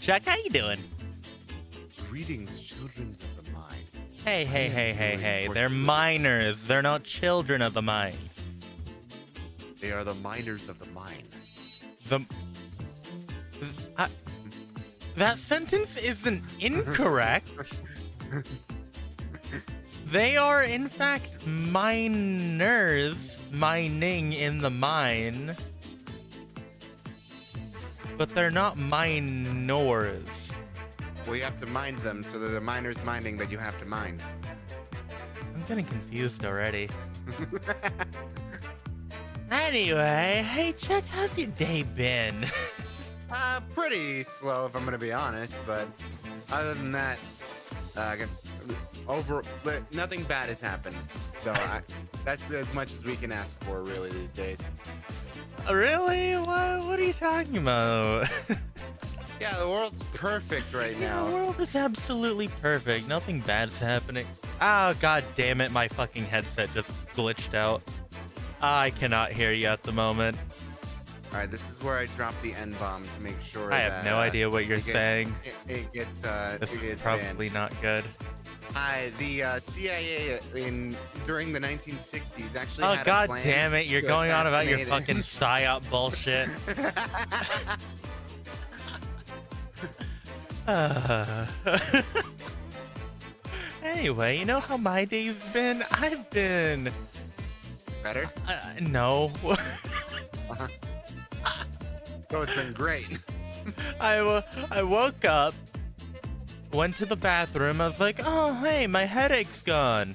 Chuck, how you doing? Greetings, children of the mind. Hey. They're minors. They're not children of the mind. They are the miners of the mind. That sentence isn't incorrect. They are, in fact, miners mining in the mine. But they're not minors. Well, you have to mind them, so they're the miners mining that you have to mine. I'm getting confused already. Anyway, hey Chuck, how's your day been? Pretty slow if I'm gonna be honest, but other than that, nothing bad has happened. So that's as much as we can ask for really these days. Really? What are you talking about? Yeah, the world's perfect right now. The world is absolutely perfect. Nothing bad's happening. Oh, god damn it, my fucking headset just glitched out. I cannot hear you at the moment. Alright, this is where I drop the N-bomb to make sure I have no idea what you're saying. It gets This is gets probably banned. not good. The CIA during the 1960s actually Oh had a god plan damn it, you're to going on about your assassinate fucking psyop bullshit. Anyway, you know how my day's been? I've been... Better? No. So it's been great. I woke up, went to the bathroom, I was like, oh, hey, my headache's gone.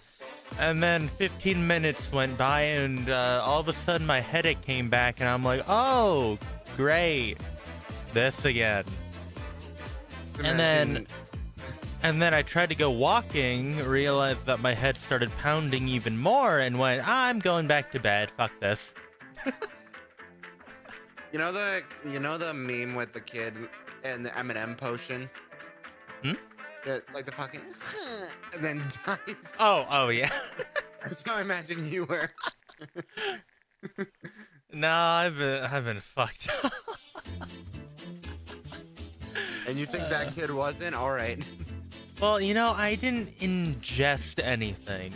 And then 15 minutes went by, and all of a sudden my headache came back, and I'm like, oh, great. This again. And then I tried to go walking, realized that my head started pounding even more, and went, I'm going back to bed. Fuck this. You know the meme with the kid and the M&M potion? Hmm? Like the fucking and then dies. Oh yeah. That's how I imagine you were. No, I've been fucked up. And you think that kid wasn't? All right. Well, you know, I didn't ingest anything.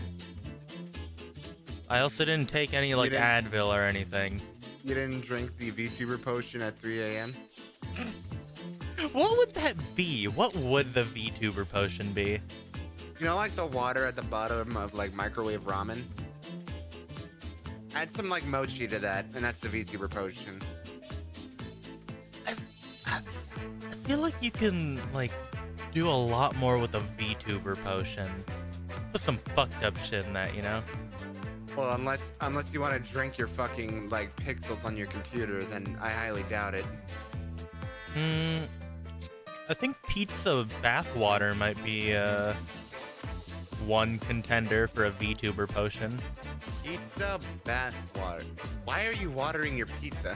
I also didn't take any, like, Advil or anything. You didn't drink the VTuber potion at 3 a.m.? What would that be? What would the VTuber potion be? You know, like the water at the bottom of, like, microwave ramen? Add some, like, mochi to that, and that's the VTuber potion. I feel like you can, like, do a lot more with a VTuber potion. Put some fucked up shit in that, you know? Well, unless you want to drink your fucking, like, pixels on your computer, then I highly doubt it. I think pizza bathwater might be, one contender for a VTuber potion. Pizza bathwater. Why are you watering your pizza?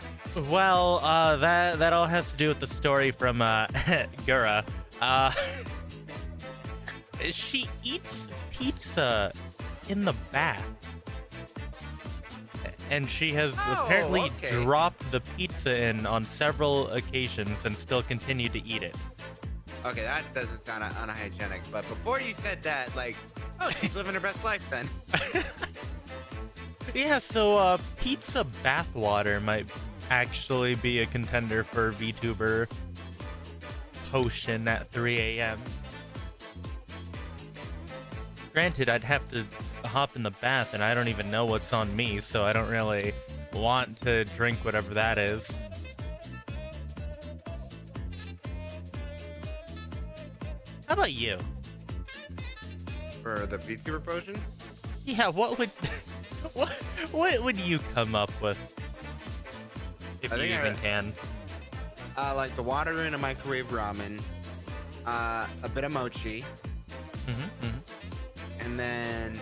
Well, that all has to do with the story from, Gura. She eats pizza in the bath. And she has apparently dropped the pizza in on several occasions and still continued to eat it. Okay, that doesn't sound unhygienic, but before you said that, like, oh, she's living her best life then. Yeah, so, pizza bathwater might actually be a contender for VTuber potion at 3 a.m. Granted, I'd have to hop in the bath, and I don't even know what's on me, so I don't really want to drink whatever that is. How about you? For the VTuber potion? Yeah, what would you come up with? If you even can. Like the water in a microwave ramen, a bit of mochi, and then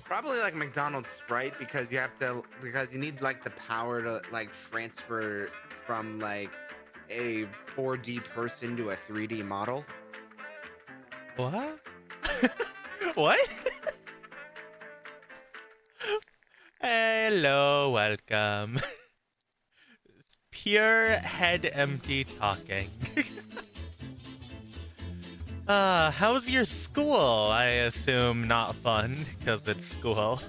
probably like McDonald's Sprite because you need like the power to like transfer from like a 4D person to a 3D model. What? What? Hello, welcome. pure head empty talking. How's your school? I assume not fun, because it's school.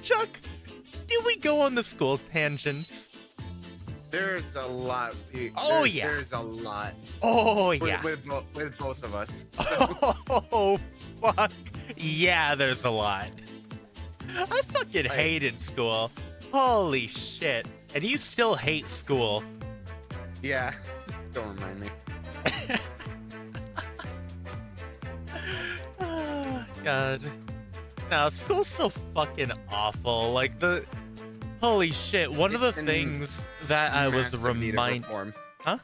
Chuck, do we go on the school tangents? There's a lot. Oh, yeah. There's a lot. Oh, yeah. With both of us. Oh, fuck. Yeah, there's a lot. I fucking hated school. Holy shit. And you still hate school. Yeah. Don't remind me. Oh, God. No, school's so fucking awful. Like, holy shit. One of the things that I was reminded... Huh?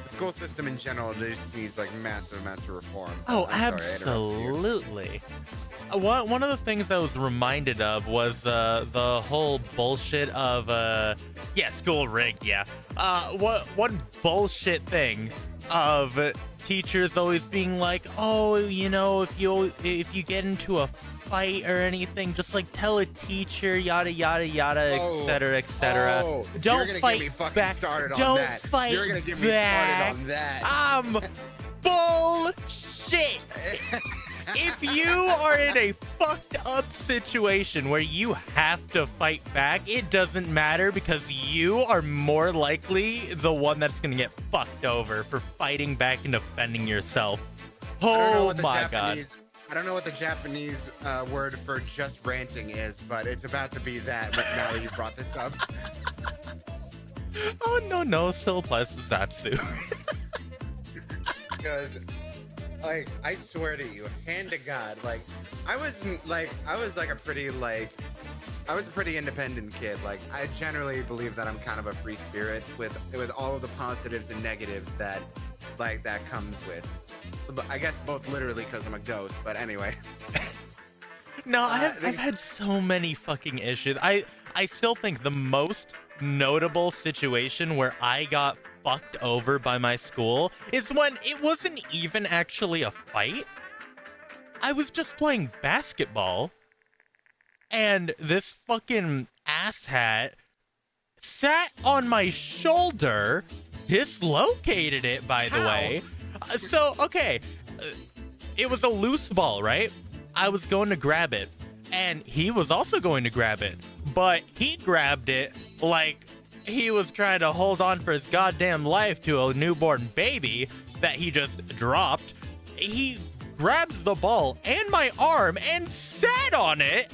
The school system in general just needs, like, massive reform. Oh, absolutely. One of the things I was reminded of was the whole bullshit of school rigged, yeah. One bullshit thing of teachers always being like, oh, you know, if you get into a fight or anything, just like tell a teacher, yada yada yada, etc. etc. Oh, don't fight back. Don't fight You're gonna get me back. started on that. Bullshit. If you are in a fucked up situation where you have to fight back, it doesn't matter because you are more likely the one that's gonna get fucked over for fighting back and defending yourself. Oh my god. I don't know what the Japanese word for just ranting is, but it's about to be that. But now that you brought this up. Oh no, still applies to Zatsu. Because, like, I swear to you, hand to God, like, I was a pretty independent kid. Like, I generally believe that I'm kind of a free spirit with all of the positives and negatives that comes with. I guess both literally because I'm a ghost, but anyway. No, I've had so many fucking issues. I still think the most notable situation where I got fucked over by my school is when it wasn't even actually a fight. I was just playing basketball, and this fucking asshat sat on my shoulder, dislocated it, by the way. So, okay, it was a loose ball, right? I was going to grab it, and he was also going to grab it, but he grabbed it like he was trying to hold on for his goddamn life to a newborn baby that he just dropped. He grabs the ball and my arm and sat on it.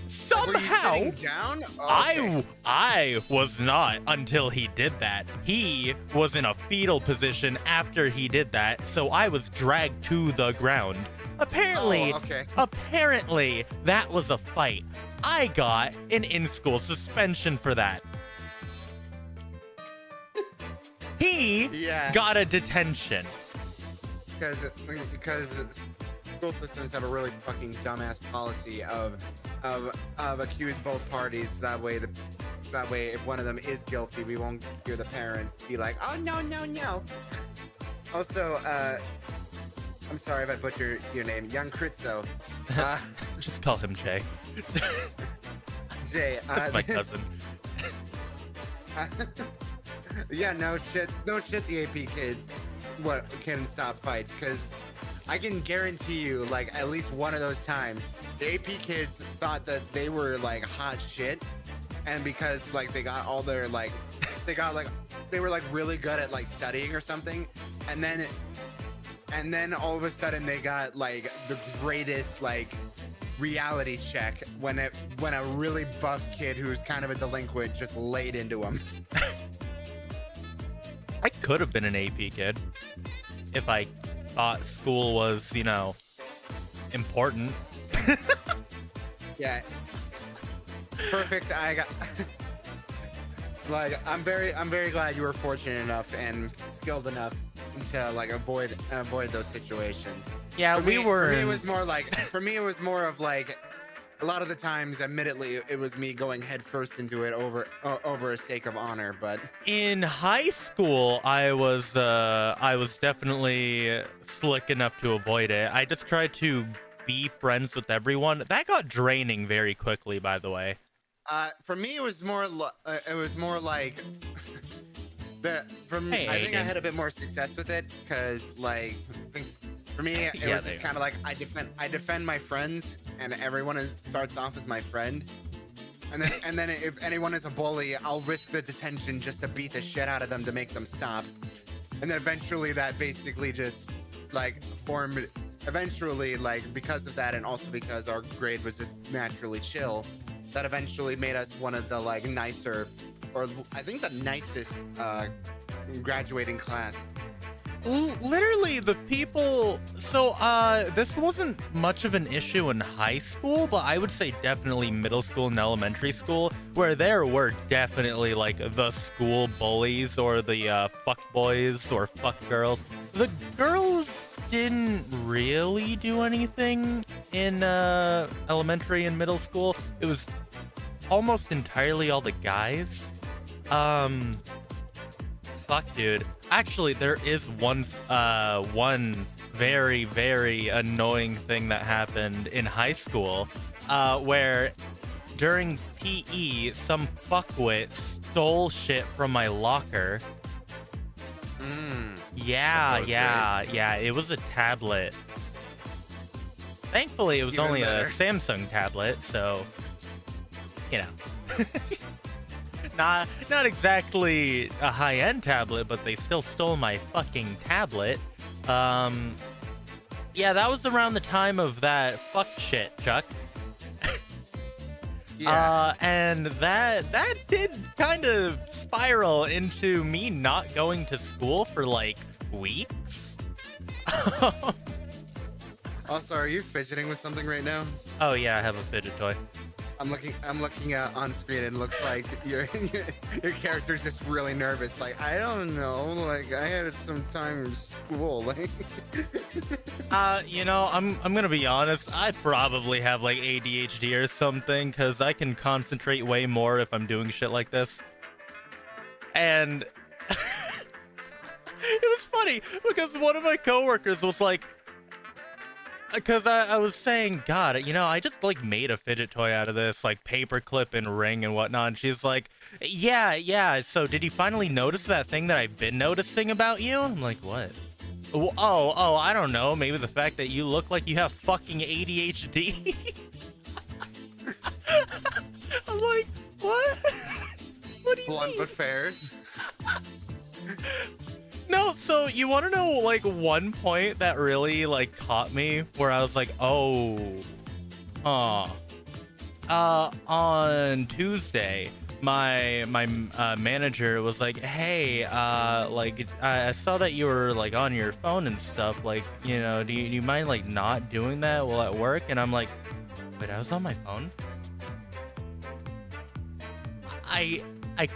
Somehow, were you sitting down? Oh, okay. I was not until he did that. He was in a fetal position after he did that, so I was dragged to the ground. Apparently, apparently that was a fight. I got an in-school suspension for that. He got a detention. Because school systems have a really fucking dumbass policy of accuse both parties. That way if one of them is guilty, we won't hear the parents be like, oh no. Also, I'm sorry if I butchered your name, Young Kritzo. Just call him Jay. Jay, that's my cousin. Yeah, no shit, the AP kids can stop fights, because I can guarantee you, like, at least one of those times, the AP kids thought that they were, like, hot shit, and because, like, they got all their, like, they were, like, really good at, like, studying or something, and then all of a sudden they got, like, the greatest, like, reality check when a really buff kid who's kind of a delinquent just laid into him. I could have been an AP kid if I thought school was, you know, important. Yeah. Perfect. I got like I'm very glad you were fortunate enough and skilled enough to like avoid those situations. Yeah, for me, it was more of like a lot of the times, admittedly, it was me going headfirst into it over a sake of honor. But in high school, I was definitely slick enough to avoid it. I just tried to be friends with everyone. That got draining very quickly, by the way. For me, it was more like Hey, I think I Aiden. had a bit more success with it because like I think for me it Yeah, was there just you kind of like I defend my friends and starts off as my friend. And then if anyone is a bully, I'll risk the detention just to beat the shit out of them to make them stop. And then eventually that basically just like formed eventually like because of that and also because our grade was just naturally chill, that eventually made us one of the like nicer or I think the nicest graduating class. Literally the people, so this wasn't much of an issue in high school, but I would say definitely middle school and elementary school, where there were definitely like the school bullies or the fuck boys or fuck girls. The girls didn't really do anything in elementary and middle school. It was almost entirely all the guys. Fuck, dude. Actually, there is one very, very annoying thing that happened in high school, where during PE, some fuckwit stole shit from my locker. Yeah, That yeah. It was a tablet. Thankfully, it was Even only better. a Samsung tablet, so you know. Not exactly a high-end tablet, but they still stole my fucking tablet. Yeah, that was around the time of that fuck shit, Chuck. Yeah. And that did kind of spiral into me not going to school for like weeks. Also, are you fidgeting with something right now? Oh yeah, I have a fidget toy. I'm looking at on screen and it looks like your character's just really nervous. Like, I don't know, like I had some time in school. Like You know, I'm gonna be honest. I probably have like ADHD or something, because I can concentrate way more if I'm doing shit like this. And it was funny because one of my coworkers was like, because I was saying, God, you know, I just like made a fidget toy out of this, like paperclip and ring and whatnot. And she's like, yeah. So did you finally notice that thing that I've been noticing about you? I'm like, what? Oh, I don't know. Maybe the fact that you look like you have fucking ADHD. I'm like, what? What do you blunt mean? but fair. No, so you want to know like one point that really like caught me where I was like, oh, on Tuesday, my manager was like, hey, like I saw that you were like on your phone and stuff, like, you know, do you mind like not doing that while at work? And I'm like, wait, I was on my phone? I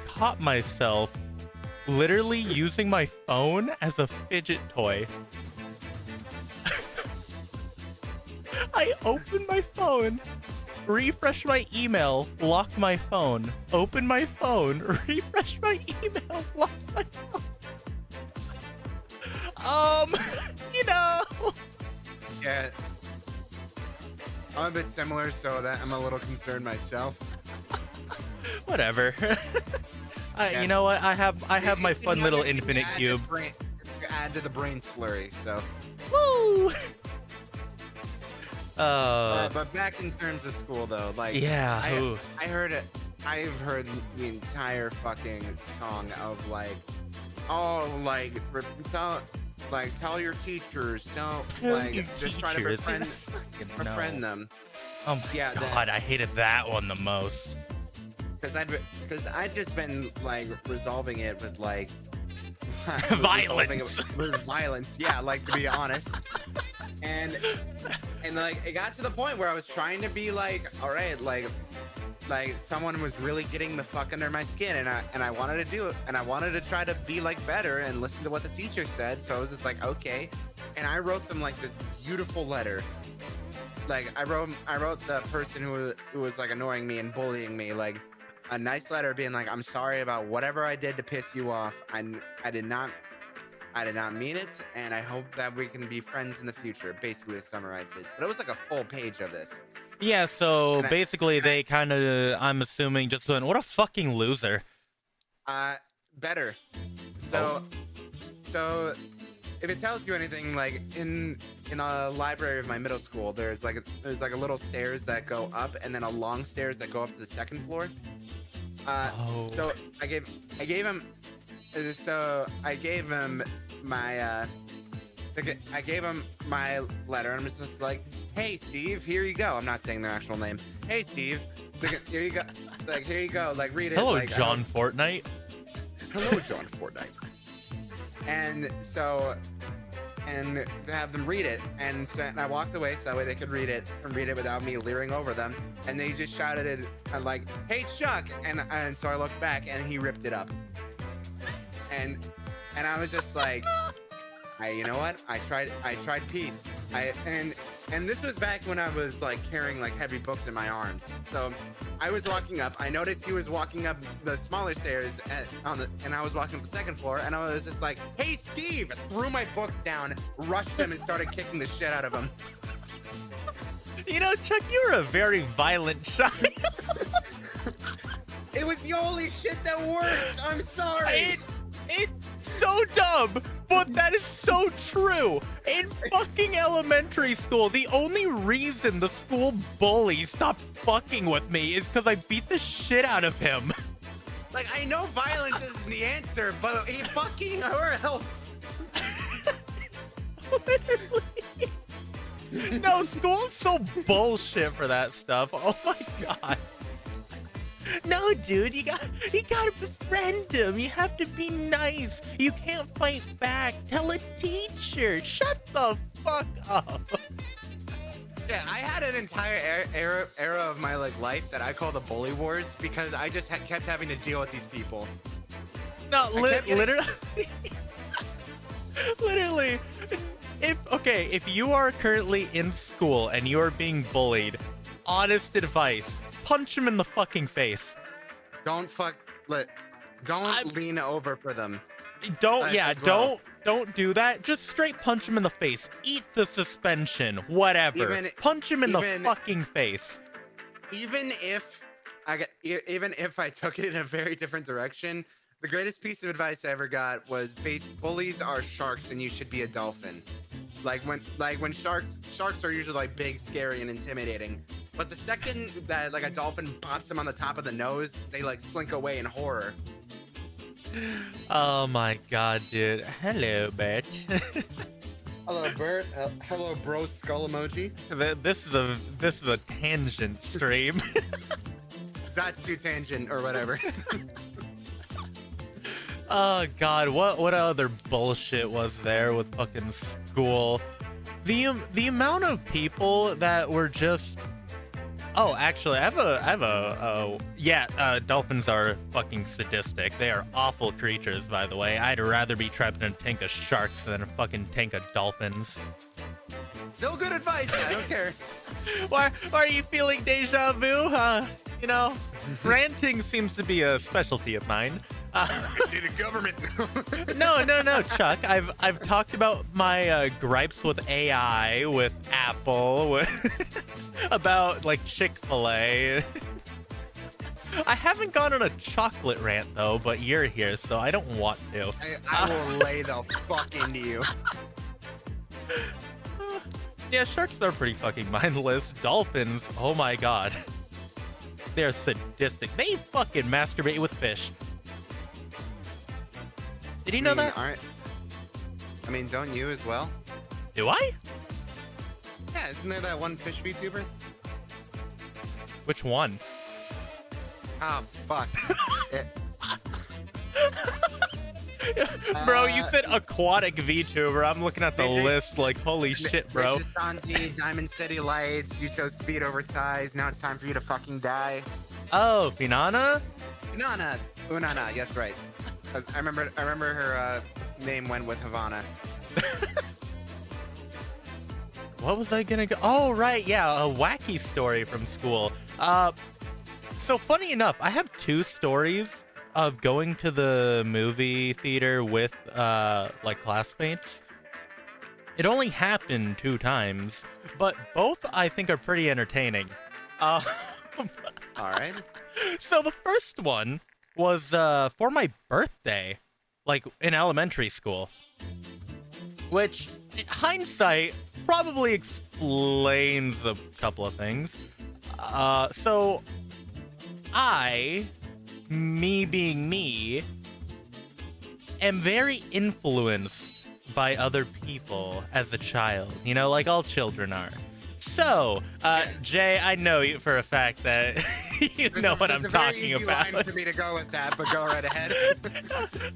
caught myself literally using my phone as a fidget toy. I opened my phone, refresh my email, lock my phone, open my phone, refresh my email, lock my phone. You know. Yeah. I'm a bit similar, so that I'm a little concerned myself. Whatever. Yeah. You know what? I have my fun little You can infinite add cube. add to the brain slurry, so. Woo! But back in terms of school, though, like, Yeah. Ooh. I've heard the entire fucking song of like, oh, like, tell your teachers, don't Tell like your just try to teachers. befriend No. them. Oh my Yeah, God, I hated that one the most. Because I'd just been like resolving it with like Violence. with violence, yeah, like, to be honest. And like it got to the point where I was trying to be like, all right, like someone was really getting the fuck under my skin, and I wanted to do it, and I wanted to try to be like better and listen to what the teacher said. So I was just like, okay, and I wrote them like this beautiful letter. Like I wrote the person who was like annoying me and bullying me like a nice letter being like, I'm sorry about whatever I did to piss you off. I did not mean it, and I hope that we can be friends in the future. Basically, to summarize it. But it was like a full page of this. Yeah, so And basically they kind of, I'm assuming, just went, what a fucking loser. better. So, so if it tells you anything, like in the library of my middle school, there's like a little stairs that go up, and then a long stairs that go up to the second floor. So I gave him my I gave him my letter, and I'm just like, hey Steve, here you go. I'm not saying their actual name. Hey Steve, here you go. Like, here you go. Like, read it. Hello, like, John Fortnite. Hello, John Fortnite. And so, and to have them read it, and I walked away so that way they could read it without me leering over them. And they just shouted it like, "Hey Chuck!" And so I looked back, and he ripped it up. And I was just like, you know what? I tried peace. And this was back when I was like carrying like heavy books in my arms. So I was walking up. I noticed he was walking up the smaller stairs and I was walking up the second floor. And I was just like, "Hey Steve!" Threw my books down, rushed him, and started kicking the shit out of him. You know, Chuck, you're a very violent child. It was the only shit that worked. I'm sorry. It's so dumb, but that is so true. In fucking elementary school, the only reason the school bully stopped fucking with me is because I beat the shit out of him. Like, I know violence isn't the answer, but he fucking helps. Literally. No, school's so bullshit for that stuff. Oh my god. No, dude, you gotta befriend him. You have to be nice. You can't fight back. Tell a teacher. Shut the fuck up. Yeah, I had an entire era of my like life that I call the bully wars because I just kept having to deal with these people. No, literally. Literally. If you are currently in school and you are being bullied, honest advice. Punch him in the fucking face. Don't lean over for them. Don't do that. Just straight punch him in the face. Eat the suspension. Whatever. Punch him in the fucking face. Even if I took it in a very different direction, the greatest piece of advice I ever got was bullies are sharks and you should be a dolphin. Like when sharks are usually like big, scary, and intimidating. But the second that like a dolphin pops them on the top of the nose, they like slink away in horror. Oh my god, dude. Hello, bitch. Hello, Bert. Hello, bro. Skull emoji. This is a tangent stream. Zatsudan tangent or whatever. Oh god, what other bullshit was there with fucking school? The amount of people that were just. Oh, actually, dolphins are fucking sadistic. They are awful creatures, by the way. I'd rather be trapped in a tank of sharks than a fucking tank of dolphins. Still good advice, I don't care. Why are you feeling deja vu, huh? You know, ranting seems to be a specialty of mine. I see the government. No, Chuck. I've talked about my gripes with AI, with Apple, about like Chick-fil-A. I haven't gone on a chocolate rant though, but you're here, so I don't want to. I will lay the fuck into you. Yeah, sharks are pretty fucking mindless. Dolphins, oh my god. They're sadistic. They fucking masturbate with fish. Did you know that? I mean, don't you as well? Do I? Yeah, isn't there that one fish VTuber? Which one? Oh, fuck. Bro, you said aquatic VTuber. I'm looking at the list like, holy shit, bro. Sanji, Diamond City Lights, you show speed over ties. Now it's time for you to fucking die. Oh, Finana? Unana, yes, right. I remember her name went with Havana. What was I gonna go? Oh, right, yeah, a wacky story from school. So funny enough, I have two stories of going to the movie theater with like classmates. It only happened 2 times, but both I think are pretty entertaining. Uh, All right. so the first one was for my birthday, like in elementary school, which in hindsight probably explains a couple of things. So me being me, am very influenced by other people as a child, you know, like all children are. So, Jay, I know you for a fact that you know what I'm talking about. It's a very easy line for me to go with that, but go right ahead.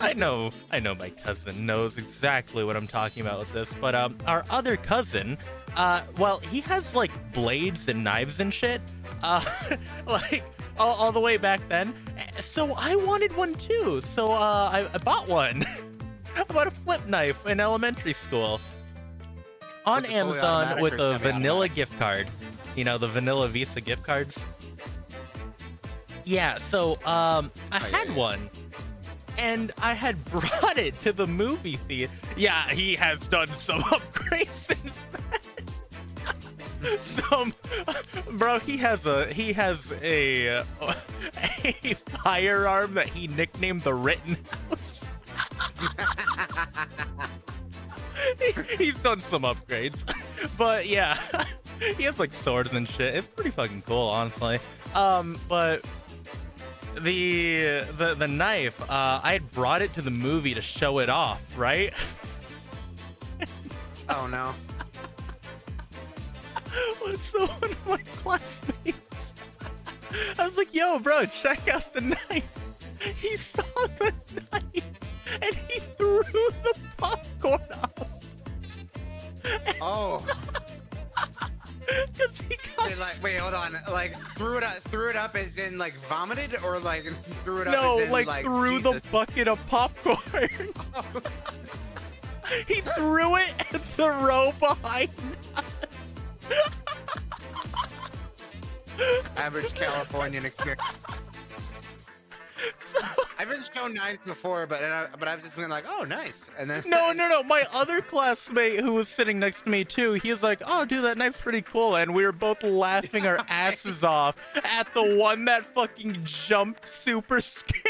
I know my cousin knows exactly what I'm talking about with this, but our other cousin, well, he has like blades and knives and shit, like all the way back then. So I wanted one too. So I bought one. I bought a flip knife in elementary school on Amazon with a vanilla gift card. You know, the vanilla Visa gift cards. Yeah, so I had one, and I had brought it to the movie theater. Yeah, he has done some upgrades since then. Bro, he has a firearm that he nicknamed the Rittenhouse. He's done some upgrades, but yeah, he has like swords and shit. It's pretty fucking cool, honestly. But the knife, I had brought it to the movie to show it off, right? Oh no. So one of my classmates, I was like, yo, bro, check out the knife. He saw the knife and he threw the popcorn off. Oh. Because he got wait, hold on. Like threw it up as in like vomited, or like threw it up no, as in like threw Jesus. the bucket of popcorn. He threw it at the row behind us. Average Californian experience. I've been shown knives before, but I've just been like, oh, nice. And then No. My other classmate who was sitting next to me too, he was like, oh, dude, that knife's pretty cool. And we were both laughing our asses off at the one that fucking jumped super scared.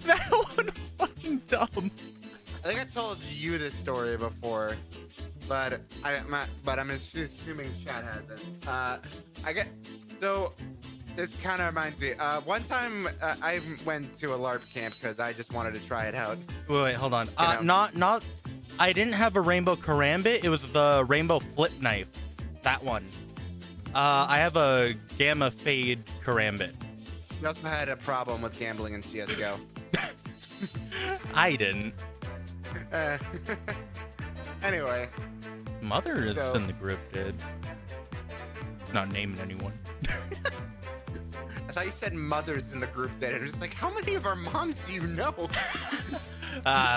That one was fucking dumb. I think I told you this story before, but I'm assuming Chad hasn't. So this kind of reminds me. One time I went to a LARP camp because I just wanted to try it out. Wait, hold on. Not. I didn't have a rainbow karambit. It was the rainbow flip knife. That one. I have a gamma fade karambit. We also had a problem with gambling in CS:GO. I didn't. Anyway. Mother is in the group, dude. Not naming anyone. I thought you said mothers in the group did. I'm just like, how many of our moms do you know?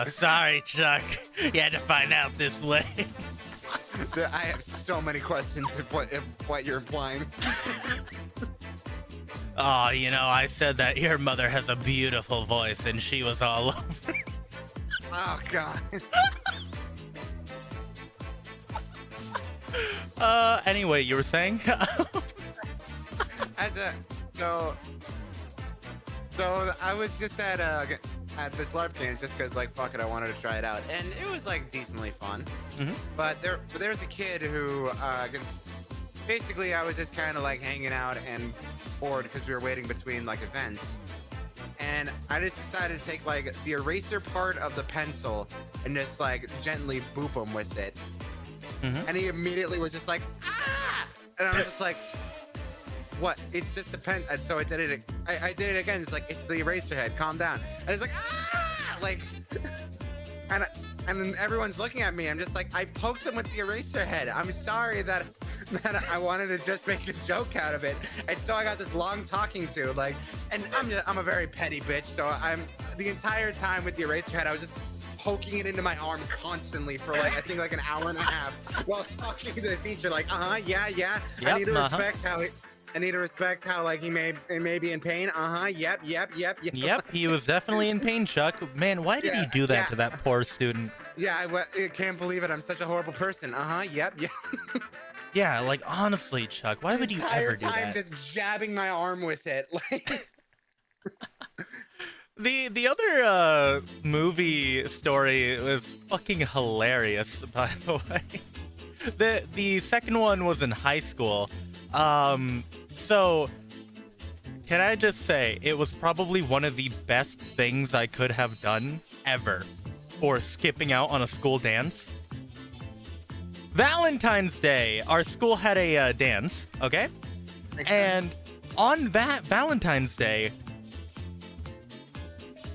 Sorry, Chuck. You had to find out this late. I have so many questions if what you're implying. Oh, you know, I said that your mother has a beautiful voice, and she was all over. Oh, God. Anyway, you were saying? So I was just at this LARP game just because, like, fuck it, I wanted to try it out, and it was like decently fun. Mm-hmm. But there's a kid who basically I was just kind of like hanging out and bored because we were waiting between like events, and I just decided to take like the eraser part of the pencil and just like gently boop him with it. Mm-hmm. And he immediately was just like, ah! And I was just like, what? It's just a pen. And so I did it. I did it again. It's like, it's the eraser head. Calm down. And it's like, ah! Like, and then everyone's looking at me. I'm just like, I poked him with the eraser head. I'm sorry that I wanted to just make a joke out of it. And so I got this long talking to, like, and I'm a very petty bitch. So I'm the entire time with the eraser head, I was just poking it into my arm constantly for like, I think like an hour and a half while talking to the teacher, like, yeah. Yep, I need to respect I need to respect how like he may be in pain. Yep. Yep, he was definitely in pain, Chuck. Man, why did he do that to that poor student? Yeah, I can't believe it. I'm such a horrible person. Yep. Yeah, like honestly, Chuck, why would you ever do time that? just jabbing my arm with it. Like The other movie story was fucking hilarious, by the way. The second one was in high school. So can I just say it was probably one of the best things I could have done ever for skipping out on a school dance. Valentine's Day, our school had a dance, okay? And on that Valentine's Day,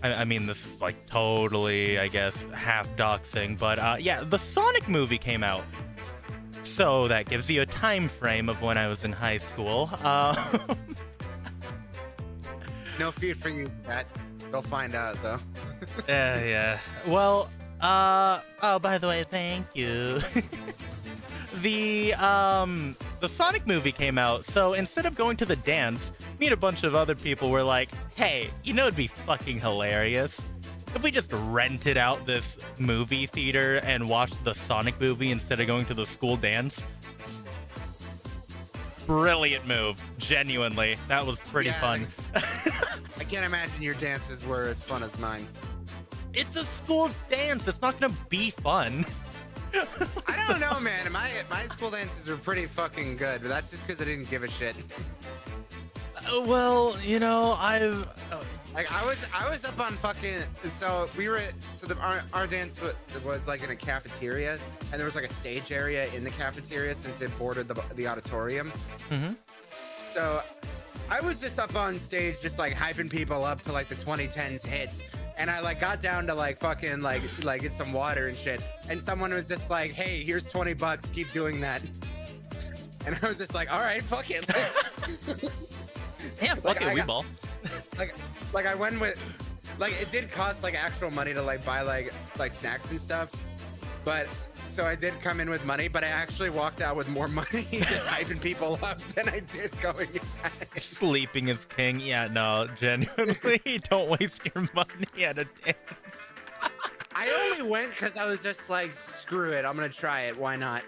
I mean, this is like totally, I guess, half doxing, but yeah, the Sonic movie came out. So that gives you a time frame of when I was in high school. no fear for you, Pat. They'll find out though. Yeah. Well, oh, by the way, thank you. The Sonic movie came out, so instead of going to the dance, me and a bunch of other people were like, hey, you know it'd be fucking hilarious if we just rented out this movie theater and watched the Sonic movie instead of going to the school dance. Brilliant move, genuinely. That was pretty fun. I can't imagine your dances were as fun as mine. It's a school dance, it's not gonna be fun. I don't know, man. My school dances were pretty fucking good, but that's just because I didn't give a shit. Well, you know, like I was up on fucking. So our dance was like in a cafeteria, and there was like a stage area in the cafeteria since it bordered the auditorium. Mm-hmm. So I was just up on stage, just like hyping people up to like the 2010s hits. And I like got down to like fucking like get some water and shit. And someone was just like, hey, here's $20. Keep doing that. And I was just like, all right, fuck it. Yeah, fuck it, we ball. Like I went with, like it did cost like actual money to like buy like snacks and stuff. But so I did come in with money, but I actually walked out with more money just hyping people up than I did going in. Sleeping is king. Yeah, no, genuinely, don't waste your money at a dance. I only went because I was just like, screw it, I'm gonna try it. Why not?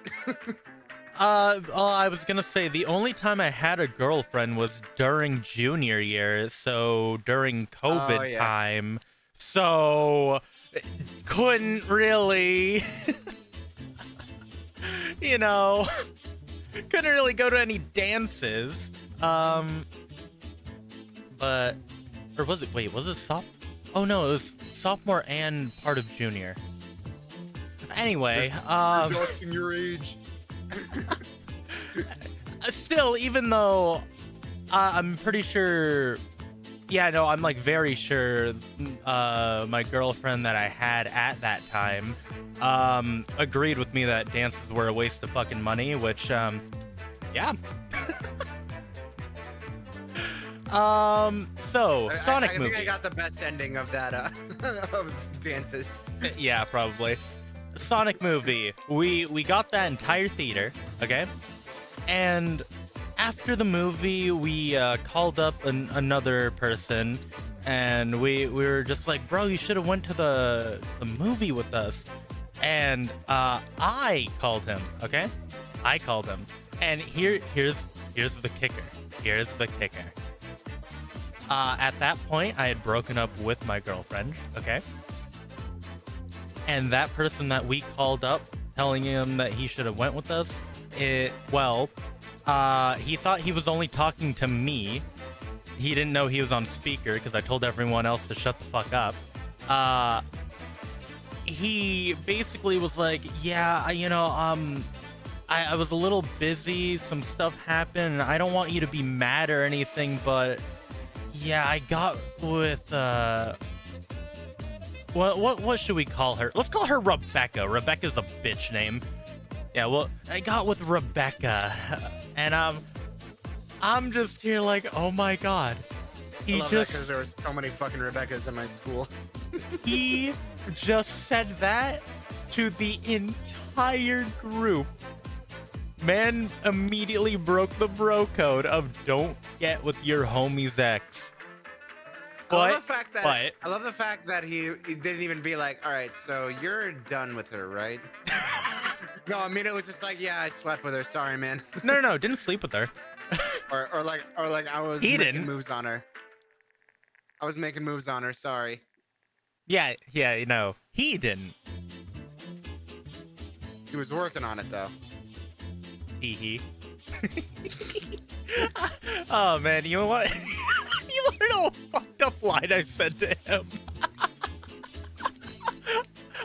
I was gonna say the only time I had a girlfriend was during junior year, so during COVID time, so couldn't really. You know, couldn't really go to any dances. But, or was it, wait, was it oh no, it was sophomore and part of junior. Anyway, you're doxing your age. Still, even though I'm pretty sure, yeah, no, I'm like very sure my girlfriend that I had at that time agreed with me that dances were a waste of fucking money, which yeah. So Sonic movie. I think I got the best ending of that of dances. Yeah, probably. Sonic movie. We got that entire theater, okay? And after the movie, we called up another person, and we were just like, bro, you should have went to the movie with us. And I called him, okay? I called him. And here's the kicker. Here's the kicker. At that point, I had broken up with my girlfriend, okay? And that person that we called up, telling him that he should have went with us, he thought he was only talking to me. He didn't know he was on speaker because I told everyone else to shut the fuck up. He basically was like, yeah, I was a little busy, some stuff happened, and I don't want you to be mad or anything, but yeah, I got with, what should we call her? Let's call her Rebecca. Rebecca's a bitch name. Yeah, well, I got with Rebecca, and I'm just here like, oh my god. I love that because there were so many fucking Rebeccas in my school. He just said that to the entire group. Man immediately broke the bro code of don't get with your homie's ex. I love the fact that he didn't even be like, all right, so you're done with her, right? No, I mean, it was just like, yeah, I slept with her. Sorry, man. No, didn't sleep with her. or like I was making moves on her. I was making moves on her. Sorry. Yeah, he didn't. He was working on it though. Hee. Oh man, you know what? You want to know a fucked up line I said to him?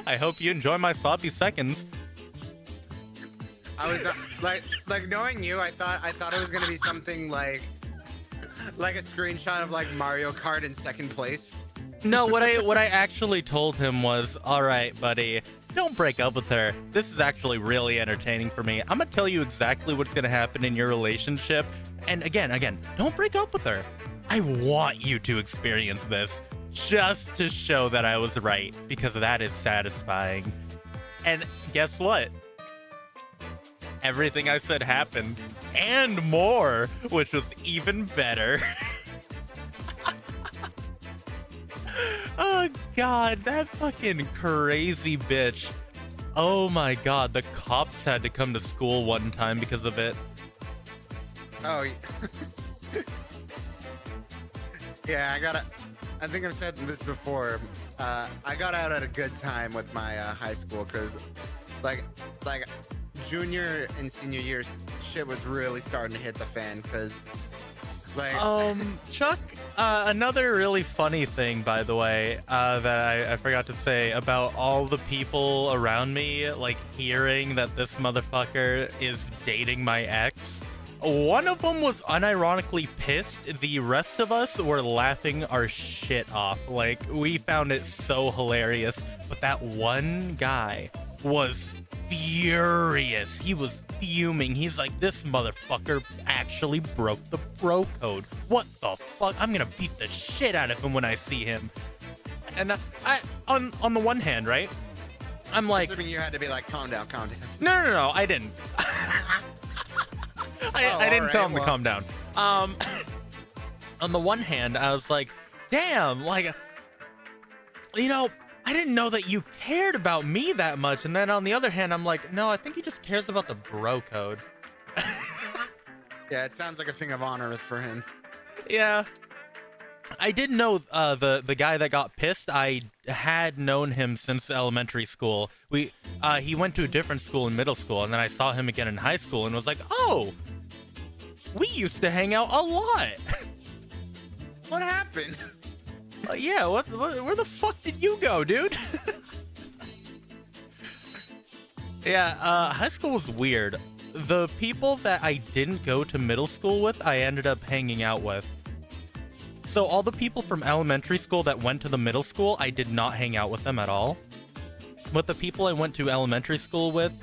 I hope you enjoy my sloppy seconds. I was like knowing you, I thought it was gonna be something like a screenshot of like Mario Kart in second place. No, what I actually told him was, all right, buddy, don't break up with her. This is actually really entertaining for me. I'm gonna tell you exactly what's gonna happen in your relationship. And again, don't break up with her. I want you to experience this just to show that I was right, because that is satisfying. And guess what? Everything I said happened and more, which was even better. Oh god, that fucking crazy bitch. Oh my god, the cops had to come to school one time because of it. Oh, yeah, I think I've said this before. I got out at a good time with my high school because, like junior and senior years, shit was really starting to hit the fan because, like. Chuck, another really funny thing, by the way, that I forgot to say about all the people around me, like hearing that this motherfucker is dating my ex. One of them was unironically pissed. The rest of us were laughing our shit off. Like, we found it so hilarious. But that one guy was furious. He was fuming. He's like, this motherfucker actually broke the bro code. What the fuck? I'm gonna beat the shit out of him when I see him. And I on the one hand, right? I'm like, assuming you had to be like, calm down. No, I didn't. I didn't tell him to calm down. On the one hand, I was like, damn, like, you know, I didn't know that you cared about me that much. And then on the other hand, I'm like, no, I think he just cares about the bro code. Yeah, it sounds like a thing of honor for him. Yeah. I did know the guy that got pissed. I had known him since elementary school. He went to a different school in middle school, and then I saw him again in high school and was like, oh, we used to hang out a lot. What happened? Yeah, where the fuck did you go, dude? Yeah, high school was weird. The people that I didn't go to middle school with, I ended up hanging out with. So all the people from elementary school that went to the middle school, I did not hang out with them at all. But the people I went to elementary school with,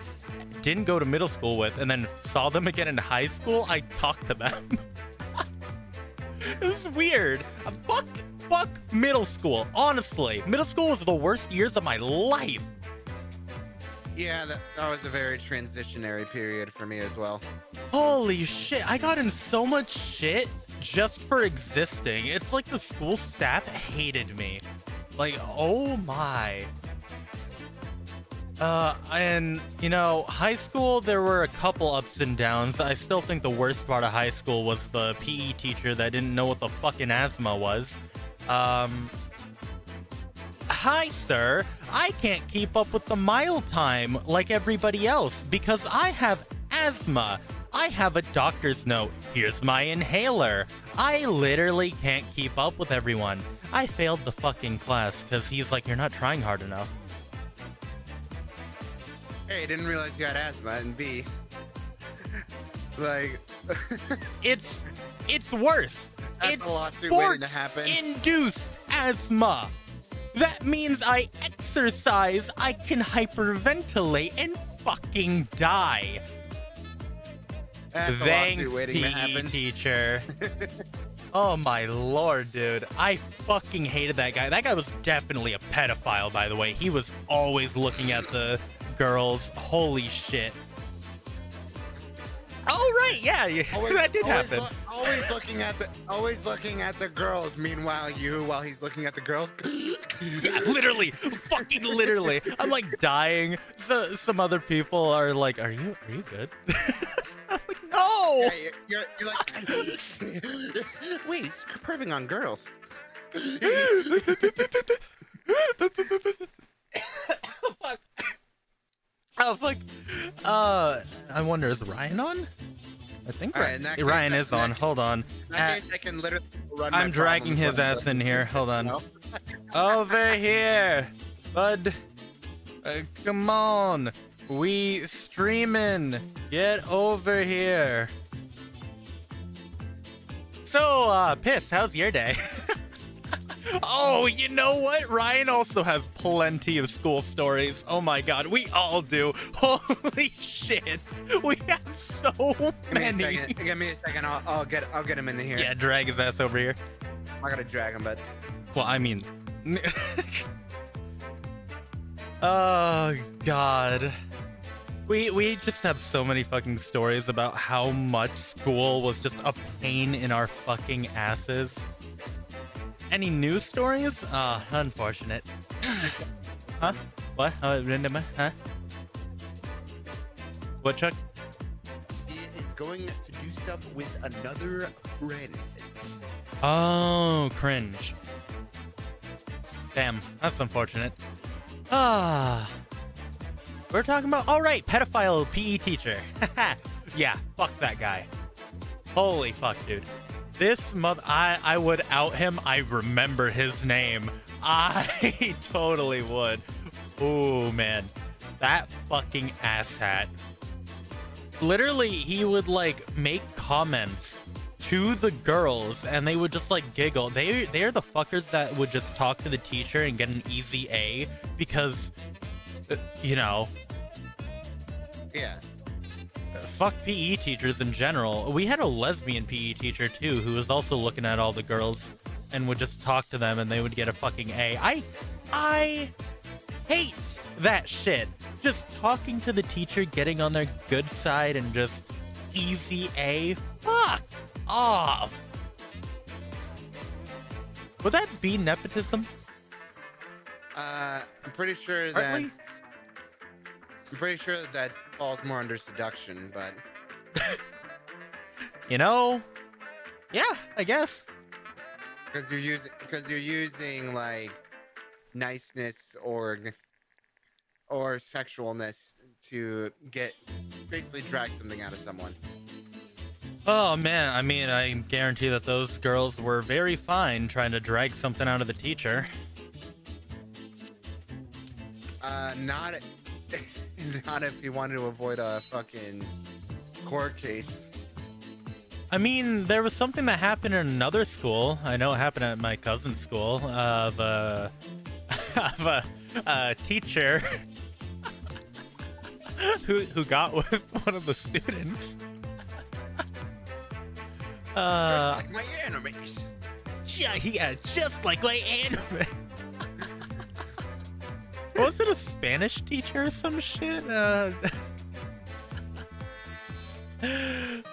didn't go to middle school with, and then saw them again in high school, I talked to them. It was weird. Fuck middle school. Honestly, middle school was the worst years of my life. Yeah, that was a very transitionary period for me as well. Holy shit, I got in so much shit just for existing. It's like the school staff hated me. Like, oh my. And, you know, high school, there were a couple ups and downs. I still think the worst part of high school was the PE teacher that didn't know what the fucking asthma was. Hi, sir. I can't keep up with the mile time like everybody else because I have asthma. I have a doctor's note. Here's my inhaler. I literally can't keep up with everyone. I failed the fucking class because he's like, you're not trying hard enough. A, didn't realize you had asthma, and B, like, it's worse. That's it's a lawsuit waiting to happen. Sports-induced asthma. That means I exercise, I can hyperventilate and fucking die. That's a Thanks, lawsuit waiting to happen. teacher. Oh my lord, dude. I fucking hated that guy. That guy was definitely a pedophile, by the way. He was always looking at the girls. Holy shit. right, yeah, that did happen. Always looking at the girls. Meanwhile, while he's looking at the girls. Yeah, literally, fucking literally. I'm like dying. So some other people are like, "Are you good?" I'm like, "No." Yeah, you're like, wait, he's perving on girls. Oh fuck. Oh fuck. I wonder, is Ryan on? I think Ryan is on. Hold on. I can literally run. I'm dragging his ass in here. Hold on. Over here, bud. Come on. We streaming. Get over here. So, Piss, how's your day? Oh, you know what? Ryan also has plenty of school stories. Oh my god, we all do. Holy shit. We have so many. Give me a second. I'll get him in here. Yeah, drag his ass over here. I gotta drag him, but. Well, I mean. Oh god. We just have so many fucking stories about how much school was just a pain in our fucking asses. Any news stories? Unfortunate. Huh? What? Huh? What, Chuck? He is going to do stuff with another friend. Oh, cringe. Damn, that's unfortunate. We're talking about, all right, pedophile PE teacher. Yeah, fuck that guy. Holy fuck, dude. This I would out him. I remember his name. I totally would. Oh man, that fucking asshat. Literally, he would like make comments to the girls, and they would just like giggle. They're the fuckers that would just talk to the teacher and get an easy A because, you know. Yeah. Fuck PE teachers in general. We had a lesbian PE teacher too who was also looking at all the girls and would just talk to them and they would get a fucking A. I hate that shit. Just talking to the teacher, getting on their good side and just easy A. Fuck off. Would that be nepotism? I'm pretty sure that falls more under seduction, but you know, yeah, I guess. Because you're using like niceness or sexualness to basically drag something out of someone. Oh man, I mean, I guarantee that those girls were very fine trying to drag something out of the teacher. Not if you wanted to avoid a fucking court case. I mean, there was something that happened in another school. I know it happened at my cousin's school of a teacher who got with one of the students. Just like my animes. Yeah, just like my anime. Was it a Spanish teacher or some shit?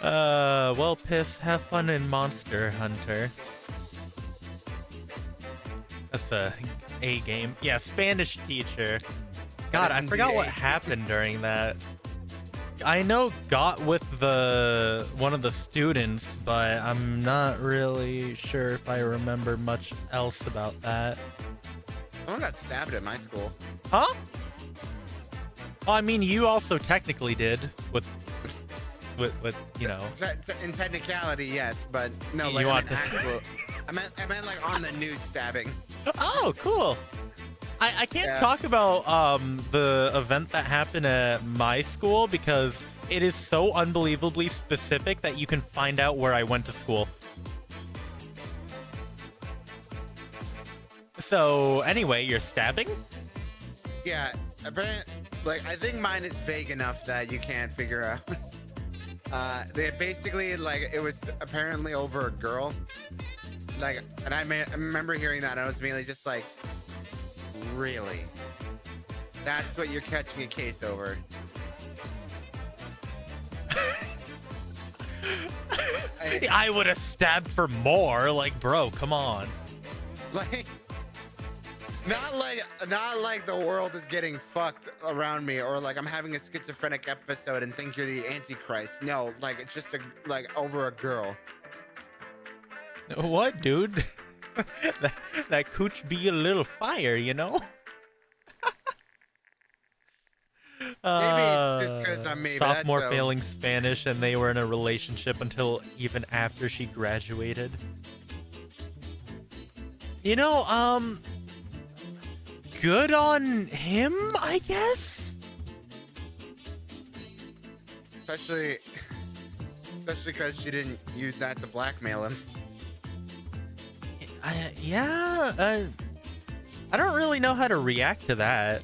Well, Piss, have fun in Monster Hunter. That's a game. Yeah, Spanish teacher. God, I forgot what happened during that. I know got with one of the students, but I'm not really sure if I remember much else about that. Someone got stabbed at my school. Huh? Well, I mean, you also technically did with you know. In technicality, yes, but no, like actual. I meant like on the news stabbing. Oh, cool. I can't talk about the event that happened at my school because it is so unbelievably specific that you can find out where I went to school. So anyway, you're stabbing? Yeah, like I think mine is vague enough that you can't figure out. They basically like it was apparently over a girl. Like, and I remember hearing that, and I was mainly just like, really? That's what you're catching a case over? I would have stabbed for more. Like, bro, come on. Like, not like the world is getting fucked around me, or like I'm having a schizophrenic episode and think you're the Antichrist. No, like it's just over a girl. What, dude? that cooch be a little fire, you know? Maybe just because I'm maybe sophomore that's failing Spanish, and they were in a relationship until even after she graduated. You know, good on him, I guess. Especially because she didn't use that to blackmail him. I don't really know how to react to that.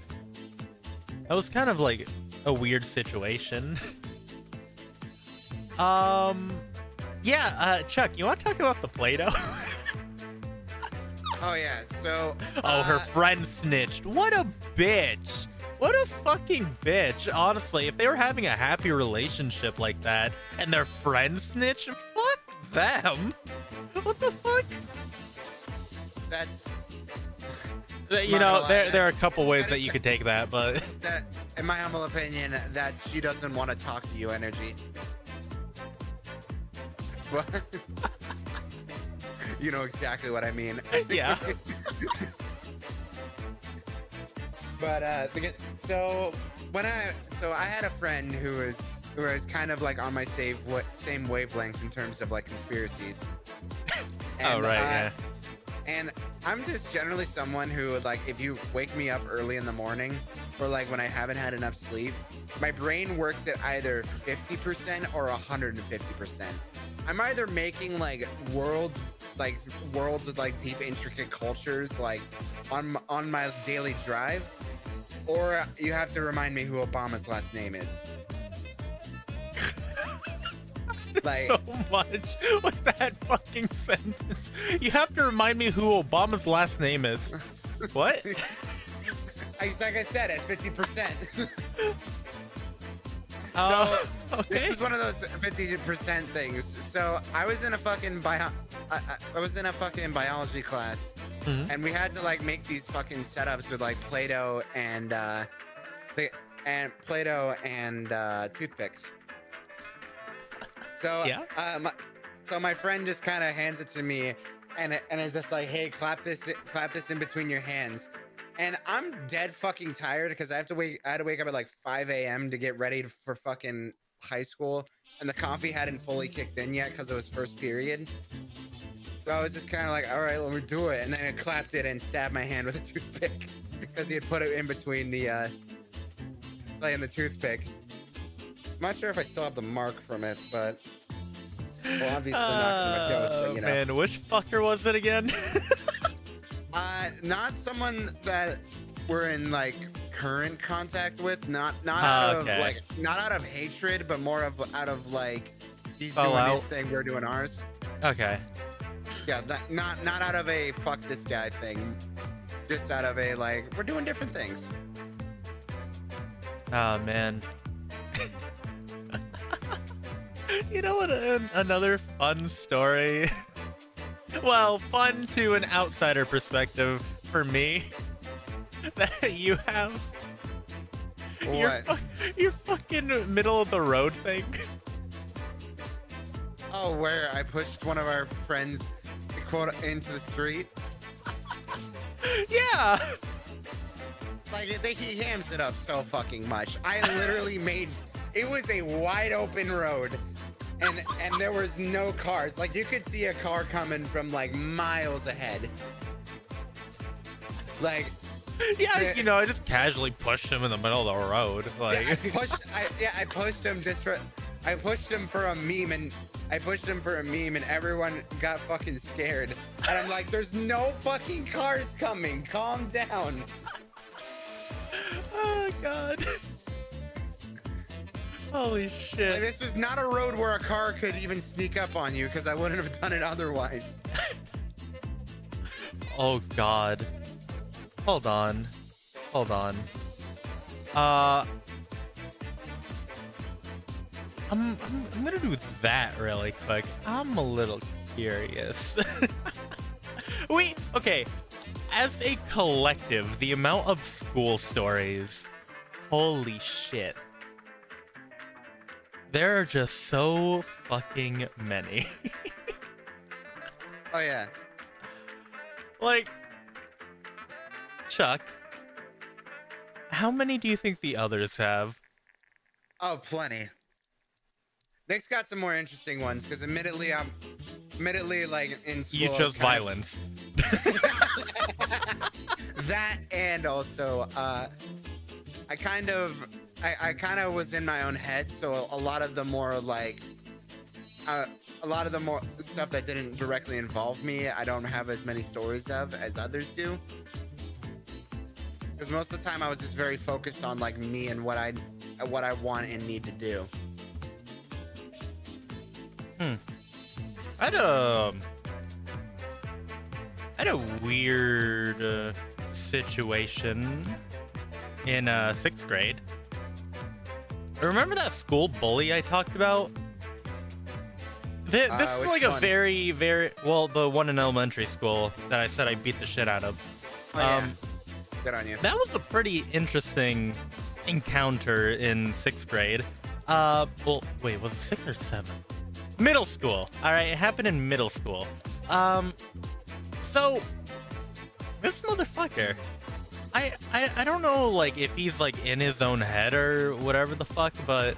That was kind of like a weird situation. Yeah, Chuck, you want to talk about the Play-Doh? Oh yeah, so oh, her friend snitched. What a bitch. What a fucking bitch. Honestly, if they were having a happy relationship like that and their friend snitched, fuck them. What the fuck? That's you know, there are a couple ways that you could take that, but that, in my humble opinion, that's she doesn't want to talk to you energy. But you know exactly what I mean. Yeah. But so I had a friend who was kind of like on my same wavelength in terms of like conspiracies. Oh right, yeah. And I'm just generally someone who, like, if you wake me up early in the morning or like when I haven't had enough sleep, my brain works at either 50% or 150%. I'm either making like worlds with like deep intricate cultures like on my daily drive, or you have to remind me who Obama's last name is. Like, so much with that fucking sentence. You have to remind me who Obama's last name is. What? Like I said, at 50%. Okay. This is one of those 50% things. So I was in a fucking biology class, and we had to like make these fucking setups with like Play-Doh and toothpicks. So yeah. So my friend just kind of hands it to me, and it's just like, hey, clap this in between your hands. And I'm dead fucking tired because I had to wake up at like 5 a.m. to get ready for fucking high school, and the coffee hadn't fully kicked in yet because it was first period. So I was just kind of like, all right, let me do it. And then I clapped it and stabbed my hand with a toothpick because he had put it in between the toothpick. I'm not sure if I still have the mark from it, but well, obviously not gonna my ghost, but you know. Man, which fucker was it again? Not someone that we're in like current contact with. Not out of like, not out of hatred, but more of out of like he's doing his thing, we're doing ours. Okay. Yeah, not out of a fuck this guy thing, just out of a like we're doing different things. Oh man. You know what? Another fun story. Well, fun to an outsider perspective for me. That you have. What? Your fucking middle of the road thing. Oh, where I pushed one of our friends, quote, into the street. Yeah. Like he hams it up so fucking much. I literally made it was a wide open road. And there was no cars. Like you could see a car coming from like miles ahead. Like, yeah, you know, I just casually pushed him in the middle of the road. Like, yeah, I pushed him for a meme, and everyone got fucking scared. And I'm like, there's no fucking cars coming. Calm down. Oh God. Holy shit. Like, this was not a road where a car could even sneak up on you because I wouldn't have done it otherwise. Oh God. Hold on. I'm gonna do that really quick. I'm a little curious. Okay. As a collective, the amount of school stories, holy shit. There are just so fucking many. Oh yeah. Like, Chuck, how many do you think the others have? Oh, plenty. Nick's got some more interesting ones because admittedly like in school. You chose violence. That and also I kind of was in my own head, so a lot of the more like a lot of the more stuff that didn't directly involve me, I don't have as many stories of as others do. Because most of the time I was just very focused on like me and what I want and need to do. I had a weird situation in 6th grade. Remember that school bully I talked about? This is like a very, very... Well, the one in elementary school that I said I beat the shit out of. Oh, yeah. Good on you. That was a pretty interesting encounter in 6th grade. Well, wait, was it 6th or 7th? Middle school. All right, it happened in middle school. So this motherfucker, I don't know, like, if he's like in his own head or whatever the fuck, but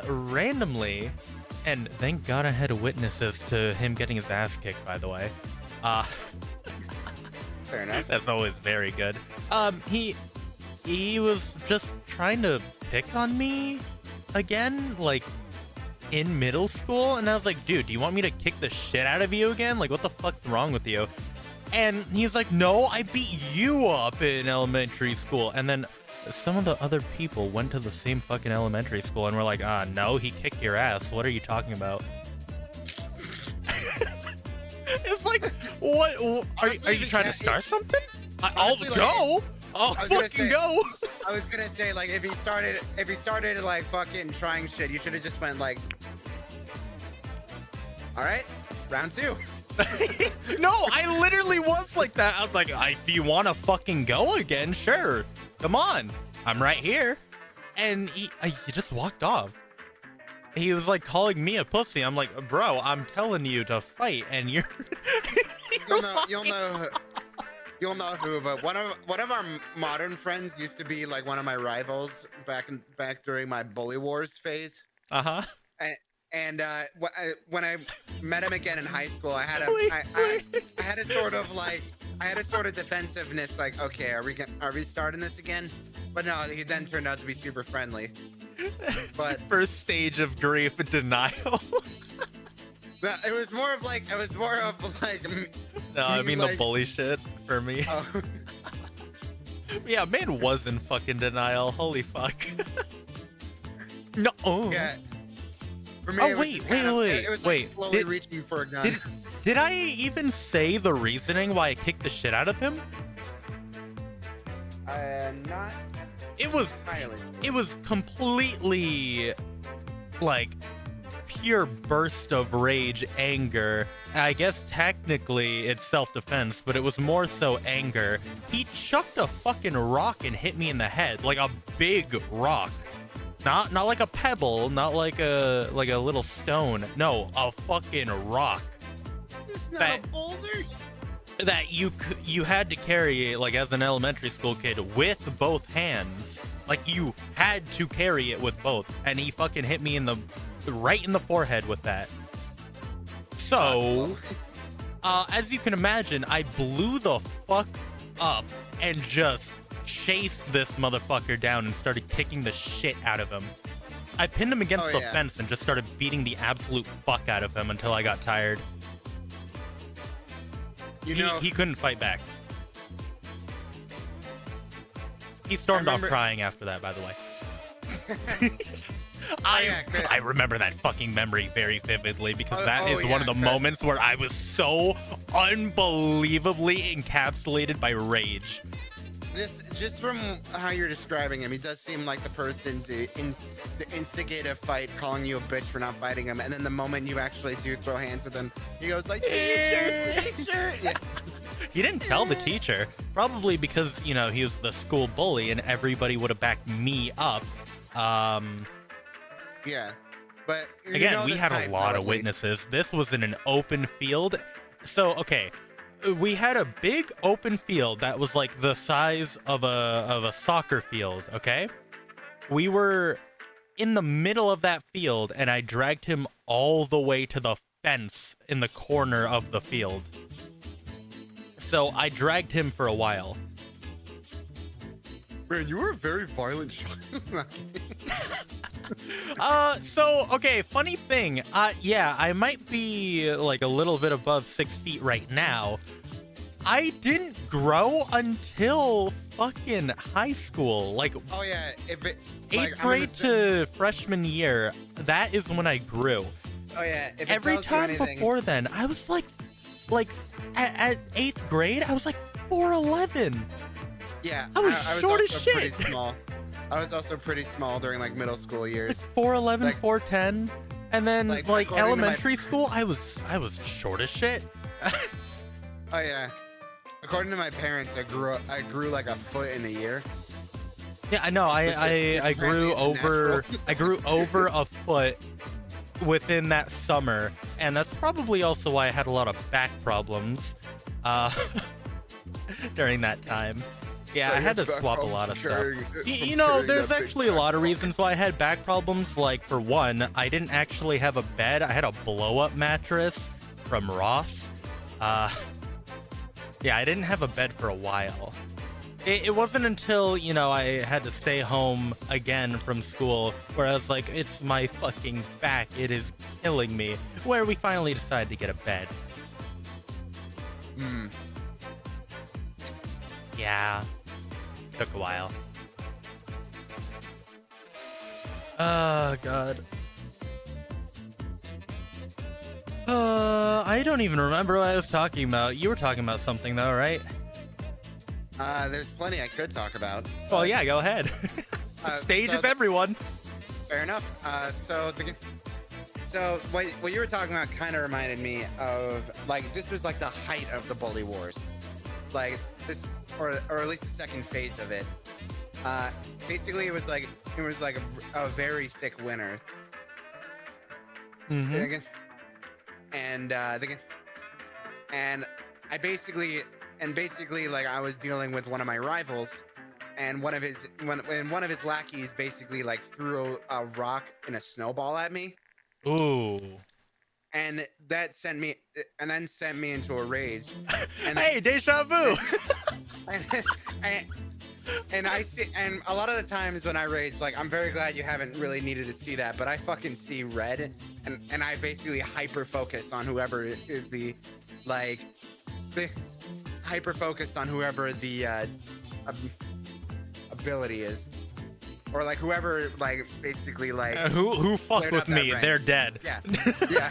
randomly, and thank God I had witnesses to him getting his ass kicked, by the way. Fair enough. That's always very good. He was just trying to pick on me again, like, in middle school, and I was like, dude, do you want me to kick the shit out of you again? Like, what the fuck's wrong with you? And he's like, no, I beat you up in elementary school. And then some of the other people went to the same fucking elementary school and were like, no, he kicked your ass. What are you talking about? It's like, what? Are you trying to start something? I'll go. I'll fucking go. I was gonna say, like, if he started like fucking trying shit, you should have just went like, all right, round 2. No, I literally was like that. I was like, do you want to fucking go again? Sure, come on, I'm right here. And he just walked off. He was like calling me a pussy. I'm like, bro, I'm telling you to fight, and you're. You'll know who, but one of our modern friends used to be like one of my rivals back during my bully wars phase. And when I met him again in high school, I had a sort of defensiveness, like, okay, are we starting this again? But no, he then turned out to be super friendly. But first stage of grief and denial. It was more of like no, I mean like, the bully shit for me. Oh. Yeah, man was in fucking denial. Holy fuck. No. Oh. Yeah. For me, wait. Slowly reaching for a gun. Did I even say the reasoning why I kicked the shit out of him? Not. It was completely like pure burst of rage, anger. I guess technically it's self-defense, but it was more so anger. He chucked a fucking rock and hit me in the head, like a big rock. Not like a pebble, not like a little stone. No, a fucking rock. It's not a boulder. That you had to carry, like, as an elementary school kid with both hands. Like, you had to carry it with both, and he fucking hit me right in the forehead with that. So, as you can imagine, I blew the fuck up and just chased this motherfucker down and started kicking the shit out of him. I pinned him against the fence and just started beating the absolute fuck out of him until I got tired. He couldn't fight back. He stormed off crying after that, by the way. I remember that fucking memory very vividly because that is one of the moments where I was so unbelievably encapsulated by rage. just from how you're describing him, he does seem like the person to instigate a fight, calling you a bitch for not fighting him, and then the moment you actually do throw hands with him, he goes like, teacher. Yeah. He didn't tell the teacher, probably because, you know, he was the school bully and everybody would have backed me up. Yeah, but again, we had a lot of witnesses. This was in an open field. So, okay, we had a big open field that was like the size of a soccer field, okay? We were in the middle of that field, and I dragged him all the way to the fence in the corner of the field. So I dragged him for a while. Man, you were a very violent child. So, okay, funny thing. Yeah, I might be like a little bit above 6 feet right now. I didn't grow until fucking high school. Like, oh yeah, eighth grade to freshman year, that is when I grew. Oh yeah, every time before then, I was like at 8th grade, I was like 4'11". Yeah, I was short as shit. Pretty small. I was also pretty small during like middle school years. Like 4'11", like, 4'10", and then like elementary school, I was short as shit. Oh yeah, according to my parents, I grew like a foot in a year. Yeah, I know. I grew over a foot within that summer, and that's probably also why I had a lot of back problems during that time. Yeah, I had to swap a lot of stuff. You know, there's actually a lot of reasons why I had back problems. Like, for one, I didn't actually have a bed. I had a blow-up mattress from Ross. Yeah, I didn't have a bed for a while. It wasn't until, you know, I had to stay home again from school where I was like, it's my fucking back. It is killing me. Where we finally decided to get a bed. Yeah. Took a while. Oh, God. I don't even remember what I was talking about. You were talking about something, though, right? There's plenty I could talk about. Well, yeah, go ahead. Stage is everyone. Fair enough. So what you were talking about kind of reminded me of, like, this was like the height of the bully wars. Like, this, or at least the second phase of it. Basically, it was like a very thick winter. Mm-hmm. And I basically like I was dealing with one of my rivals, and one of his lackeys basically like threw a rock and a snowball at me. Ooh. And that sent me into a rage. And hey, deja vu. and I see, and a lot of the times when I rage, like, I'm very glad you haven't really needed to see that, but I fucking see red, and I basically hyper focus on whoever is the hyper focused on whoever the ability is, or like whoever like basically like who fucked with me, they're dead. Yeah. Yeah.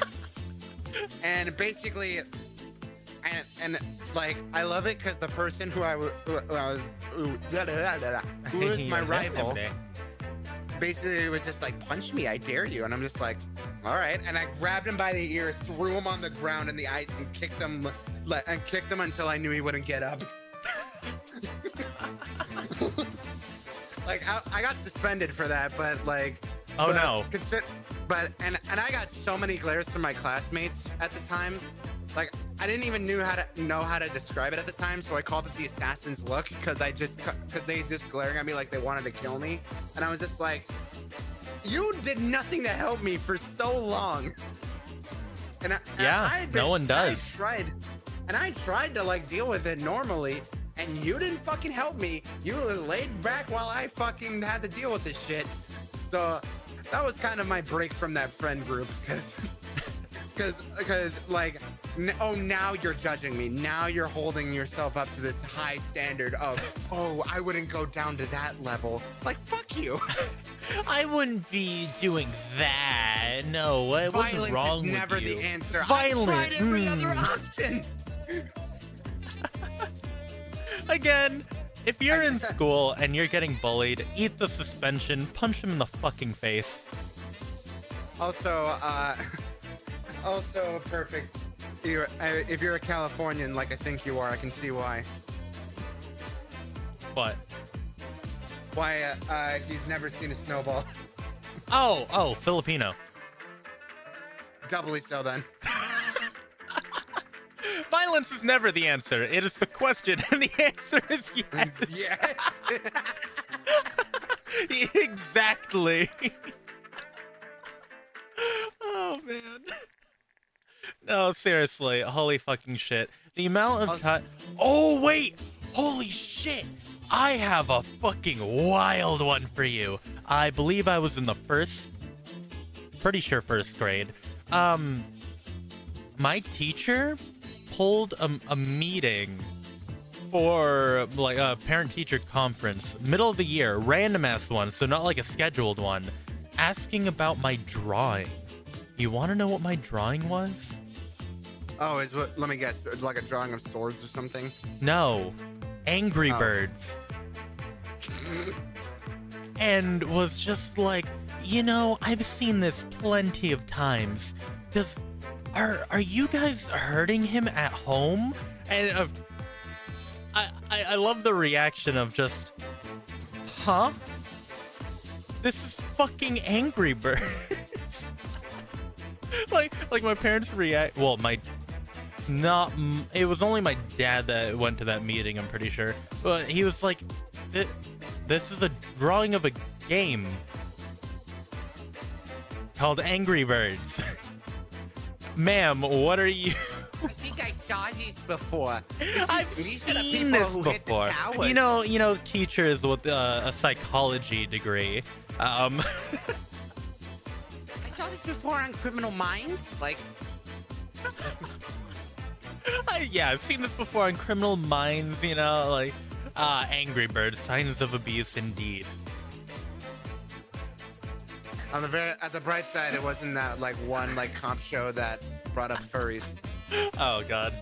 And basically, and like I love it because the person who was my rival basically was just like, punch me, I dare you. And I'm just like, all right. And I grabbed him by the ear, threw him on the ground in the ice, and kicked him until I knew he wouldn't get up. Like I got suspended for that, but like, oh no. And I got so many glares from my classmates at the time. Like, I didn't even know how to describe it at the time, so I called it the assassin's look because they just glaring at me like they wanted to kill me, and I was just like, you did nothing to help me for so long. No one does. I tried to like deal with it normally, and you didn't fucking help me. You laid back while I fucking had to deal with this shit. So that was kind of my break from that friend group, because like, oh, now you're judging me. Now you're holding yourself up to this high standard of, oh, I wouldn't go down to that level. Like, fuck you. I wouldn't be doing that. No, what's wrong with you? Violence is never the answer. Violent. I tried every other option. Again, If you're in school and you're getting bullied, eat the suspension, punch him in the fucking face. Also, also perfect. If you're a Californian, like I think you are, I can see why. What? Why he's never seen a snowball. Oh, Filipino. Doubly so then. Violence is never the answer. It is the question, and the answer is yes. Yes. Exactly. Oh, man. No, seriously. Holy fucking shit. The amount of time... Oh, wait. Holy shit. I have a fucking wild one for you. I believe I was in the pretty sure first grade. My teacher pulled a meeting for like a parent-teacher conference, middle of the year, random ass one, so not like a scheduled one, asking about my drawing. You want to know what my drawing was? Oh, let me guess, like a drawing of swords or something? No, Angry Birds. And was just like, you know, I've seen this plenty of times. Are you guys hurting him at home? And I love the reaction of just, huh? This is fucking Angry Birds. like my parents react. Well, it was only my dad that went to that meeting, I'm pretty sure. But he was like, this is a drawing of a game called Angry Birds. Ma'am, what are you? I think I saw this before. I've seen this before. You know, teachers with a psychology degree. I saw this before on Criminal Minds. Like, yeah, I've seen this before on Criminal Minds. You know, like Angry Birds, signs of abuse indeed. At the bright side, it wasn't that like one like comp show that brought up furries. Oh god.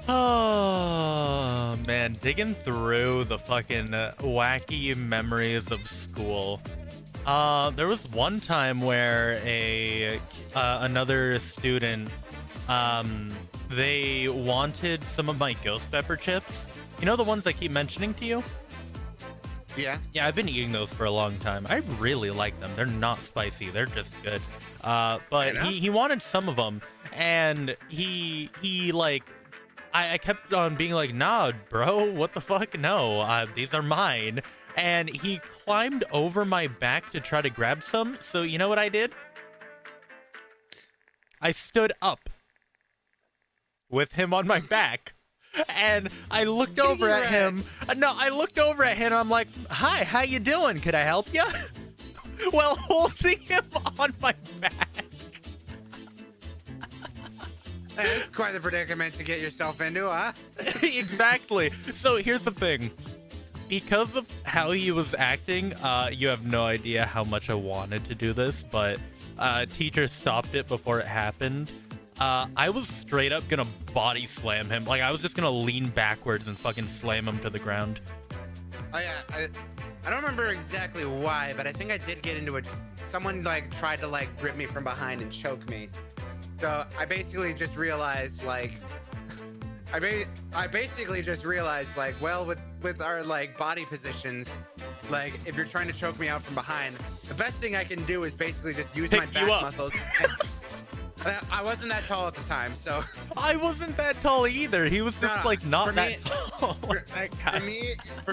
Oh man, digging through the fucking wacky memories of school. There was one time where another student, they wanted some of my ghost pepper chips. You know the ones I keep mentioning to you? Yeah. Yeah, I've been eating those for a long time. I really like them. They're not spicy. They're just good. But he wanted some of them, and he like, I kept on being like, nah, bro, what the fuck? No, these are mine. And he climbed over my back to try to grab some. So you know what I did? I stood up with him on my back. And I looked over at him. No, I looked over at him. I'm like, hi, how you doing? Could I help you? While holding him on my back. It's quite the predicament to get yourself into, huh? Exactly. So here's the thing. Because of how he was acting, you have no idea how much I wanted to do this, but teacher stopped it before it happened. I was straight up gonna body slam him. Like, I was just gonna lean backwards and fucking slam him to the ground. Oh yeah, I don't remember exactly why, but I think I did get into it. Someone like tried to like grip me from behind and choke me. So I basically just realized like, I basically just realized like, well, with our like body positions, like if you're trying to choke me out from behind, the best thing I can do is basically just use my back muscles. I wasn't that tall at the time, so. I wasn't that tall either. He was just like not that tall. For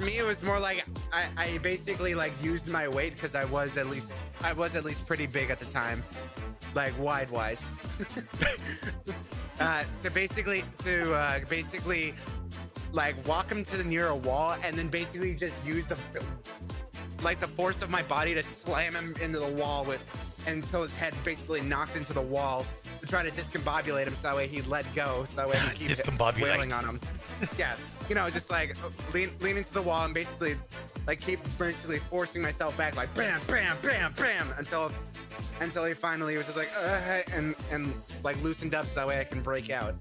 me, it was more like I basically like used my weight because I was at least pretty big at the time, like wise. To basically like walk him to the near a wall and then basically just use the force of my body to slam him into the wall until his head basically knocked into the wall to try to discombobulate him so that way he'd let go, so that way he'd keep wailing on him. Yeah, you know, just like lean into the wall and basically like keep basically forcing myself back, like bam, bam, bam, bam, until he finally was just like and like loosened up so that way I can break out.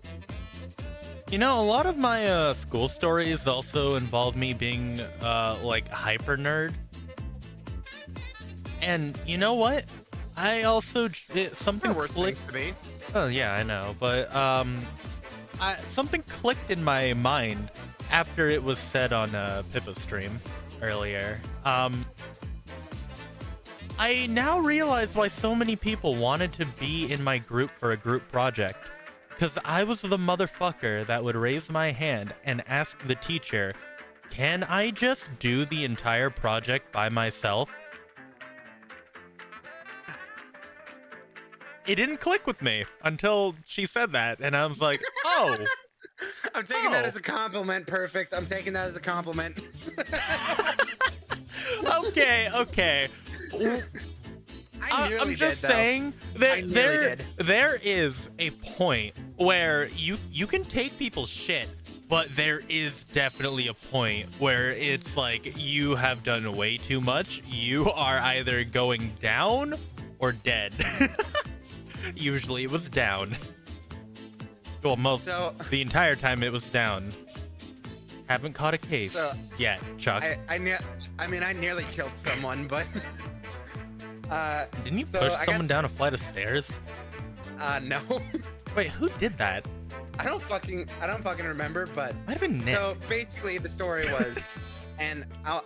You know, a lot of my school stories also involve me being like hyper nerd. And you know what? I also something Worse clicked. things to be. Oh yeah, I know, but something clicked in my mind after it was said on Pippa's stream earlier. I now realize why so many people wanted to be in my group for a group project. Because I was the motherfucker that would raise my hand and ask the teacher, can I just do the entire project by myself? It didn't click with me until she said that, and I was like, oh. I'm taking that as a compliment. Perfect. I'm taking that as a compliment. Okay. I'm just saying that there is a point where you can take people's shit, but there is definitely a point where it's like you have done way too much. You are either going down or dead. Usually it was down. Well, the entire time it was down. Haven't caught a case yet, Chuck. I nearly killed someone, but didn't you push someone down a flight of stairs? No. Wait, who did that? I don't fucking remember, but might have been Nick. So basically the story was, and I'll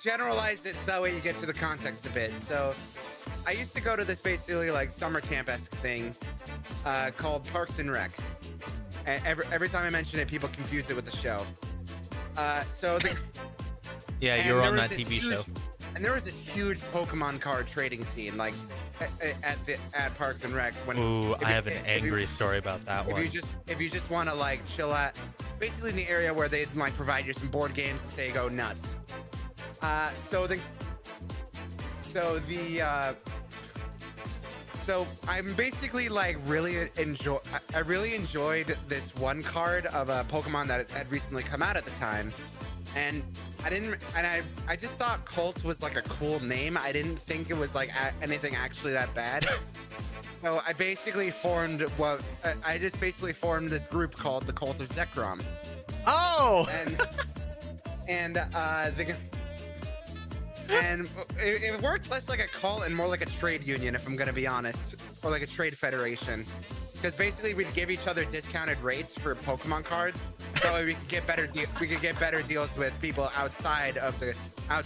generalize it so that way you get to the context a bit. So I used to go to this basically like summer camp-esque thing called Parks and Rec. And every time I mention it, people confuse it with the show. Yeah, you were on that TV show. And there was this huge Pokemon card trading scene, like at Parks and Rec. Ooh, I have an angry story about that one. If you just want to like chill at, basically in the area where they like provide you some board games and say go nuts. So I'm basically like I really enjoyed this one card of a Pokemon that had recently come out at the time, and I just thought Colt was like a cool name. I didn't think it was like anything actually that bad. So I basically formed this group called the Cult of Zekrom. Oh. And it worked less like a cult and more like a trade union, if I'm gonna be honest, or like a trade federation. Because basically we'd give each other discounted rates for Pokemon cards, so we could get better deals with people outside of the Cult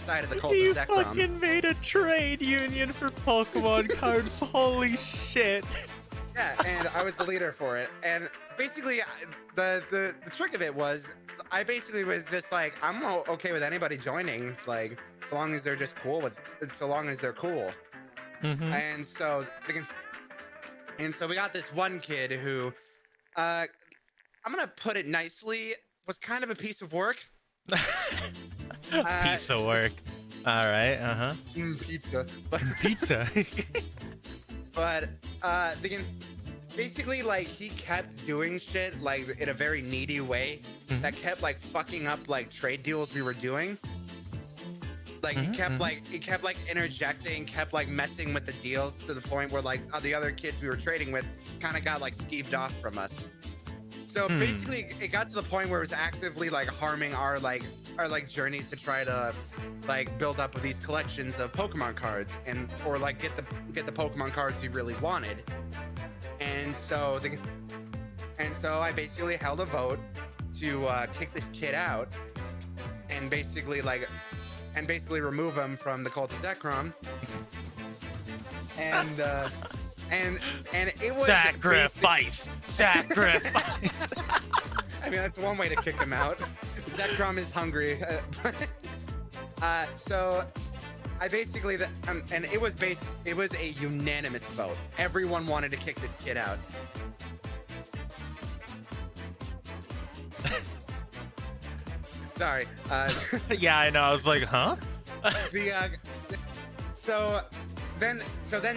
of Zekrom. You fucking made a trade union for Pokemon cards. Holy shit. Yeah, and I was the leader for it. And basically, the trick of it was, I basically was just like, I'm okay with anybody joining, like, so long as they're just cool so long as they're cool. Mm-hmm. And so we got this one kid who, I'm gonna put it nicely, was kind of a piece of work. Piece of work. All right. Pizza. Pizza. But basically, like, he kept doing shit like in a very needy way that kept like fucking up like trade deals we were doing. Like he kept like interjecting, kept like messing with the deals to the point where like the other kids we were trading with kind of got like skeeved off from us. So basically, it got to the point where it was actively like harming our journeys to try to like build up these collections of Pokemon cards or like get the Pokemon cards we really wanted. And so I basically held a vote to kick this kid out and basically remove him from the Cult of Zekrom. And it was sacrifice. I mean, that's one way to kick him out. Zekrom is hungry. So I basically and it was a unanimous vote. Everyone wanted to kick this kid out. Sorry. Yeah, I know. I was like, huh? So then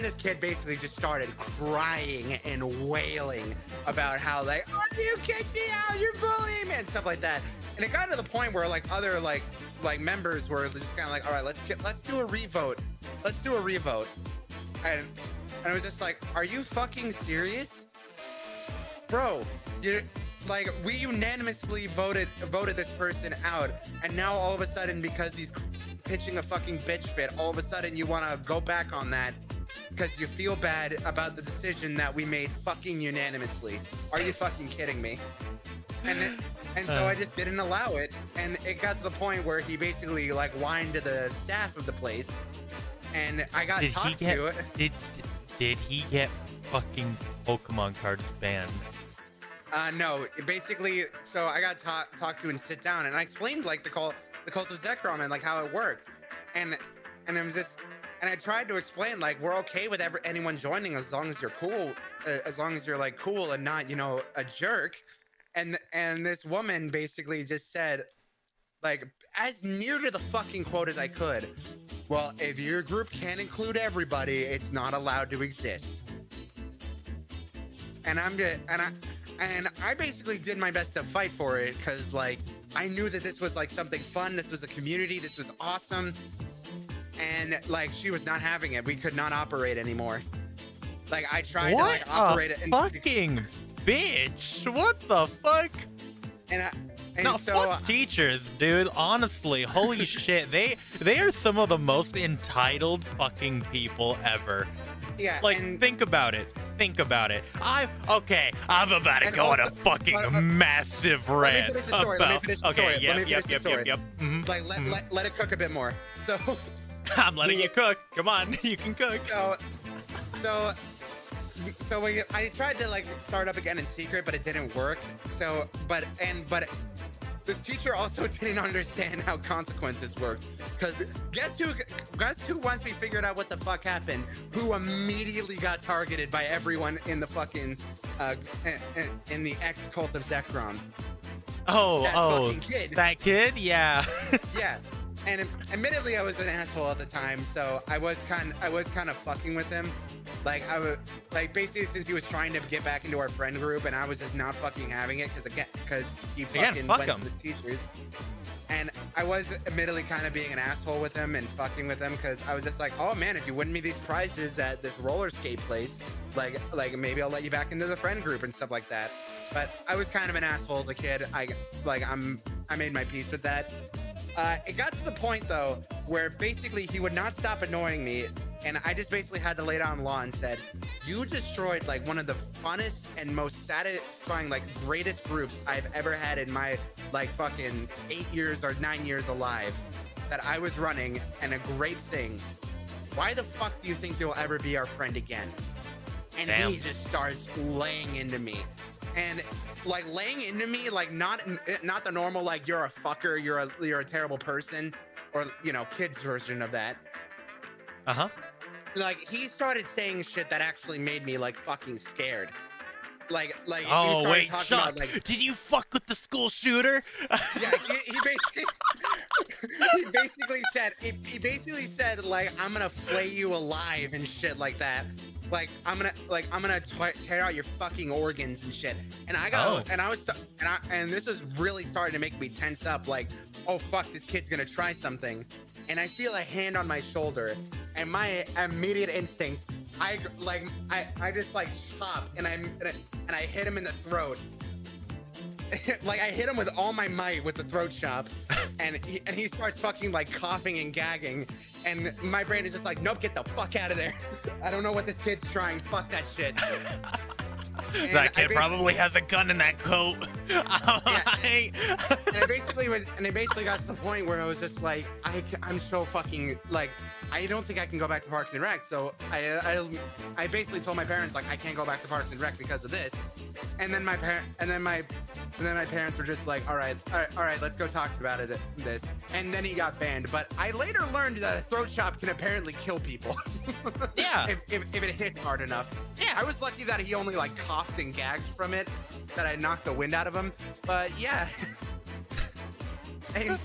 this kid basically just started crying and wailing about how like, oh, you kicked me out, you're bullying me, and stuff like that. And it got to the point where like other like members were just kind of like, all right, let's do a revote. Let's do a revote. And I was just like, are you fucking serious? Bro, like we unanimously voted this person out, and now all of a sudden, because he's pitching a fucking bitch fit, all of a sudden you want to go back on that because you feel bad about the decision that we made fucking unanimously. Are you fucking kidding me? And so I just didn't allow it, and it got to the point where he basically like whined to the staff of the place, and I got talked to. Did he get fucking Pokemon cards banned? No, basically, so I got talked to and sit down, and I explained like the cult of Zekrom and like how it worked, and it was just, and I tried to explain like we're okay with anyone joining as long as you're cool, as long as you're like cool and not, you know, a jerk, and this woman basically just said, like as near to the fucking quote as I could, well, if your group can't include everybody, it's not allowed to exist. And I basically did my best to fight for it, because like I knew that this was like something fun, this was a community, this was awesome, and like she was not having it. We could not operate anymore. Like I tried to like operate it. Fucking bitch! What the fuck? Fuck teachers, dude. Honestly, holy shit, they are some of the most entitled fucking people ever. Yeah, like think about it. Think about it. I'm about to go on a fucking massive rant about. Okay, yep. Mm-hmm. Like let it cook a bit more. So I'm letting you cook. Come on, you can cook. So I tried to like start up again in secret, but it didn't work. So, but this teacher also didn't understand how consequences worked. Because guess who once we figured out what the fuck happened, who immediately got targeted by everyone in the fucking in the ex-cult of Zekrom. That kid. That kid? Yeah. Yeah. And admittedly, I was an asshole at the time, so I was kind of fucking with him. Like I was like basically, since he was trying to get back into our friend group, and I was just not fucking having it because he fucking went to the teachers. And I was admittedly kind of being an asshole with him and fucking with him, because I was just like, oh man, if you win me these prizes at this roller skate place, like maybe I'll let you back into the friend group and stuff like that. But I was kind of an asshole as a kid. I made my peace with that. It got to the point though where basically he would not stop annoying me, and I just basically had to lay down the law and said, you destroyed like one of the funnest and most satisfying, like greatest groups I've ever had in my like fucking 8 years or 9 years alive that I was running, and a great thing. Why the fuck do you think you'll ever be our friend again? And Damn. He just starts laying into me. And like laying into me, like not the normal like you're a fucker, you're a terrible person, or you know, kids version of that. Like he started saying shit that actually made me like fucking scared. Like oh wait, Chuck, about, like, did you fuck with the school shooter? Yeah, he basically said like I'm gonna flay you alive and shit like that. Like I'm gonna tear out your fucking organs and shit. And I got and this was really starting to make me tense up. Like, oh fuck, this kid's gonna try something. And I feel a hand on my shoulder, and my immediate instinct, I just like chop and I hit him in the throat. Like I hit him with all my might with the throat chop, and he starts fucking like coughing and gagging, and my brain is just like, nope, get the fuck out of there. I don't know what this kid's trying. Fuck that shit. That kid probably has a gun in that coat. Yeah, and it basically got to the point where I was just like, I'm so fucking like, I don't think I can go back to Parks and Rec. So I basically told my parents like I can't go back to Parks and Rec because of this. And then my parents were just like, all right, let's go talk about this. And then he got banned. But I later learned that a throat chop can apparently kill people. Yeah. if it hits hard enough. Yeah. I was lucky that he only like coughed and gagged from it, that I knocked the wind out of him. But yeah. And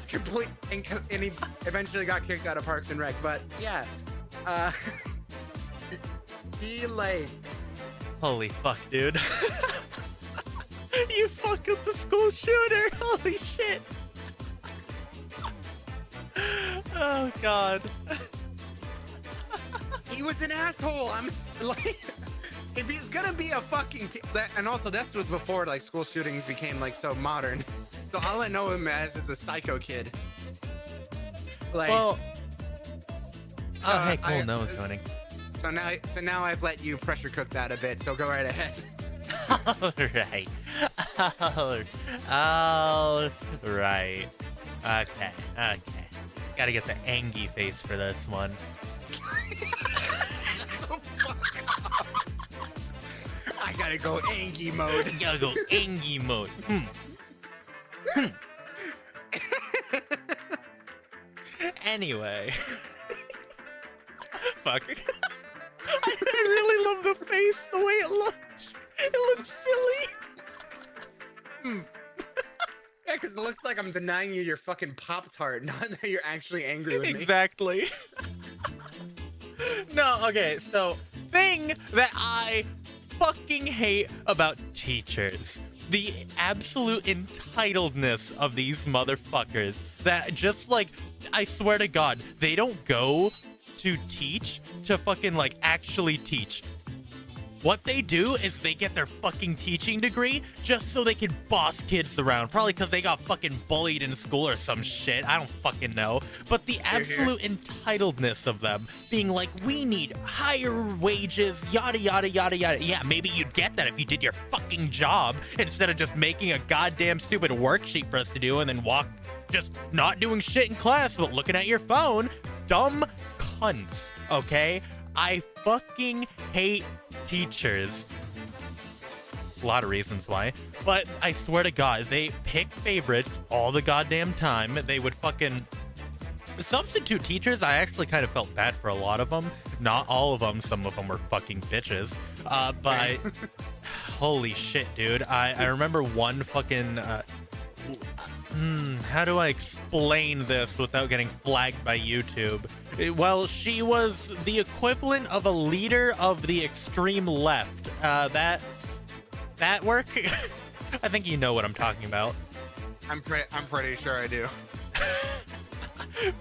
he eventually got kicked out of Parks and Rec. But yeah. He like, holy fuck, dude. You fucked with the school shooter. Holy shit. Oh god. He was an asshole. I'm like, if he's gonna be a fucking and also this was before like school shootings became like so modern. So all I know him as is the psycho kid. Like, well, oh hey, cool, no one's joining. So now I've let you pressure cook that a bit. So go right ahead. All right. Okay. Gotta get the angy face for this one. I gotta go angy mode. You gotta go angy mode. Anyway. Fuck. I really love the face, the way it looks. It looks silly. Yeah, because it looks like I'm denying you your fucking Pop-Tart, not that you're actually angry with me. Exactly. No, okay, so thing that I fucking hate about teachers. The absolute entitledness of these motherfuckers that just like, I swear to God, they don't go to teach to fucking like actually teach. What they do is they get their fucking teaching degree just so they can boss kids around. Probably because they got fucking bullied in school or some shit. I don't fucking know. But the absolute entitledness of them being like, we need higher wages, yada, yada, yada, yada. Yeah, maybe you'd get that if you did your fucking job instead of just making a goddamn stupid worksheet for us to do and then just not doing shit in class but looking at your phone. Dumb cunts, okay? I fucking hate teachers. A lot of reasons why. But I swear to God, they pick favorites all the goddamn time. They would fucking... Substitute teachers, I actually kind of felt bad for a lot of them. Not all of them. Some of them were fucking bitches. But holy shit, dude. I remember one fucking... how do I explain this without getting flagged by YouTube? Well, she was the equivalent of a leader of the extreme left. That work? I think you know what I'm talking about. I'm pretty sure I do.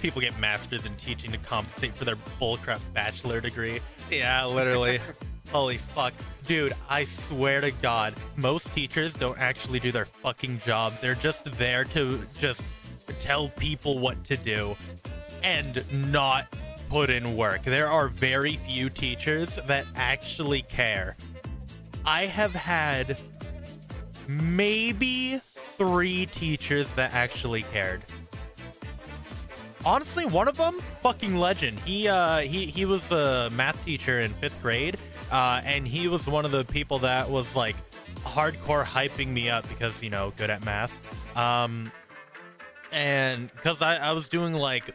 People get masters in teaching to compensate for their bullcrap bachelor degree. Yeah, literally. Holy fuck. Dude, I swear to God, most teachers don't actually do their fucking job. They're just there to just tell people what to do and not put in work. There are very few teachers that actually care. I have had maybe 3 teachers that actually cared. Honestly, one of them, fucking legend. He was a math teacher in 5th grade. And he was one of the people that was like hardcore hyping me up because, you know, good at math. And because I was doing like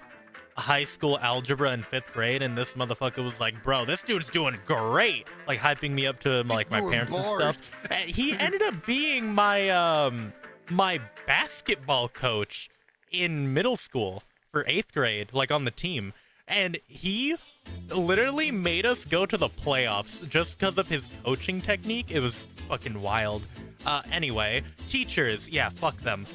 high school algebra in 5th grade, and this motherfucker was like, bro, this dude's doing great. Like hyping me up to like my parents and stuff. And he ended up being my, my basketball coach in middle school for 8th grade, like on the team. And he literally made us go to the playoffs just because of his coaching technique. It was fucking wild. Anyway, teachers, yeah, fuck them.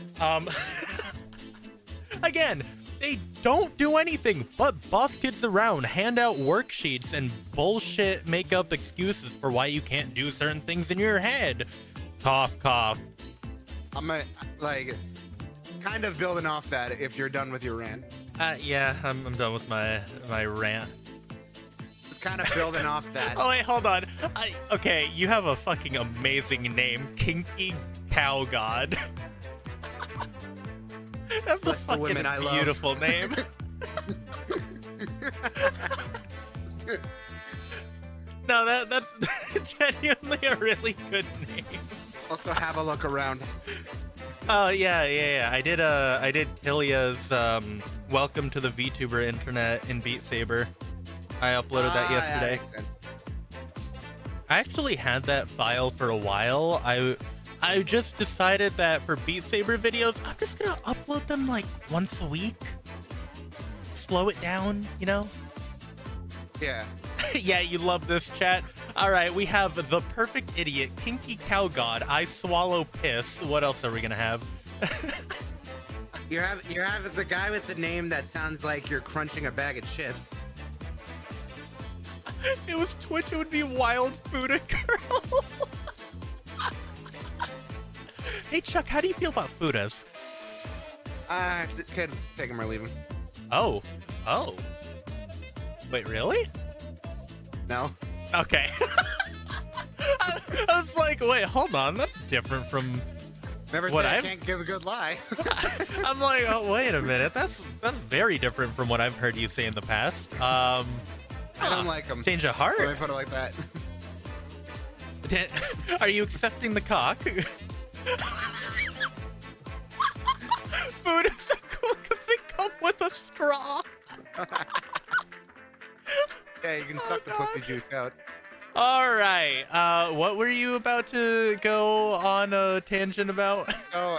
Again, they don't do anything but boss kids around, hand out worksheets, and bullshit make up excuses for why you can't do certain things in your head. Cough, cough. I'm like kind of building off that if you're done with your rant. Yeah, I'm done with my rant. Kind of building off that. Oh, wait, hold on. Okay, you have a fucking amazing name. Kinky Cow God. That's a fucking beautiful name. No, that's genuinely a really good name. Also, have a look around. Oh yeah. I did Killia's welcome to the VTuber internet in Beat Saber. I uploaded that yesterday. Yeah, that makes sense. I actually had that file for a while. I just decided that for Beat Saber videos, I'm just gonna upload them like once a week. Slow it down, you know? Yeah. Yeah, you love this, chat. All right, we have the perfect idiot, Kinky Cow God, I swallow piss. What else are we gonna have? You have the guy with the name that sounds like you're crunching a bag of chips. it was Twitch, it would be Wild Fuda Girl. Hey Chuck, how do you feel about Fudas? Could take him or leave him. Oh. Wait, really? No. Okay. I was like, wait, hold on, that's different from Never what said I can't give a good lie. I'm like, oh, wait a minute. That's very different from what I've heard you say in the past. I don't like them. Change of heart? Let me put it like that. Are you accepting the cock? Food is so cool because they come with a straw. Yeah, you can suck the pussy juice out. All right. What were you about to go on a tangent about? So,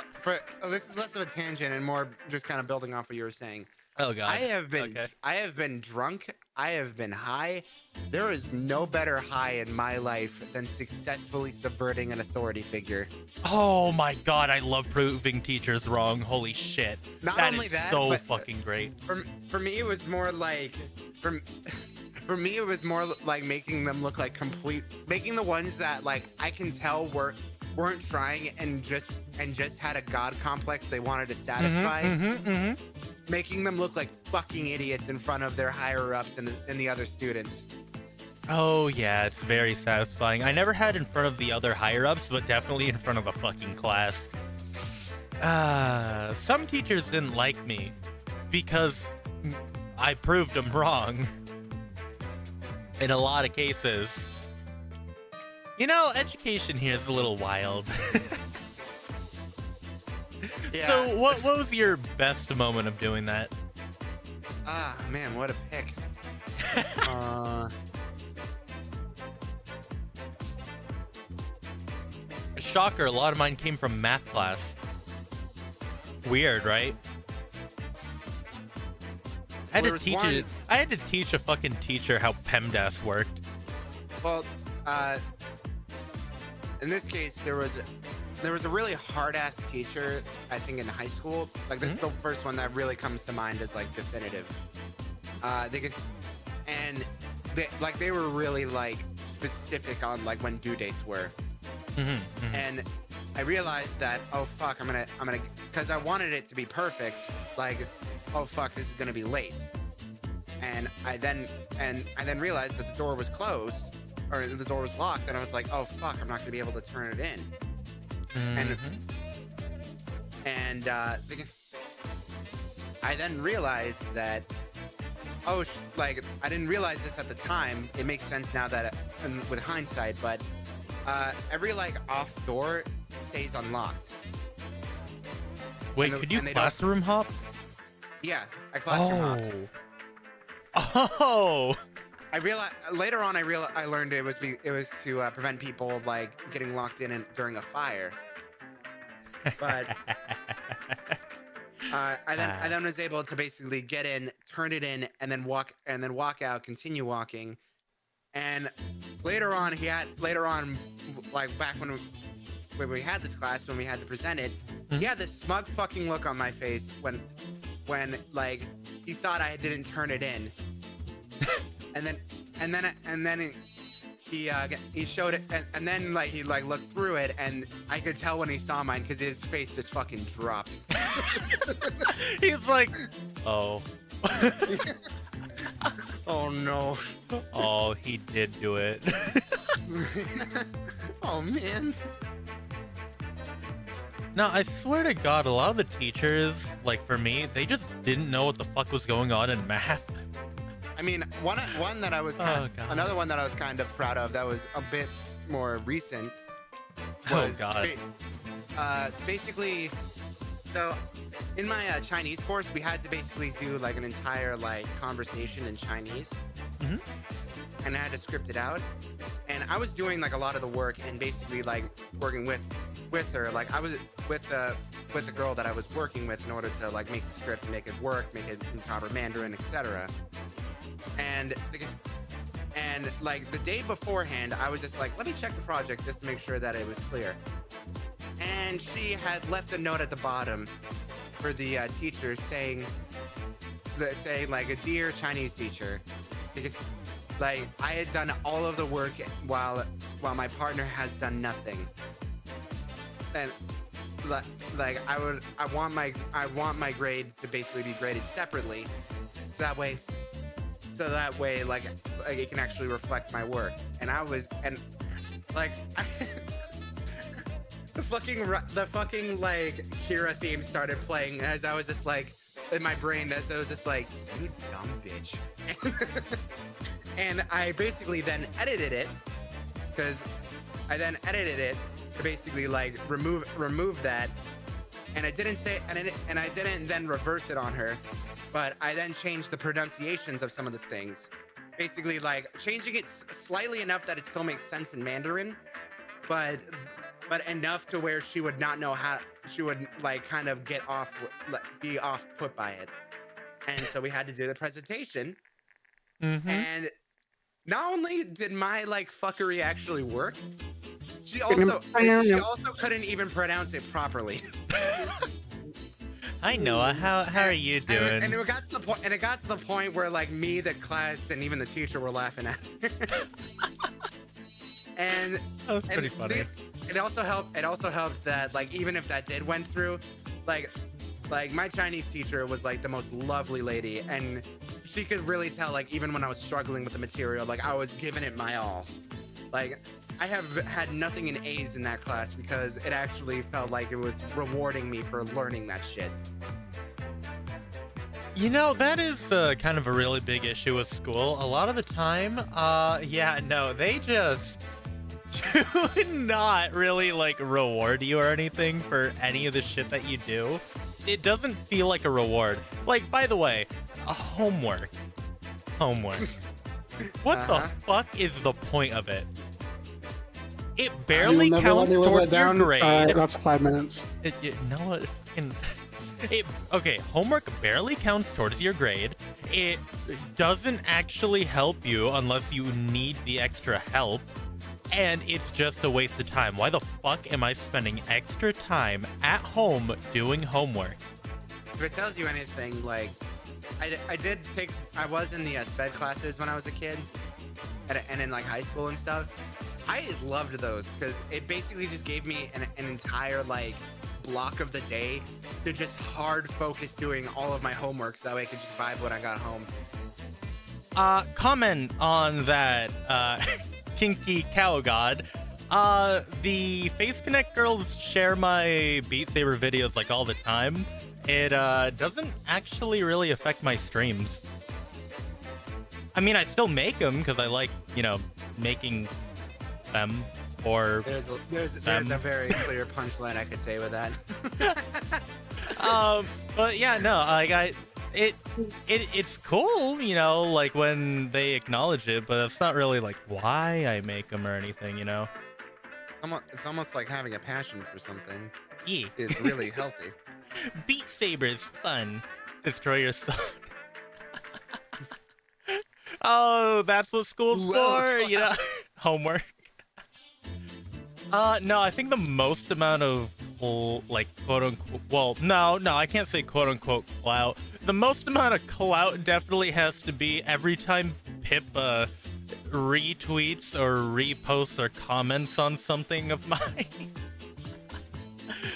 this is less of a tangent and more just kind of building off what you were saying. Oh God. I have been drunk. I have been high. There is no better high in my life than successfully subverting an authority figure. Oh my God, I love proving teachers wrong. Holy shit. Not that only is that, so but fucking great. For me, it was more like For me, it was more like making them look like making the ones that like I can tell weren't trying and just had a god complex they wanted to satisfy. Making them look like fucking idiots in front of their higher ups and the other students. Oh yeah, it's very satisfying. I never had in front of the other higher ups, but definitely in front of the fucking class. Some teachers didn't like me because I proved them wrong. In a lot of cases. You know, education here is a little wild. Yeah. So what was your best moment of doing that? Ah, man, what a pick. Shocker, a lot of mine came from math class. Weird, right? I had to teach a fucking teacher how PEMDAS worked. Well, in this case, there was a really hard-ass teacher, I think, in high school. Like, this is the first one that really comes to mind as, like, definitive. They were really, like, specific on, like, when due dates were. And I realized that, oh, fuck, I'm gonna, because I wanted it to be perfect, like, oh, fuck, this is gonna be late. And I then realized that the door was closed, or the door was locked, and I was like, oh, fuck, I'm not gonna be able to turn it in. And I then realized that, I didn't realize this at the time. It makes sense now that, with hindsight, but every, like, off door stays unlocked. Wait, could you classroom hop? Yeah, I classroom hopped. Oh. I realized later on. I learned it was to prevent people like getting locked in during a fire. But I then was able to basically get in, turn it in, and then walk out, continue walking. And later on, like back when we had this class, when we had to present it, he had this smug fucking look on my face when like he thought I didn't turn it in. and then he showed it, and then like he like looked through it, and I could tell when he saw mine because his face just fucking dropped. He's like, oh. Oh no. Oh, he did do it. Oh man. No, I swear to God, a lot of the teachers, like for me, they just didn't know what the fuck was going on in math. I mean, one that I was another one that I was kind of proud of that was a bit more recent. Was basically, so in my Chinese course, we had to basically do like an entire like conversation in Chinese, and I had to script it out. And I was doing like a lot of the work and basically like working with her. Like I was with the girl that I was working with in order to like make the script, make it work, make it in proper Mandarin, etc. And like the day beforehand, I was just like, let me check the project just to make sure that it was clear. And she had left a note at the bottom for the teacher saying like a dear Chinese teacher. Like I had done all of the work while my partner has done nothing. And like I want my grade to basically be graded separately, so that way like it can actually reflect my work. And like the fucking like Kira theme started playing as I was just like in my brain, as I was just like, you dumb bitch. And I basically then edited it, because I then edited it to basically like remove that, and I didn't say, and I didn't then reverse it on her, but I then changed the pronunciations of some of the things, basically like changing it slightly enough that it still makes sense in Mandarin, but enough to where she would not know how, she would like kind of be off put by it. And so we had to do the presentation. And not only did my like fuckery actually work, she also couldn't even pronounce it properly. Hi Noah, how are you doing? And it got to the point where like me, the class, and even the teacher were laughing at it. And that was pretty funny. It also helped that like even if that did went through, like my Chinese teacher was like the most lovely lady, and she could really tell like even when I was struggling with the material, like I was giving it my all. Like I have had nothing in A's in that class because it actually felt like it was rewarding me for learning that shit. You know, that is kind of a really big issue with school. A lot of the time, yeah, no, they just do not really like reward you or anything for any of the shit that you do. It doesn't feel like a reward. Like, by the way, homework. What the fuck is the point of it? It barely counts towards your grade. That's 5 minutes. Okay, homework barely counts towards your grade. It doesn't actually help you unless you need the extra help. And it's just a waste of time. Why the fuck am I spending extra time at home doing homework? If it tells you anything, like, I was in the SPED classes when I was a kid, and in like high school and stuff. I loved those because it basically just gave me an entire like block of the day to just hard focus doing all of my homework, so that way I could just vibe when I got home. Comment on that, Kinky Cow God. The Face Connect girls share my Beat Saber videos like all the time. It doesn't actually really affect my streams. I mean, I still make them because I like, you know, making them. Or there's a very clear punchline I could say with that. But yeah, no, like it's cool, you know, like when they acknowledge it, but it's not really like why I make them or anything, you know. It's almost like having a passion for something. Yeah, is really healthy. Beat Saber is fun. Destroy your son. Oh, that's what school's for, you know. Homework. No, I think the most amount of, like, quote-unquote, well, no, I can't say quote-unquote clout. The most amount of clout definitely has to be every time Pip, retweets or reposts or comments on something of mine.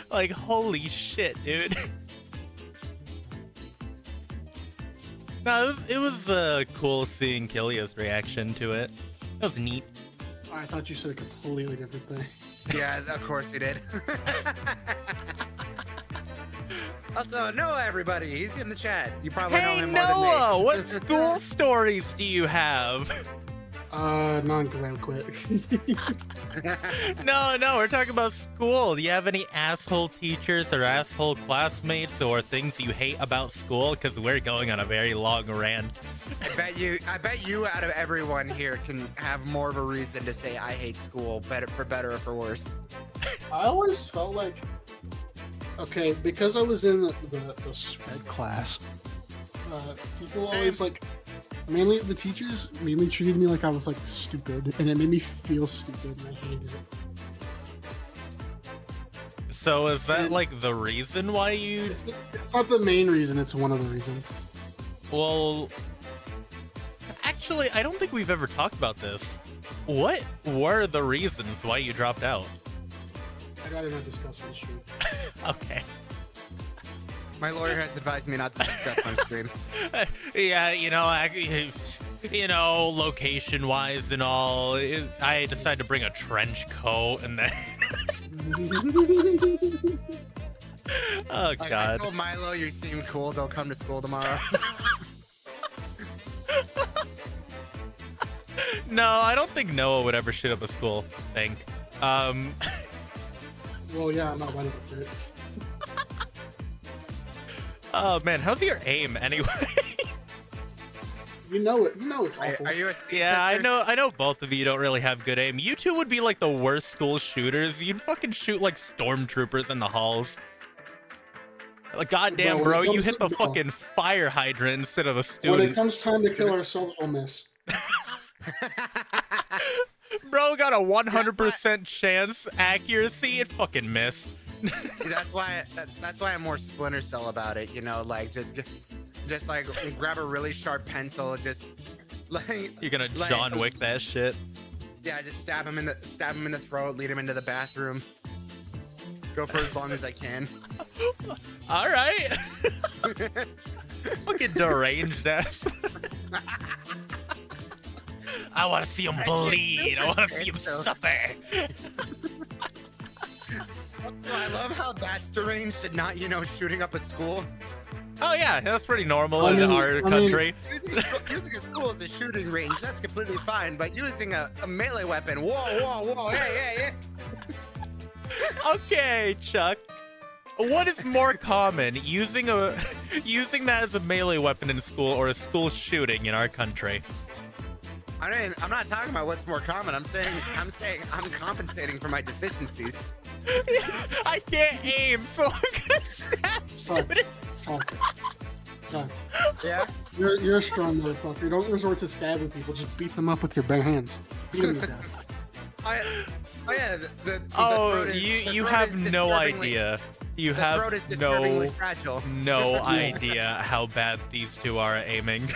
Like, holy shit, dude. No, it was cool seeing Kilia's reaction to it. It was neat. I thought you said a completely different thing. Yeah, of course you did. Also, Noah, everybody, he's in the chat. You probably know him more than me. Hey, Noah, what school stories do you have? None, because I quit. No, we're talking about school. Do you have any asshole teachers or asshole classmates or things you hate about school? Because we're going on a very long rant. I bet you out of everyone here can have more of a reason to say I hate school, for better or for worse. I always felt like, okay, because I was in the SPED class, people always like, mainly the teachers mainly treated me like I was like stupid, and it made me feel stupid, and I hated it. So is that like the reason why you... It's not the main reason, it's one of the reasons. Well, actually, I don't think we've ever talked about this. What were the reasons why you dropped out? I'd rather not discuss on the stream. Okay. My lawyer has advised me not to discuss on stream. Yeah, location-wise and all, I decided to bring a trench coat and then... Oh, God. I told Milo you seem cool, don't come to school tomorrow. No, I don't think Noah would ever shit up a school thing. Well, yeah, I'm not running for it. Oh, man, how's your aim anyway? You know it. You know it's awful. Are you a Yeah, I know both of you don't really have good aim. You two would be like the worst school shooters. You'd fucking shoot like stormtroopers in the halls. Like, goddamn, bro, you hit the fucking fire hydrant instead of a student. When it comes time to kill ourselves, we'll miss. Bro got a 100% chance accuracy. It fucking missed. That's why I'm more Splinter Cell about it. Like just like grab a really sharp pencil, just like You're gonna John Wick that shit. Yeah, just stab him in the throat, lead him into the bathroom. Go for as long as I can. All right. Fucking deranged ass. I want to see him bleed. I want to see him suffer. I love how that's deranged and not, shooting up a school. Oh yeah, that's pretty normal in our country. Using a school as a shooting range, that's completely fine. But using a melee weapon, whoa, hey. Okay, Chuck. What is more common, using that as a melee weapon in school or a school shooting in our country? I'm not talking about what's more common. I'm saying I'm compensating for my deficiencies. I can't aim, so I'm gonna stab students. Yeah? You're a strong motherfucker. Don't resort to stabbing people. Just beat them up with your bare hands. Beat them to death. You have no idea. You have no idea how bad these two are at aiming.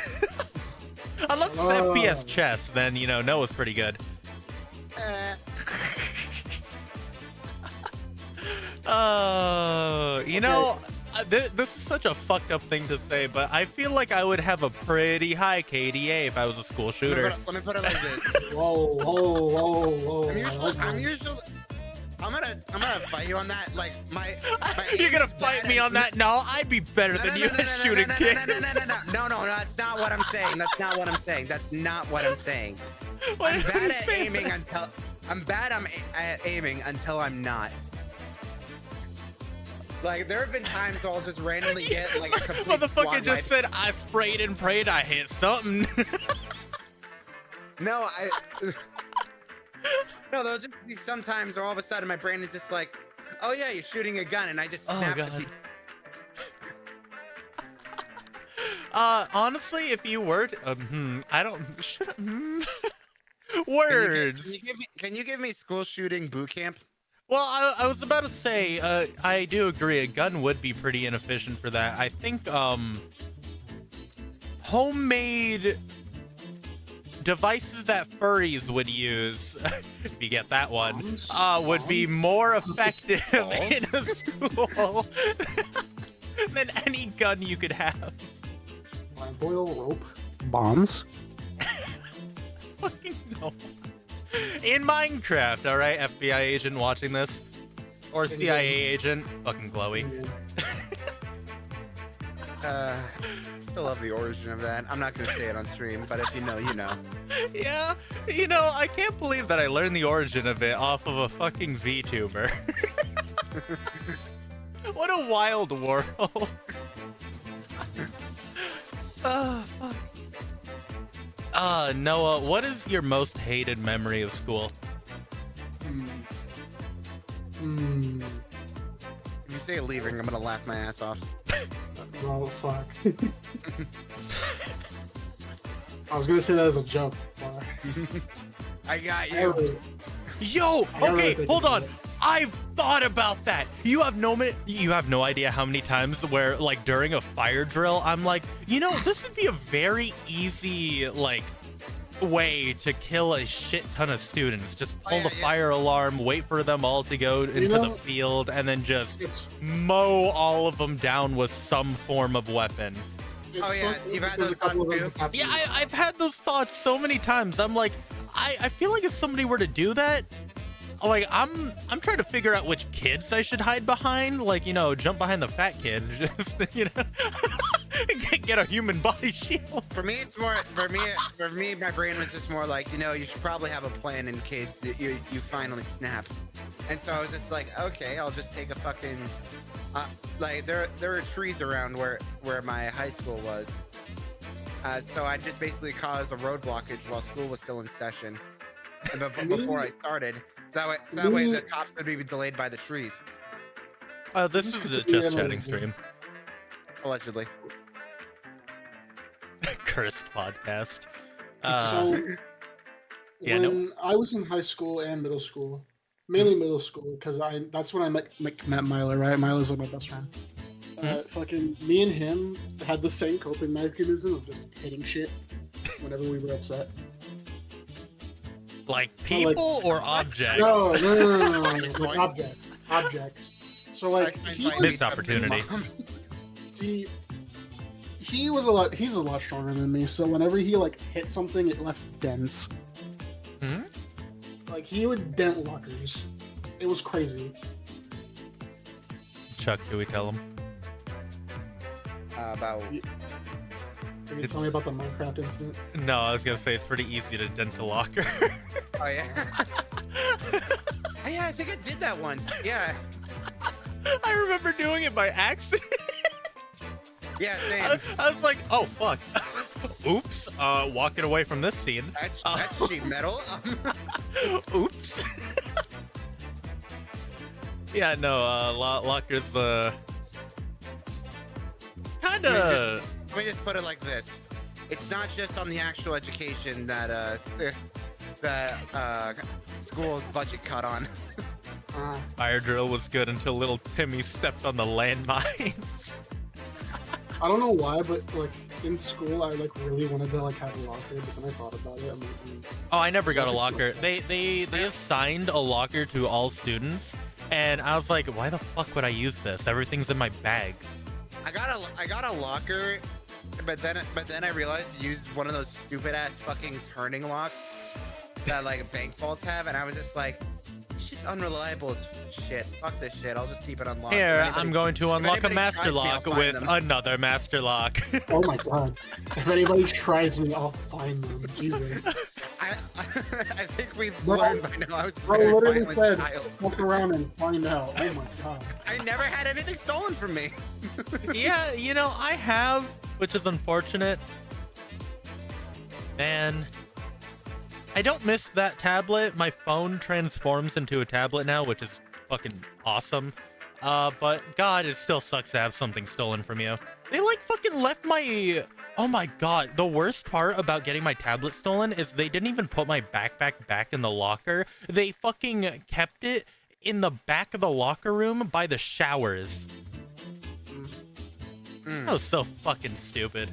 Unless it's FPS chess, then Noah's pretty good. This is such a fucked up thing to say, but I feel like I would have a pretty high KDA if I was a school shooter. Let me put it like this. Whoa. I'm gonna fight you on that. Like my You're gonna fight me on that? No, I'd be better than you at shooting kids. No, that's not what I'm saying. That's not what I'm saying. I'm bad at aiming until I'm not. Like, there have been times where I'll just randomly get like a complete motherfucker just said I sprayed and prayed I hit something. No, there'll just be some times where all of a sudden my brain is just like, oh yeah, you're shooting a gun, and I just snap the honestly, if you were to, words. Can you give me school shooting boot camp? Well, I was about to say, I do agree, a gun would be pretty inefficient for that. I think, homemade devices that furries would use, if you get that one, would be more effective in a school than any gun you could have. Boil rope. Bombs. Fucking no. In Minecraft, all right, FBI agent watching this, or CIA agent, fucking glowy. Still love the origin of that. I'm not gonna say it on stream, but if you know, you know. Yeah, I can't believe that I learned the origin of it off of a fucking VTuber. What a wild world. Fuck. Noah, what is your most hated memory of school? If you say leaving, I'm gonna laugh my ass off. Oh, fuck. I was gonna say that as a joke. I got you. Yo, okay, hold on. I've thought about that. You have no idea how many times where, like, during a fire drill, I'm like, this would be a very easy, like, way to kill a shit ton of students. Just pull yeah, the fire alarm, wait for them all to go into the field, and then just mow all of them down with some form of weapon. Oh yeah, you've had those thoughts too? Yeah, I've had those thoughts so many times. I'm like, I feel like if somebody were to do that, like I'm trying to figure out which kids I should hide behind. Like, you know, jump behind the fat kid, just, you know, get a human body shield. For me, it's more. For me, my brain was just more like, you know, you should probably have a plan in case that you finally snap. And so I was just like, okay, I'll just take a fucking. Like there were trees around where my high school was. So I just basically caused a road blockage while school was still in session, and before I started. So that way the cops would be delayed by the trees. This is a Just Chatting stream. Allegedly. Cursed podcast. Yeah, when I was in high school and middle school, mainly middle school, because that's when I met Milo, right? Milo's like my best friend. Fucking me and him had the same coping mechanism of just hitting shit whenever we were upset. Like people or objects? No, like objects. So like missed opportunity. See, he's a lot stronger than me. So whenever he like hit something, it left dents. Like he would dent lockers. It was crazy. Chuck, do we tell him? About. Can you tell me about the Minecraft incident? No, I was gonna say it's pretty easy to dent a locker. Oh yeah. Yeah, I think I did that once. Yeah. I remember doing it by accident. Yeah, same. I was like, oh fuck. Oops. Walking away from this scene. That's sheet metal. Oops. Yeah, no. Lockers. Kind of. Let me just put it like this: it's not just on the actual education that school's budget cut on. Fire drill was good until little Timmy stepped on the landmines. I don't know why, but like in school, I like really wanted to like have a locker, but then I thought about it. I'm like, Oh, I never got a locker. They assigned a locker to all students, and I was like, why the fuck would I use this? Everything's in my bag. I got a locker, but then I realized to use one of those stupid ass fucking turning locks that like bank vaults have, and I was just like, this shit's unreliable as shit. Fuck this shit. I'll just keep it unlocked. Here, I'm going to unlock a master lock with another master lock. Oh my god. If anybody tries me, I'll find them. Jesus. I think we've learned by now. I was I very literally violent said, child. look around and find out. Oh my god. I never had anything stolen from me. Yeah, you know, I have, which is unfortunate. Man, I don't miss that tablet. My phone transforms into a tablet now, which is fucking awesome. But God, it still sucks to have something stolen from you. They like fucking left my... Oh my god, the worst part about getting my tablet stolen is they didn't even put my backpack back in the locker. They fucking kept it in the back of the locker room by the showers. That was so fucking stupid.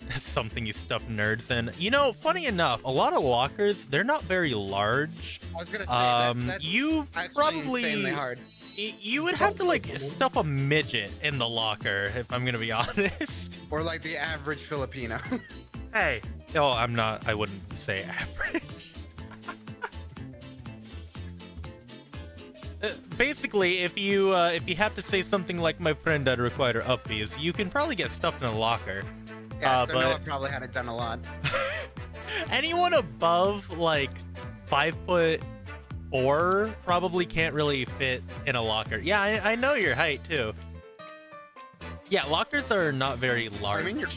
That's something you stuff nerds in. You know, funny enough, a lot of lockers, they're not very large. I was gonna say that's you probably insanely hard. You would have to like stuff a midget in the locker, if I'm gonna be honest. Or like the average Filipino. Hey, oh, I'm not. I wouldn't say average. Basically, if you have to say something like my friend I'd require uppies, you can probably get stuffed in a locker. Yeah, so but Noah probably had it done a lot. anyone above like 5'4" probably can't really fit in a locker. Yeah, I know your height too. Yeah, lockers are not very large. I mean, you're...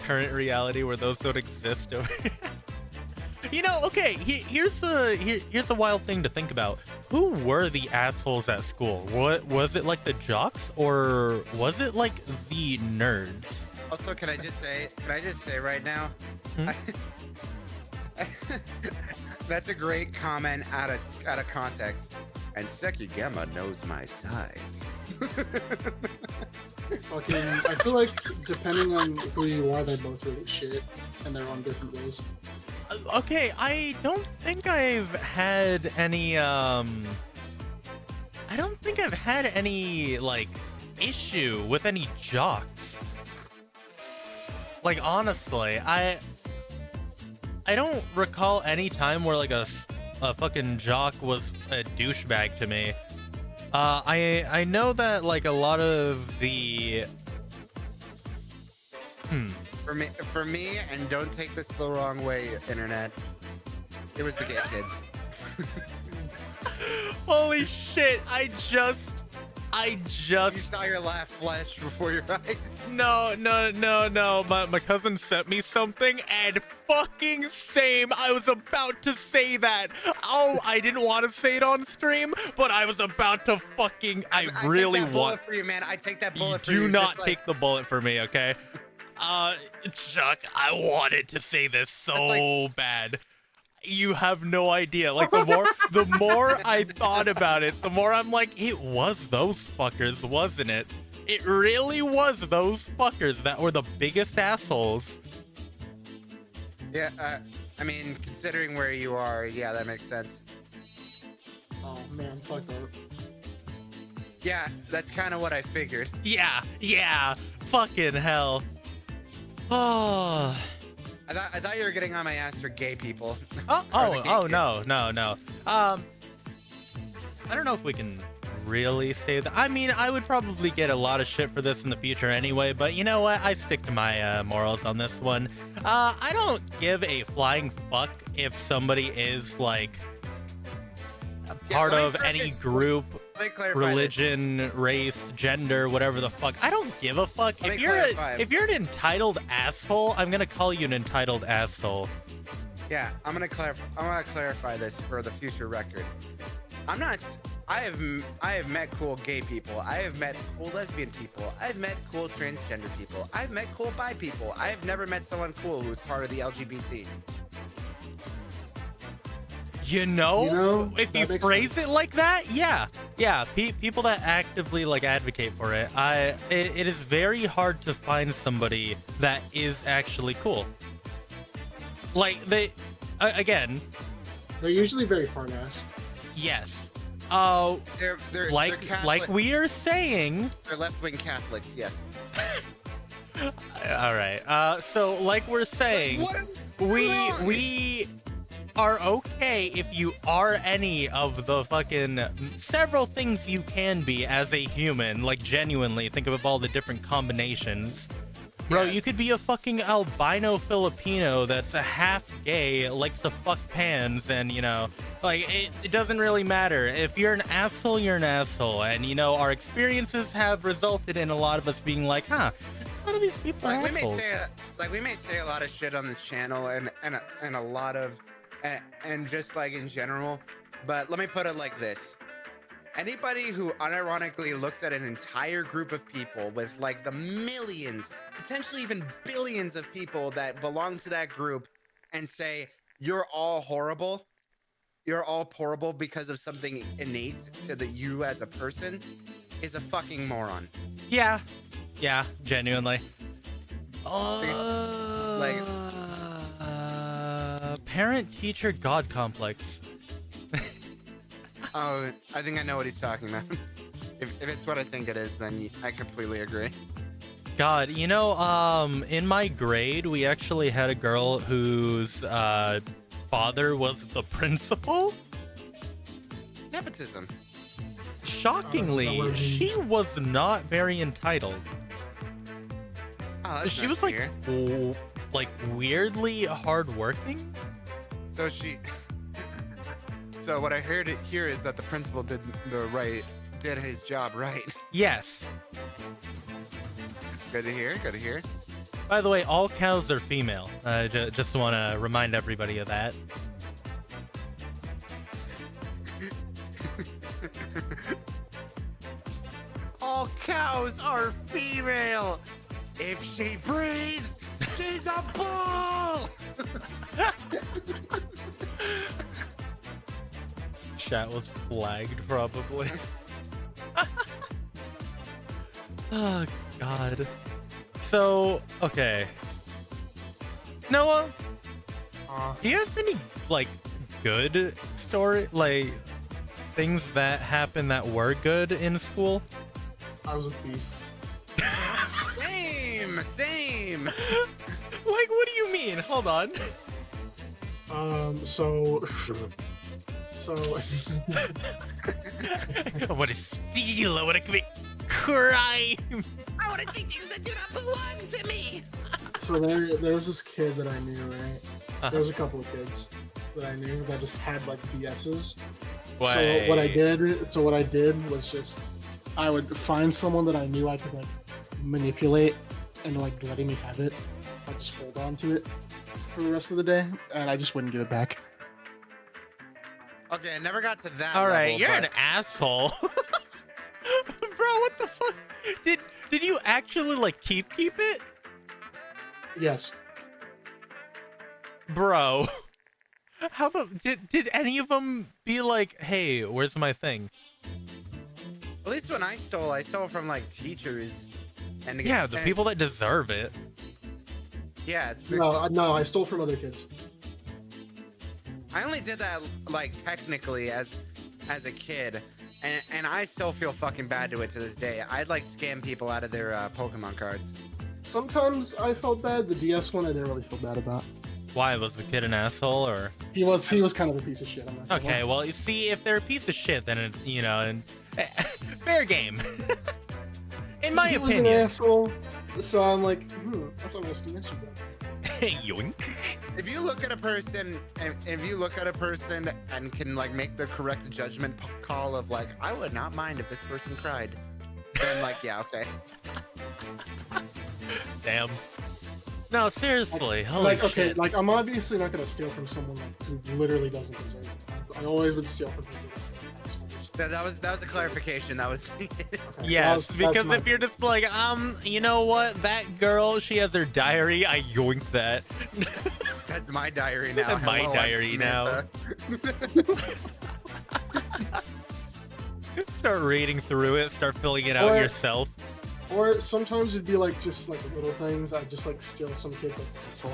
Current reality where those don't exist over here. You know, okay, here's a wild thing to think about. Who were the assholes at school? What was it, like the jocks, or was it like the nerds? Also, can I just say right now? That's a great comment out of context. And Sekigema knows my size. Fucking, I feel like depending on who you are, they both really shit, and they're on different ways. Okay, I don't think I've had any, I don't think I've had any, like, issue with any jocks. Like, honestly, I don't recall any time where, like, a fucking jock was a douchebag to me. I know that, like, a lot of the... For me, and don't take this the wrong way, internet, it was the gay kids. Holy shit, I just... You saw your laugh flash before your eyes. No. My cousin sent me something, and fucking same. I was about to say that. Oh, I didn't want to say it on stream, but I was about to fucking. I really take that want. bullet for you, man. I take that bullet for you. Do not take the bullet for me, okay? Chuck, I wanted to say this so bad. You have no idea. Like, the more I thought about it, the more I'm like, it was those fuckers, wasn't it? It really was those fuckers that were the biggest assholes. Yeah, I mean, considering where you are, yeah, that makes sense. Oh man, fuck that. Yeah, that's kind of what I figured. Yeah, fucking hell. Oh. I thought you were getting on my ass for gay people. Oh, no. I don't know if we can really say that. I mean, I would probably get a lot of shit for this in the future anyway, but you know what? I stick to my morals on this one. I don't give a flying fuck if somebody is, like, a part of any group, religion, race, gender, whatever the fuck. I don't give a fuck. If you're an entitled asshole, I'm gonna call you an entitled asshole. Yeah, I'm gonna clarify this for the future record. I have met cool gay people. I have met cool lesbian people. I've met cool transgender people. I've met cool bi people. I have never met someone cool who's part of the LGBT. You know, if you phrase it like that, yeah. People that actively, like, advocate for it. It is very hard to find somebody that is actually cool. Like, again, they're usually very hard ass. Yes. They're like we are saying. They're left-wing Catholics, yes. All right. So like we're saying, we are okay if you are any of the fucking several things you can be as a human. Like, genuinely, think of all the different combinations. Bro, you could be a fucking albino Filipino that's a half gay, likes to fuck pans, and, you know, like, it doesn't really matter. If you're an asshole, you're an asshole. And, you know, our experiences have resulted in a lot of us being like, huh, a lot of these people are assholes. We may say a lot of shit on this channel and a lot of, and just, like, in general, but let me put it like this. Anybody who unironically looks at an entire group of people with, like, the millions, potentially even billions of people that belong to that group and say, you're all horrible, you're all horrible because of something innate to you as a person, is a fucking moron. Yeah, genuinely. Parent-teacher God complex. Oh, I think I know what he's talking about. If it's what I think it is, then I completely agree. God, you know, in my grade, we actually had a girl whose father was the principal. Nepotism. Shockingly, she was not very entitled. Oh, she was like weirdly hardworking. So what I heard here is that the principal did his job right. Yes. Good to hear. By the way, all cows are female. Just want to remind everybody of that. All cows are female. If she breathes, she's a bull. Chat was flagged, probably. Oh, god. So, okay. Noah, do you have any, like, good story, like, things that happened that were good in school? I was a thief. Same. Like, what do you mean? Hold on. So I want to steal. I want to commit crime. I want to take things that do not belong to me. So there was this kid that I knew, right? There was a couple of kids that I knew that just had like BSs. So what I did was just I would find someone that I knew I could like manipulate and like letting me have it. I'd just hold on to it for the rest of the day, and I just wouldn't give it back. Okay, I never got to that. All right, level, you're but... an asshole. Bro, what the fuck? Did you actually like keep it? Yes. Bro. How the did any of them be like, "Hey, where's my thing?" At least when I stole from like teachers and Yeah, the people that deserve it. Yeah. No, I stole from other kids. I only did that like technically as a kid, and I still feel fucking bad to it to this day. I'd like scam people out of their Pokemon cards. Sometimes I felt bad. The DS one I didn't really feel bad about. Why, was the kid an asshole, or? He was kind of a piece of shit. I'm not gonna Okay, lie. well, you see, if they're a piece of shit, then it, you know, and fair game. In my he opinion. was an asshole, so I'm like, that's almost an issue. Yoink. If you look at a person, and can like make the correct judgment call of like, I would not mind if this person cried, then like, yeah, okay. Damn. No, seriously. Holy Like, okay, shit. like I'm obviously not gonna steal from someone like, who literally doesn't deserve it. I always would steal from people. That was a clarification. That was. Yes, That's because my if you're just like, you know what, that girl, she has her diary, I yoink that. That's my diary now. That's my Hello, diary now. Samantha. Start reading through it, start filling it out Or- yourself. Or sometimes it'd be like just like little things. I'd just like steal some kid's like pencil.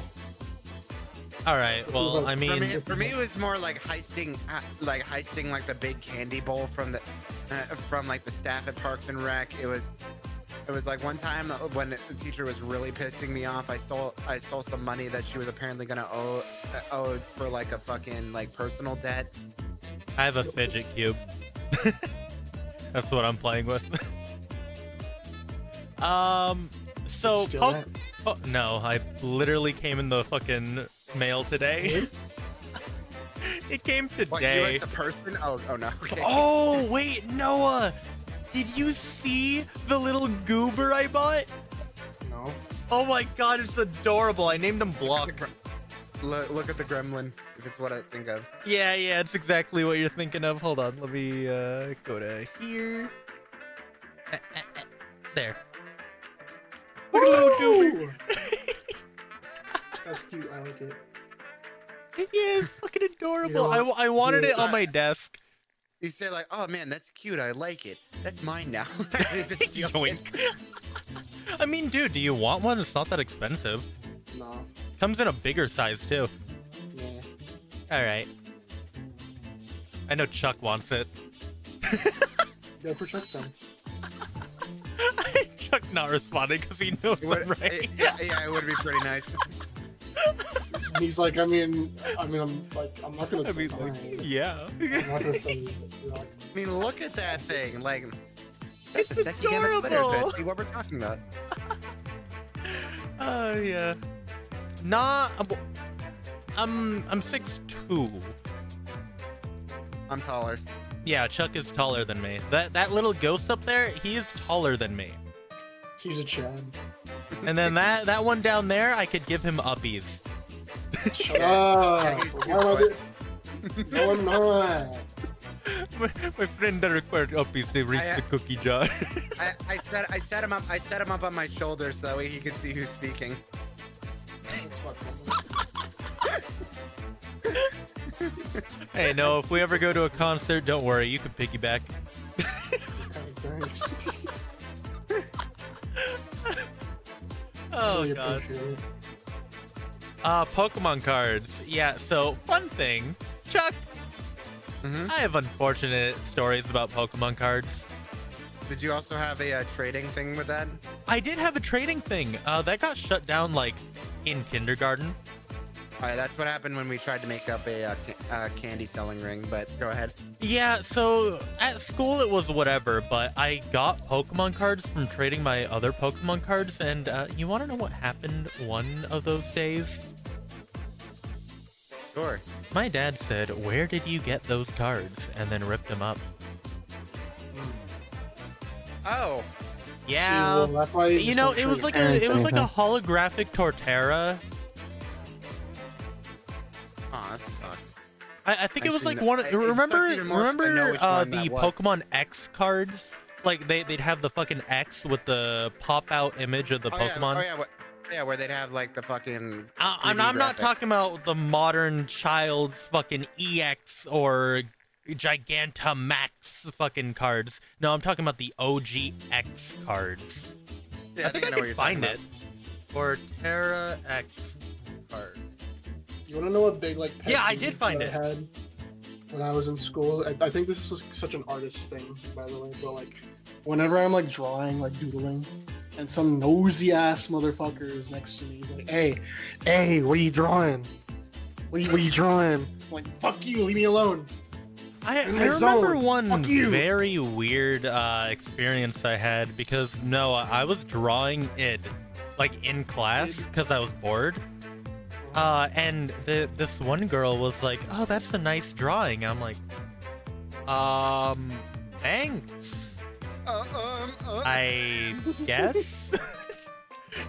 Alright, well, I mean, For me, it was more like heisting like the big candy bowl from the from like the staff at Parks and Rec. It was like one time when the teacher was really pissing me off. I stole some money that she was apparently gonna owe for like a fucking like personal debt. I have a fidget cube. That's what I'm playing with. So, Steal that? no, I literally came in the fucking mail today. It came What, you today. as the person? Oh no. Okay. Oh, wait, Noah, did you see the little goober I bought? No. Oh my god, it's adorable. I named him Block. Look at the gremlin. If it's what I think of. Yeah, it's exactly what you're thinking of. Hold on, let me go to here. There. Look at the little goober. That's cute. I like it. Yeah, it's fucking adorable. You know, I wanted you- it on my desk. You say like, oh man, that's cute. I like it. That's mine now. Just steals it. Yoink. I mean, dude, do you want one? It's not that expensive. No. Comes in a bigger size too. Yeah. All right. I know Chuck wants it. Go for Chuck then. Chuck not responding because he knows It would- I'm right. yeah, it would be pretty nice. He's like, I'm not gonna. I mean, like, yeah. I'm not gonna tell you. Like, I mean, look at that thing. Like, that's It's the Sekigema Twitter adorable. thread. See what we're talking about. Oh yeah. Nah, I'm 6'2". I'm taller. Yeah, Chuck is taller than me. That little ghost up there, he is taller than me. he's a Chad. And then that one down there, I could give him uppies. Shut up. No, I'm not. My friend that required uppies to reach the cookie jar. I set him up. I set him up on my shoulder so that way he could see who's speaking. That's fucked up. Hey, no, if we ever go to a concert, don't worry, you can piggyback. Thanks. Oh Really god. appreciate it. Pokemon cards. Yeah, so fun thing. Chuck, Mhm. I have unfortunate stories about Pokemon cards. Did you also have a trading thing with that? I did have a trading thing. That got shut down like in kindergarten. All right, that's what happened when we tried to make up a candy selling ring. But go ahead. Yeah, so at school it was whatever, but I got Pokemon cards from trading my other Pokemon cards, and you want to know what happened one of those days? Sure. My dad said, "Where did you get those cards?" and then ripped them up. Oh. Yeah. See, well, that's why You know, just it don't was show like your parents a anything. holographic Torterra. Oh, that sucks. I think it was Actually, like no, one. it sucks Remember even more 'cause I know remember which one the that was. Pokemon X cards? Like they'd have the fucking X with the pop out image of the Pokemon. Oh yeah. Yeah, where they'd have like the fucking. I'm 3D not graphic. talking about the modern child's fucking EX or Gigantamax fucking cards. No, I'm talking about the OG X cards. Yeah, I think I know can what you're find talking it. Or Terra X card. You want to know what big like? pet Yeah, I peeve did find that it. I had when I was in school. I think this is such an artist thing, by the way. But like, whenever I'm like drawing, like doodling, and some nosy ass motherfucker is next to me, he's like, "Hey, what are you drawing? What are you drawing?" I'm like, "Fuck you, leave me alone." I In my remember zone. one Fuck you. very weird experience I had because no, I was drawing it like in class because I was bored. And this one girl was like, "Oh, that's a nice drawing." I'm like, thanks. I guess.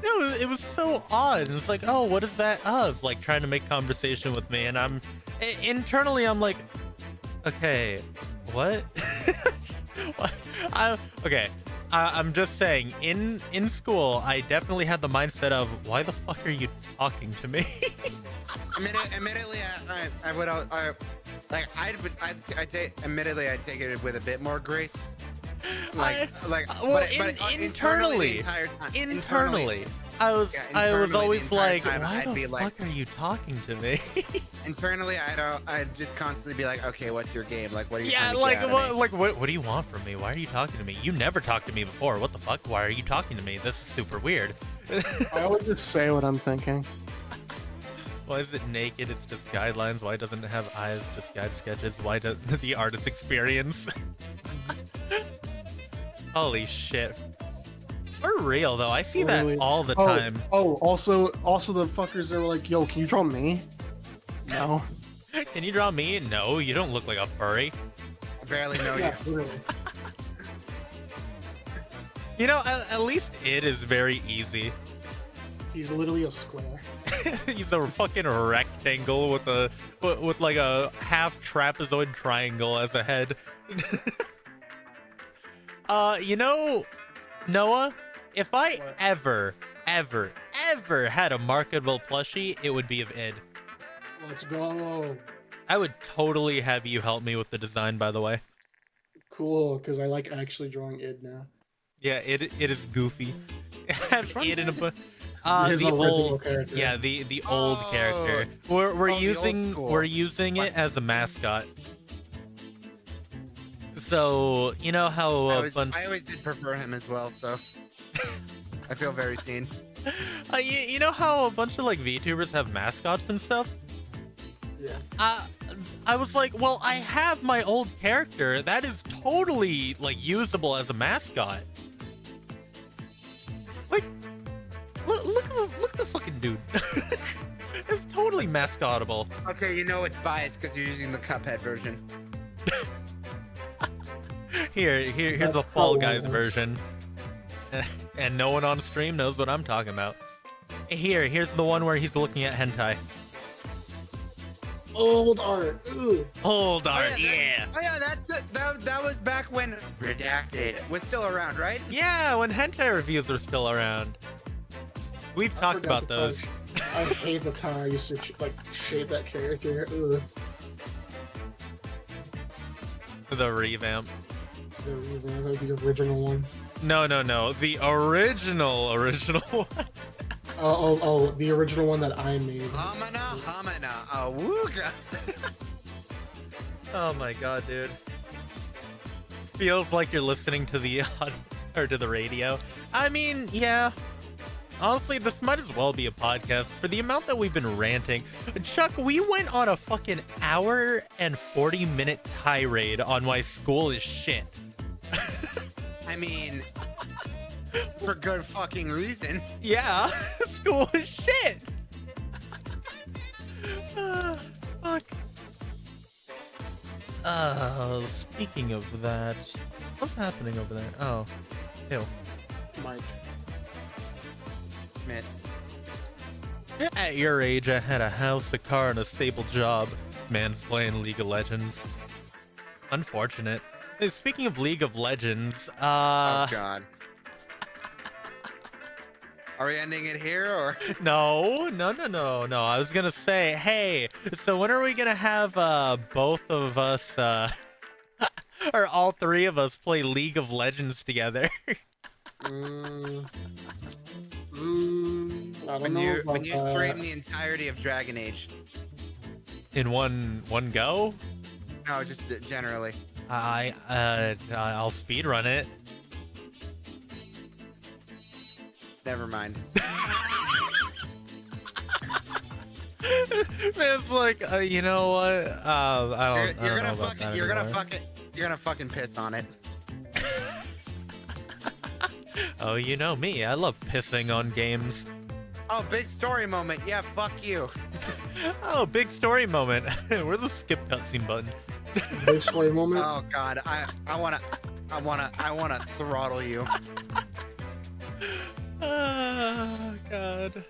No, it was so odd. It was like, "Oh, what is that of?" Like trying to make conversation with me, and internally I'm like, okay, what? Okay, I'm just saying. In school, I definitely had the mindset of, "Why the fuck are you talking to me?" Admittedly, admittedly, I'd take it with a bit more grace. Internally, the entire time. internally, I was internally the always entire like, time, "Why I'd the be like- fuck are you talking to me?" Internally, I'd just constantly be like, okay, what's your game? Like, what are you Yeah, trying to like get out of me? what do you want from me? Why are you talking to me? You never talked to me before. What the fuck? Why are you talking to me? This is super weird. I always just say what I'm thinking. Why is it naked? It's just guidelines. Why doesn't it have eyes? Just guide sketches. Why does the artist experience? Holy shit. For real though, I see that Really? all the time. Also the fuckers that were like, "Yo, can you draw me?" No. Can you draw me? No, you don't look like a furry. I barely know you. Yeah, literally. You know, at least it is very easy. He's literally a square. He's a fucking rectangle with like a half trapezoid triangle as a head. You know, Noah, if I What? ever had a marketable plushie, it would be of id. Let's go. I would totally have you help me with the design, by the way. Cool, because I like actually drawing id now. Yeah, it is goofy. Have one's id in a it? book. His The original old, character. yeah, the old Oh. character. We're Oh, the old using school. we're using it as a mascot. So you know how I always did prefer him as well, so I feel very seen. you know how a bunch of like VTubers have mascots and stuff. Yeah. I was like, well, I have my old character. That is totally like usable as a mascot. Like, look at the fucking dude. It's totally mascotable. Okay, you know it's biased because you're using the Cuphead version. Here's That's the Fall so Guys nice. version. And no one on stream knows what I'm talking about. Here's the one where he's looking at hentai. Old art. Ooh. Old art, that- yeah. Oh yeah, that's it. That was back when Redacted was still around, right? Yeah, when hentai reviews were still around. We've I talked forgot about the those. time. I hate the time I used to like shape that character. Ugh. The revamp. The original one. No. The original one. The original one that I made. Hamana, awooga. Oh my god, dude. Feels like you're listening to the or to the radio. I mean, yeah. Honestly, this might as well be a podcast for the amount that we've been ranting. Chuck, we went on a fucking hour and 40-minute tirade on why school is shit. I mean, for good fucking reason. Yeah, school is shit. Fuck. Speaking of that, what's happening over there? Oh, ew. Mike. At your age, I had a house, a car, and a stable job. Man's playing League of Legends. Unfortunate. Hey, speaking of League of Legends, Oh god. Are we ending it here or? No. I was gonna say, hey, so when are we gonna have both of us, or all three of us play League of Legends together? I don't know When you stream the entirety of Dragon Age. In one go? No, just generally. I'll speedrun it. Never mind. Man's like, you know what? I don't know about that You're anymore. gonna fucking piss on it. Oh, you know me. I love pissing on games. Oh, big story moment. Yeah, fuck you. Oh, big story moment. Where's the skip cutscene button? Big story moment. Oh god, I wanna throttle you. Oh, God.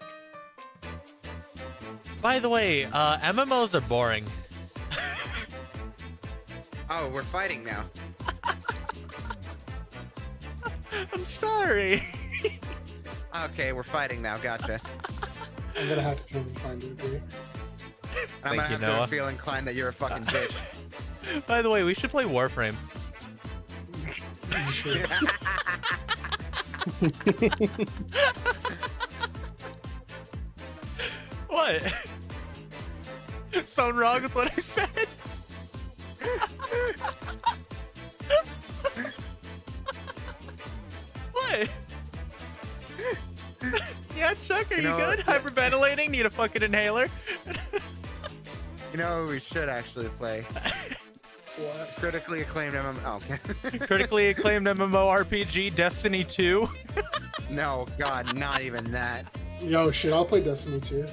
By the way, MMOs are boring. Oh, we're fighting now. I'm sorry. Okay, we're fighting now. Gotcha. I'm gonna have to try and find it here. I'm gonna have Noah. to feel inclined that you're a fucking bitch. By the way, we should play Warframe. What? Sound wrong with what I said? What? Yeah, Chuck, are you good? Hyperventilating? Need a fucking inhaler? You know what we should actually play? What? Critically acclaimed MMO. Oh, okay. Critically acclaimed MMORPG Destiny 2. No, God, not even that. Yo, shit, I'll play Destiny 2.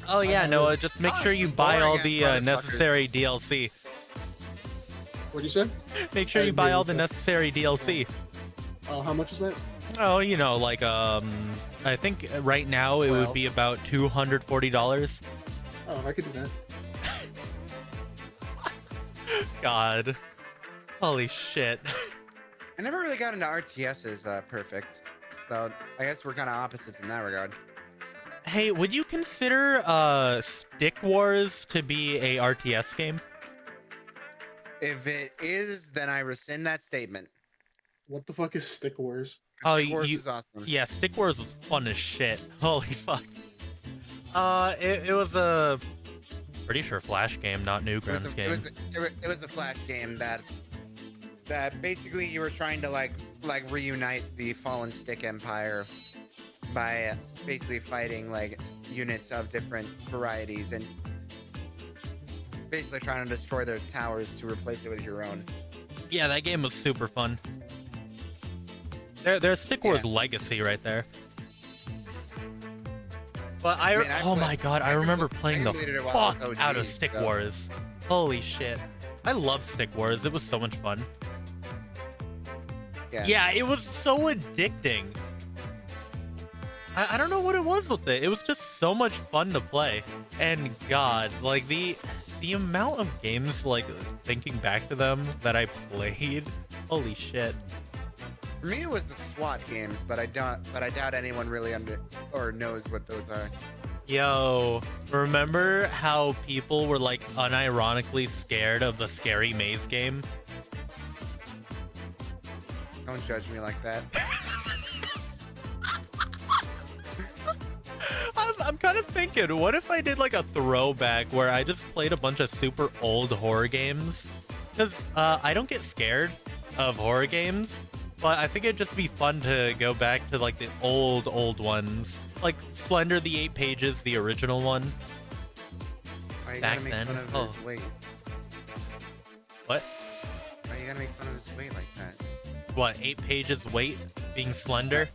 Oh yeah, Noah, just make sure you buy all the Boring-ass necessary DLC. What'd you say? Make sure you buy all the necessary DLC. Oh, how much is that? Oh, you know, like I think right now it would be about $240. Oh, I could do that. God. Holy shit. I never really got into RTSs perfect. So I guess we're kind of opposites in that regard. Hey, would you consider Stick Wars to be a RTS game? If it is, then I rescind that statement. What the fuck is Stick Wars? Oh, Stick Wars is awesome. Yeah, Stick Wars was fun as shit. Holy fuck. It was a pretty sure Flash game, not Newgrounds game. It was a Flash game that basically you were trying to like reunite the fallen Stick Empire by basically fighting like units of different varieties and basically trying to destroy their towers to replace it with your own. Yeah, that game was super fun. There's Stick Wars Legacy right there. But oh my god, I remember playing the fuck out of Stick Wars. Holy shit. I love Stick Wars. It was so much fun. Yeah, it was so addicting. I don't know what it was with it. It was just so much fun to play. And god, like the amount of games, like thinking back to them that I played, holy shit. For me, it was the SWAT games, but I doubt anyone really knows what those are. Yo, remember how people were like unironically scared of the Scary Maze game? Don't judge me like that. thinking, what if I did like a throwback where I just played a bunch of super old horror games? Because I don't get scared of horror games, but I think it'd just be fun to go back to like the old ones. Like Slender the 8 Pages, the original one. Why you Back gotta make then? fun of Oh. his weight? What? Why you gotta make fun of his weight like that? What, 8 Pages weight being slender?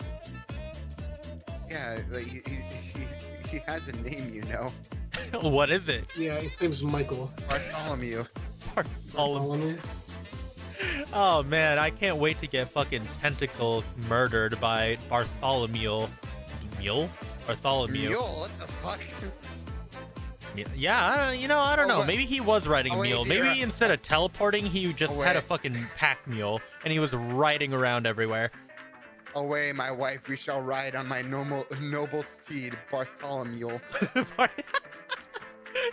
Yeah, like he has a name, you know. What is it? Yeah, his name's Michael. Bartholomew. Bartholomew. Oh man, I can't wait to get fucking tentacle murdered by Bartholomew. Mule? Bartholomew. Mule? What the fuck? Yeah, I don't know. what- Maybe he was riding a wait, mule. you're- Maybe instead of teleporting, he just Oh, had a wait. fucking pack mule and he was riding around everywhere. Away, my wife, we shall ride on my noble steed, Bartholomew.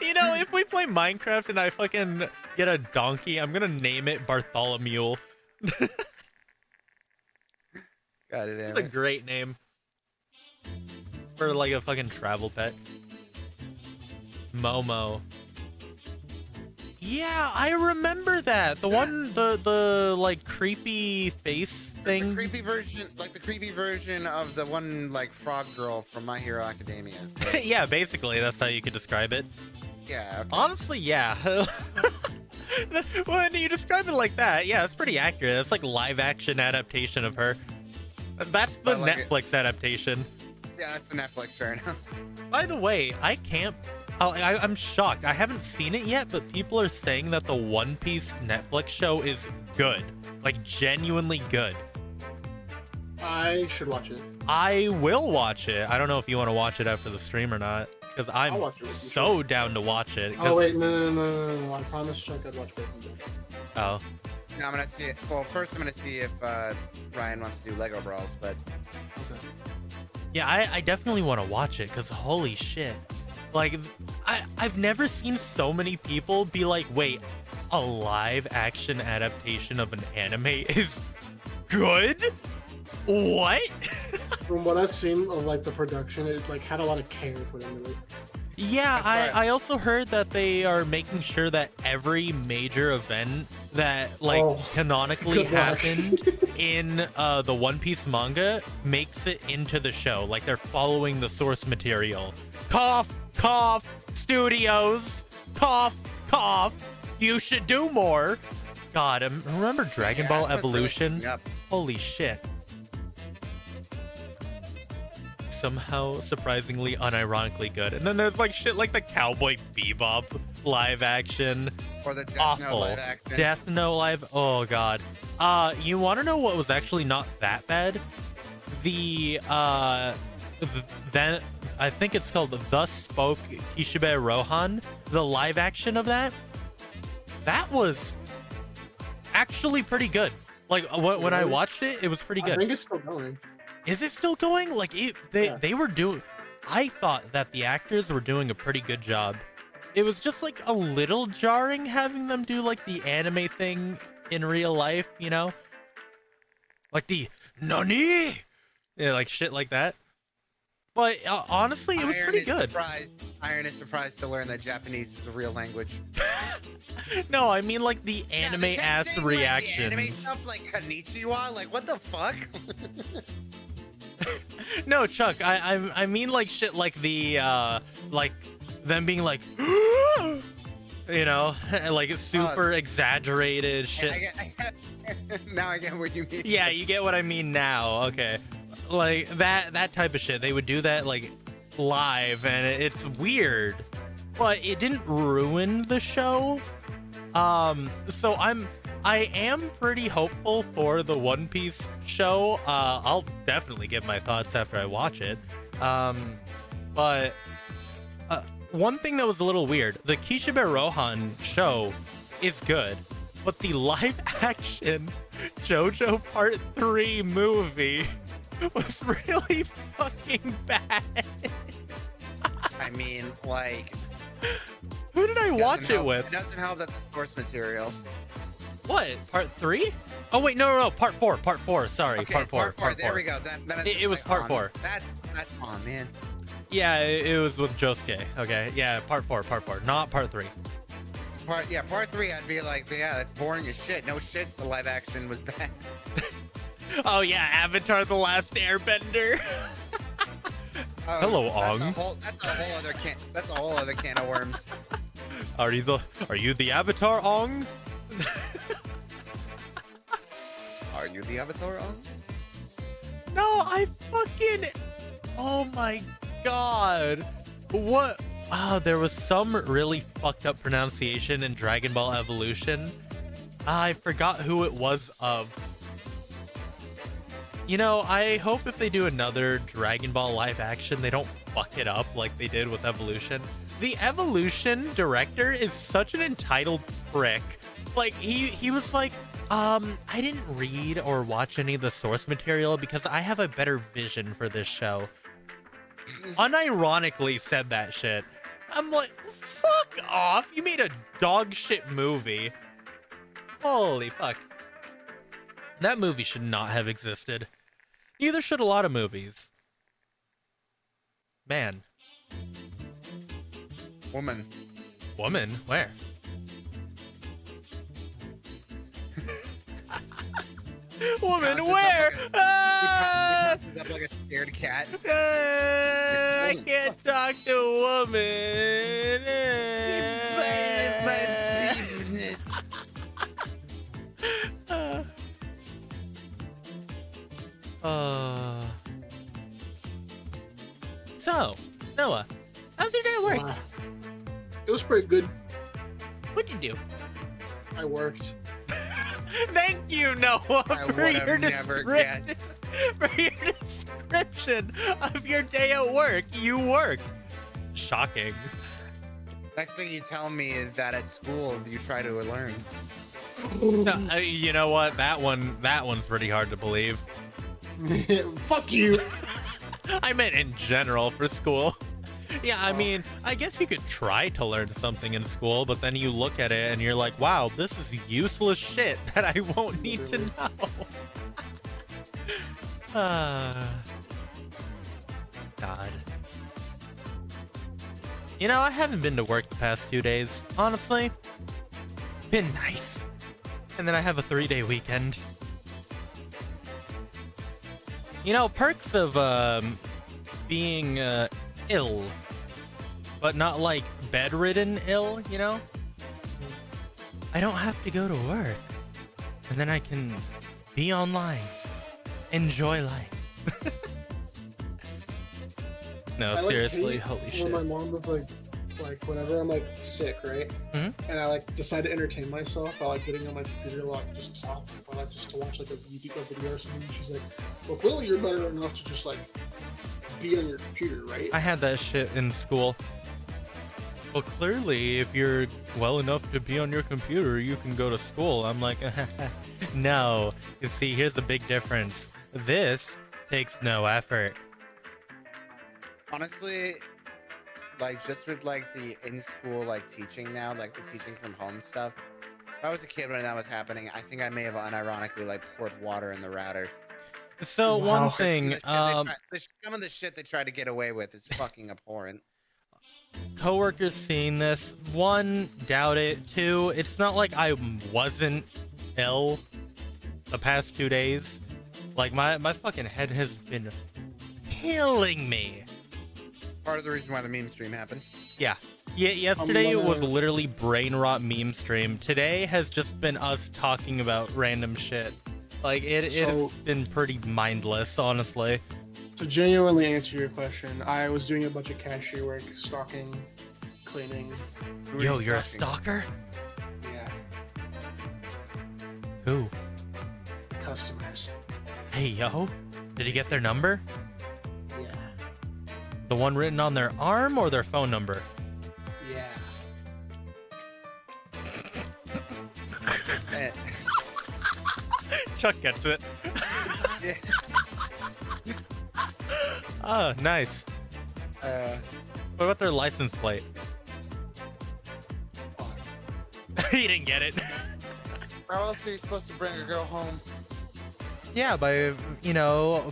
If we play Minecraft and I fucking get a donkey, I'm gonna name it Bartholomew. God damn It's a it. great name for like a fucking travel pet. Momo. Yeah, I remember that. The one, the like creepy face thing. The creepy version of the one like frog girl from My Hero Academia. Yeah, basically, that's how you could describe it. Yeah. Okay. Honestly, yeah. When you describe it like that, yeah, it's pretty accurate. It's like live action adaptation of her. That's the But like Netflix adaptation. Yeah, that's the Netflix fair enough. By the way, I can't. I'm shocked. I haven't seen it yet, but people are saying that the One Piece Netflix show is good, like genuinely good. I should watch it. I will watch it. I don't know if you want to watch it after the stream or not, because I'm I'll watch it with you, so down to watch it. 'cause- Oh wait, no! I promised Chuck I'd watch Breaking Bad. Oh, Now I'm gonna see it. Well, first I'm gonna see if Ryan wants to do Lego Brawls, but Okay. yeah, I definitely want to watch it because holy shit. Like, I've never seen so many people be like, wait, a live action adaptation of an anime is good? What? From what I've seen of like the production, it like had a lot of care put into it. Yeah, That's right. I also heard that they are making sure that every major event that like Oh, canonically good luck. happened in the One Piece manga makes it into the show. Like they're following the source material. Cough, cough, studios, cough, cough. You should do more. God, remember Dragon Yeah, Ball that's what's really Evolution? coming up. Holy shit. Somehow surprisingly unironically good. And then there's like shit like the Cowboy Bebop live action. or the Death Note Awful. live action. Death Note live. Oh god. You want to know what was actually not that bad? The then I think it's called Thus Spoke Kishibe Rohan. The live action of that. That was actually pretty good. Like when I Really? watched it, it was pretty I good. think it's still going. Is it still going? Like Yeah. they were doing. I thought that the actors were doing a pretty good job. It was just like a little jarring having them do like the anime thing in real life, like the nani, yeah, like shit like that. But honestly, it was pretty good. Iron is surprised to learn that Japanese is a real language. No, I mean like the Yeah, anime they kept ass saying, like, the anime reactions. stuff like konnichiwa, like what the fuck? No, Chuck, I mean like shit like the like them being like like super exaggerated shit. Now I get what you mean. Yeah, you get what I mean now. Okay. Like that type of shit. They would do that like live and it's weird. But it didn't ruin the show. So I am pretty hopeful for the One Piece show. I'll definitely give my thoughts after I watch it. But one thing that was a little weird, the Kishibe Rohan show is good, but the live action JoJo Part 3 movie was really fucking bad. I mean, like, Who did I watch it help- with? It doesn't help that the source material. What? Part 3? Oh wait, no, part 4. Part 4. Sorry, Okay, part 4. Part 4. There we go. It was part 4. That's on, man. Yeah, it was with Josuke. Okay, yeah, part 4, not part 3. Part 3. I'd be like, yeah, that's boring as shit. No shit, the live action was bad. Oh yeah, Avatar: The Last Airbender. Hello, Ong. That's a whole other can of worms. Are you the Avatar, Ong? Are you the Avatar, Ong? No, oh my god. What? Oh, there was some really fucked up pronunciation in Dragon Ball Evolution. I forgot who it was of. You know, I hope if they do another Dragon Ball live action, they don't fuck it up like they did with Evolution. The Evolution director is such an entitled prick. Like, he was like, I didn't read or watch any of the source material because I have a better vision for this show. Unironically said that shit. I'm like, fuck off. You made a dog shit movie. Holy fuck. That movie should not have existed. Neither should a lot of movies. Man. Woman. Woman? Where? Woman, where? He up like a scared cat. I can't talk to a woman. So, Noah, how's your day at work? It was pretty good. What'd you do? I worked. Thank you, Noah, for your never description. For your description of your day at work. You worked. Shocking. Next thing you tell me is that at school you try to learn. No, you know what? That one's pretty hard to believe. Fuck you. I meant in general for school. Yeah, I mean, I guess you could try to learn something in school, but then you look at it and you're like, wow, this is useless shit that I won't need to know. God. You know, I haven't been to work the past 2 days. Honestly, been nice. And then I have a 3-day weekend. You know, perks of being ill, but not like bedridden ill, you know? I don't have to go to work. And then I can be online. Enjoy life. No, seriously, holy shit. When my mom was like whenever I'm like sick, right? Mm-hmm. And I like decide to entertain myself by like getting on my computer, like just talk, or like just to watch like a video or something. She's like, "Well, clearly you're better enough to just like be on your computer, right?" I had that shit in school. Well, clearly, if you're well enough to be on your computer, you can go to school. I'm like, no. You see, here's the big difference. This takes no effort. Honestly, like just with like the in-school like teaching now, like the teaching from home stuff. If I was a kid when that was happening, I think I may have unironically like poured water in the router. So one thing, some of the shit they tried to get away with is fucking abhorrent. Coworkers seeing this, one, doubt it. Two, it's not like I wasn't ill the past 2 days. Like my fucking head has been killing me. Part of the reason why the meme stream happened. Yeah. Yesterday it was literally brain rot meme stream. Today has just been us talking about random shit. Like it's been pretty mindless, honestly. To genuinely answer your question, I was doing a bunch of cashier work, stocking, cleaning. Yo, you're a stalker? Yeah. Who? Customers. Hey, yo. Did you get their number? Yeah. The one written on their arm or their phone number? Yeah. Chuck gets it. Yeah. Oh, nice. What about their license plate? He didn't get it. How else are you supposed to bring a girl home? Yeah, by,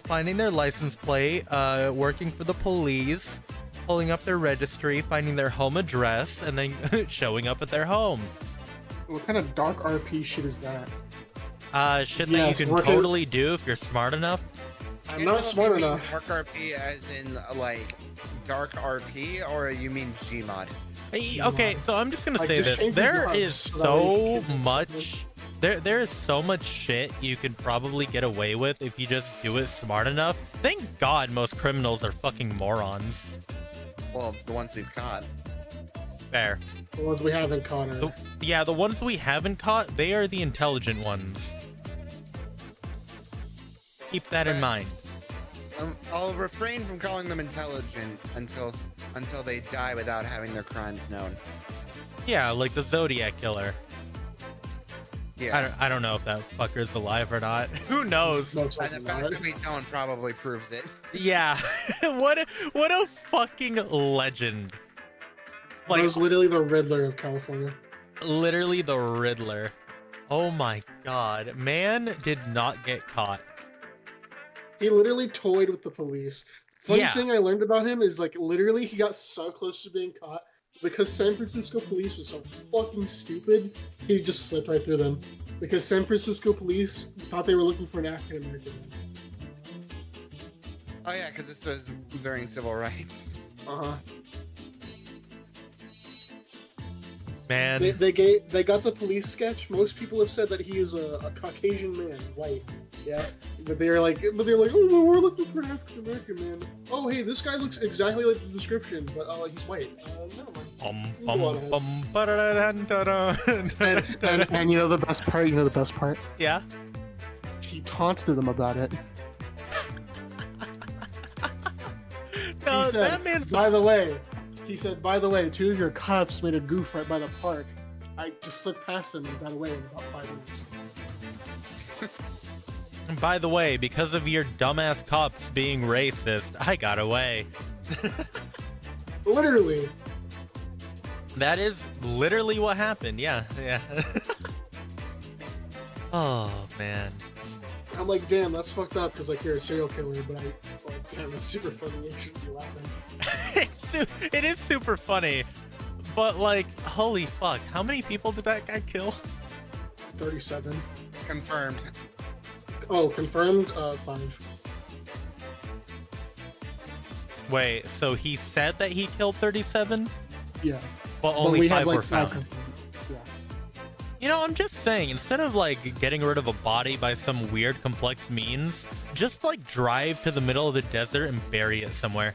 finding their license plate, working for the police, pulling up their registry, finding their home address, and then showing up at their home. What kind of dark RP shit is that? Shit Yes, that you can totally do if you're smart enough. I'm not smart enough. Dark RP as in, like, dark RP, or you mean Gmod? Okay, so I'm just gonna Like, say just this. change There your is jobs so that way you so can get much... There is so much shit you can probably get away with if you just do it smart enough. Thank God most criminals are fucking morons. Well, the ones we've caught. Fair. The ones we haven't caught are... Yeah, the ones we haven't caught, they are the intelligent ones. Keep that in mind. I'll refrain from calling them intelligent until they die without having their crimes known. Yeah, like the Zodiac Killer. Yeah. I don't know if that fucker's alive or not. Who knows? Most And the likely fact not. that we don't probably proves it. Yeah. what a fucking legend. That was literally the Riddler of California. Literally the Riddler. Oh my god. Man did not get caught. He literally toyed with the police. Funny Yeah. thing I learned about him is, like, literally he got so close to being caught because San Francisco police was so fucking stupid. He just slipped right through them because San Francisco police thought they were looking for an African American man. Oh yeah, because this was during civil rights. Uh-huh. Man. They got the police sketch. Most people have said that he is a Caucasian man, white. Yeah, but they're like, oh, well, we're looking for an African American man. Oh, hey, this guy looks exactly like the description, but he's white. Never mind. And you know the best part? Yeah. He taunted them about it. No, He said, that man's by the way, two of your cops made a goof right by the park. I just slipped past them and got away in about 5 minutes. By the way, because of your dumbass cops being racist, I got away. Literally. That is literally what happened. Yeah. Oh, man. I'm like, damn, that's fucked up because, like, you're a serial killer, but damn, that's super funny. You shouldn't be laughing. It is super funny, but, like, holy fuck. How many people did that guy kill? 37. Confirmed. Oh, confirmed? 5. Wait, so he said that he killed 37? Yeah. But But only we 5 have, like, were 5 found. confirmed. Yeah. You know, I'm just saying, instead of, like, getting rid of a body by some weird, complex means, just, like, drive to the middle of the desert and bury it somewhere.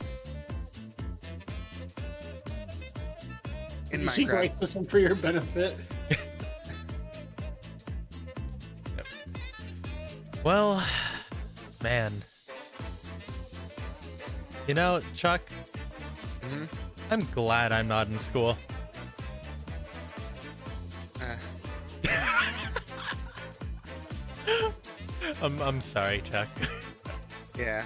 In You see Minecraft. racism for your benefit. Well, man. You know, Chuck, I'm glad I'm not in school. I'm sorry, Chuck. Yeah.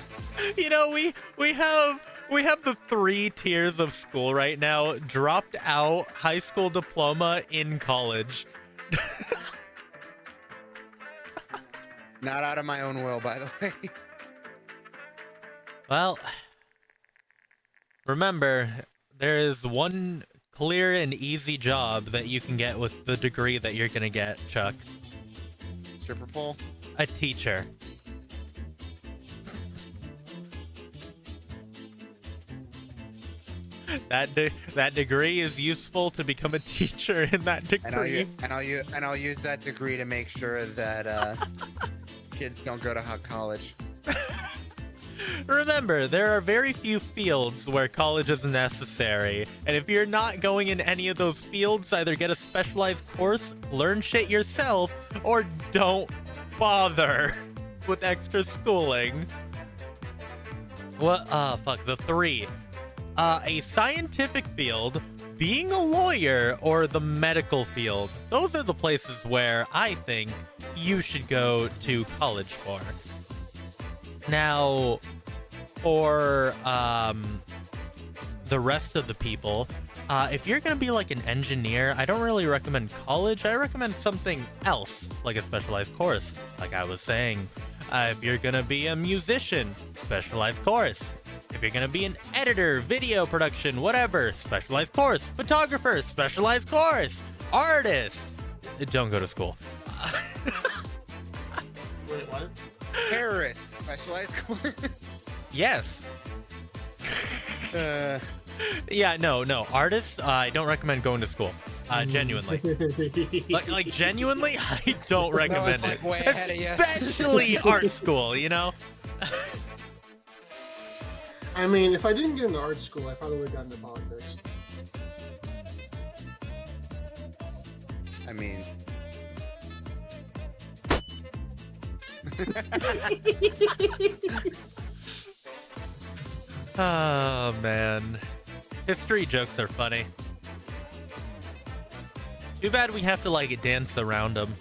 You know, we have the 3 tiers of school right now: dropped out, high school diploma, in college. Not out of my own will, by the way. Well, remember, there is one clear and easy job that you can get with the degree that you're gonna get, Chuck. Stripper pole. A teacher. That degree is useful to become a teacher in that degree. And I'll use that degree to make sure that kids don't go to college. Remember, there are very few fields where college is necessary, and if you're not going in any of those fields, either get a specialized course, learn shit yourself, or don't bother with extra schooling. What? Fuck, the 3. A scientific field, being a lawyer, or the medical field. Those are the places where I think you should go to college for. Now, for the rest of the people, if you're gonna be like an engineer, I don't really recommend college. I recommend something else, like a specialized course, like I was saying. If you're gonna be a musician, specialized course. If you're gonna be an editor, video production, whatever, specialized course. Photographer, specialized course. Artist, don't go to school. Wait, what? Terrorist, specialized course. Yes. Yeah, no. Artists, I don't recommend going to school. Genuinely. like genuinely, I don't recommend like it. way ahead of you. Especially art school, you know? I mean, if I didn't get into art school, I probably would have gotten into politics. I mean, Oh, man. History jokes are funny. Too bad we have to, like, dance around them.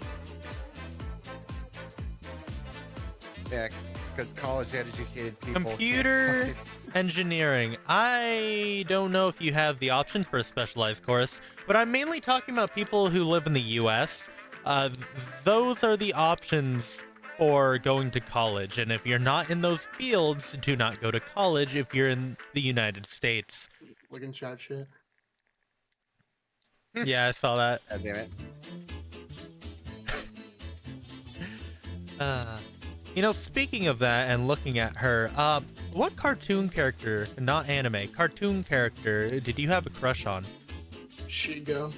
yeah, because college-educated people. Computer can't engineering. I don't know if you have the option for a specialized course, but I'm mainly talking about people who live in the US. Those are the options for going to college, and if you're not in those fields, do not go to college if you're in the United States. Looking chat shit. Yeah, I saw that. God damn it. You know, speaking of that and looking at her, what cartoon character, not anime, cartoon character did you have a crush on? Shigo.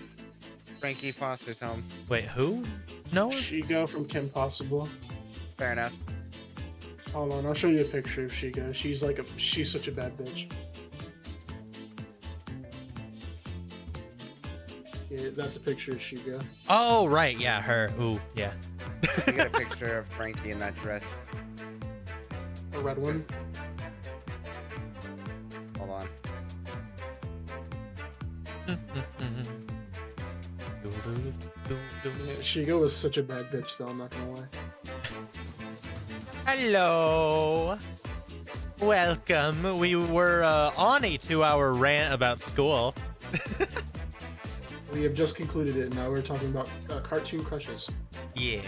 Frankie Foster's home. Wait, who? No? Shigo from Kim Possible. Fair enough. Hold on, I'll show you a picture of Shigo. She's such a bad bitch. Yeah, that's a picture of Shigo. Oh, right, yeah, her. Ooh, yeah. You got a picture of Frankie in that dress. A red one. Hold on. Yeah, Shigo was such a bad bitch, though. I'm not gonna lie. Hello. Welcome. We were on a 2-hour rant about school. We have just concluded it. Now we're talking about cartoon crushes. Yeah.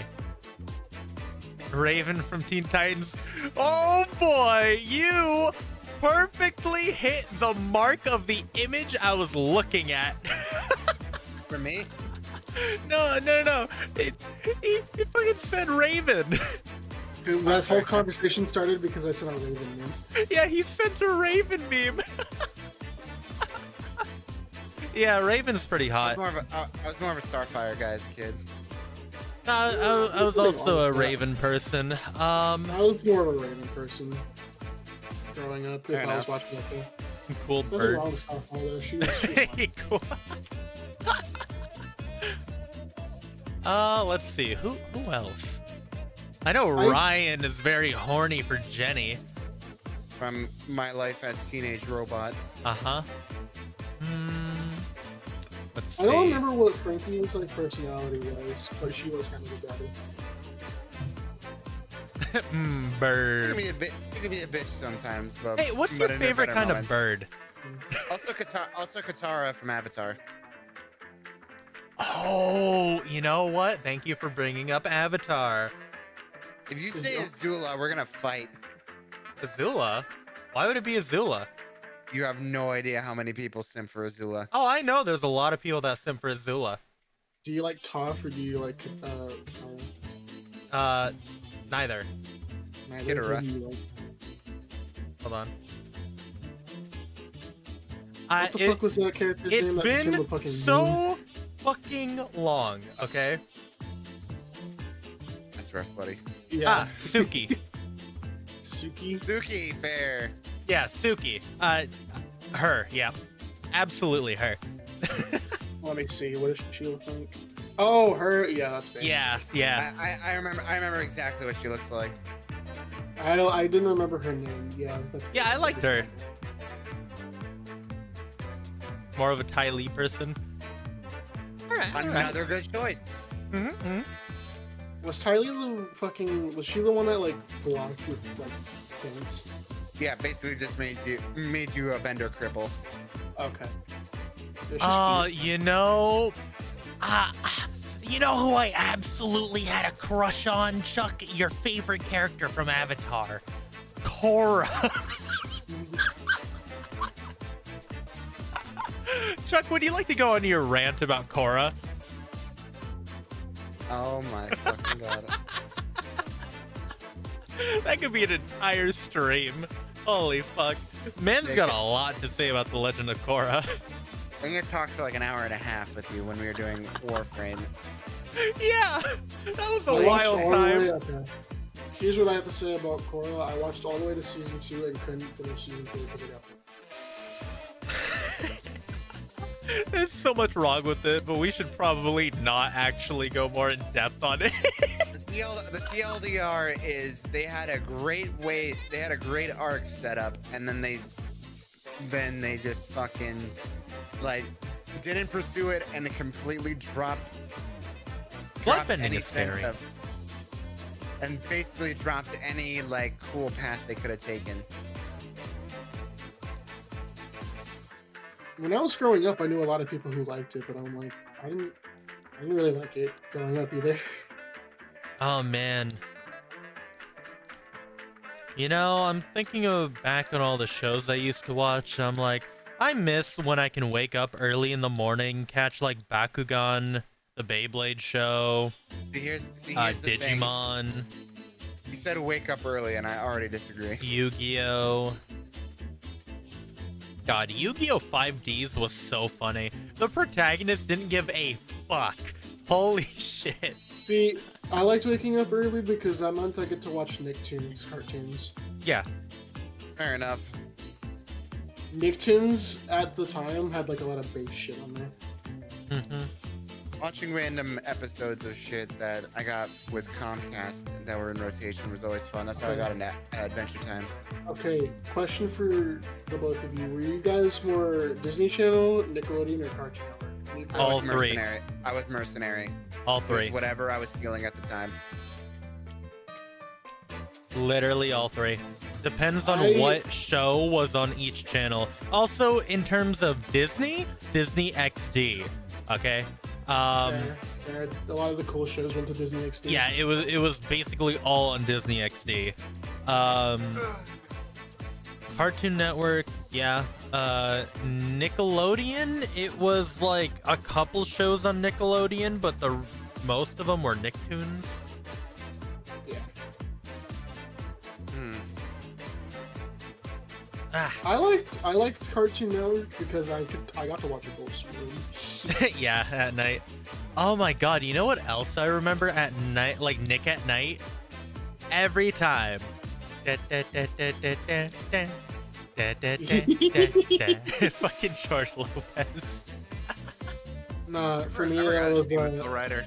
Raven from Teen Titans. Oh boy, you perfectly hit the mark of the image I was looking at. For me? No. He fucking said Raven. Dude, that whole conversation started because I said I Raven, man. Yeah, he sent a Raven meme. Yeah, Raven's pretty hot. I was more of a Starfire guy as a kid. I was also a Raven person. I was more of a Raven person growing up. Fair If I was enough. watching that thing. Cool Nothing wrong with birds. Starfire though. She was Cool. Let's see. Who else? I know Ryan is very horny for Jenny. From My Life as Teenage Robot. Uh-huh. Let's see. I don't remember what Frankie's like personality was, but she was kind of a daddy. Bird. You can be a bitch sometimes, but Hey, what's but your in a favorite better kind of moment. bird? Also Katara from Avatar. Oh, you know what? Thank you for bringing up Avatar. If you say Azula, we're gonna fight. Azula? Why would it be Azula? You have no idea how many people simp for Azula. Oh, I know there's a lot of people that simp for Azula. Do you like Toph or do you like Katara? Neither. Neither. Kitara. Who do you like? Hold on. What the fuck was that character's It's name? That became been a fucking meme? so fucking long, okay? That's rough, buddy. Yeah. Suki. Suki. Suki, fair. Yeah, Suki. Her, yeah. Absolutely her. Let me see. What does she look like? Oh, her. Yeah, that's bad. Yeah. I remember exactly what she looks like. I didn't remember her name. Yeah. Yeah, I liked her. More of a Ty Lee person. Alright. Another good choice. Mm-hmm. Was Tylee the fucking? Was she the one that like blocked with like pants? Yeah, basically just made you a bender cripple. Okay. You know, you know who I absolutely had a crush on, Chuck? Your favorite character from Avatar, Korra. Chuck, would you like to go on your rant about Korra? Oh my fucking god. That could be an entire stream. Holy fuck. Man's got a lot to say about the Legend of Korra. I'm gonna talk for like an hour and a half with you when we were doing Warframe. Yeah, that was a I watched wild all the way- time. okay. Here's what I have to say about Korra. I watched all the way to season 2 and couldn't finish season 3 because I got There's so much wrong with it, but we should probably not actually go more in depth on it. The TLDR is they had a great arc set up, and then they just fucking like didn't pursue it and it completely dropped Bloodbending any is sense scary. of, and basically dropped any like cool path they could have taken. When I was growing up, I knew a lot of people who liked it, but I'm like, I didn't really like it growing up either. Oh man. You know, I'm thinking of back on all the shows I used to watch. I'm like, I miss when I can wake up early in the morning, catch like Bakugan, the Beyblade show, Here's the thing. Digimon, You said wake up early, and I already disagree. Yu-Gi-Oh. God, Yu-Gi-Oh! 5Ds was so funny. The protagonist didn't give a fuck. Holy shit. See, I liked waking up early because that meant I get to watch Nicktoons cartoons. Yeah. Fair enough. Nicktoons at the time had like a lot of base shit on there. Mm-hmm. Watching random episodes of shit that I got with Comcast that were in rotation was always fun. That's how I got an Adventure Time. Okay, question for the both of you. Were you guys more Disney Channel, Nickelodeon, or Cartoon Network? All three. I was mercenary. All It was three. whatever I was feeling at the time. Literally all three. Depends on I- what show was on each channel. Also, in terms of Disney XD. Okay. Yeah, a lot of the cool shows went to Disney XD. Yeah, it was basically all on Disney XD. Cartoon Network, yeah. Nickelodeon, it was like a couple shows on Nickelodeon, but most of them were Nicktoons. Yeah. Ah, I liked Cartoon Network because I got to watch Adult Swim. yeah, at night. Oh my god, you know what else I remember at night? Like Nick at Night? Every time. Fucking George Lopez. Nah, for me I it forgot was he was the writer.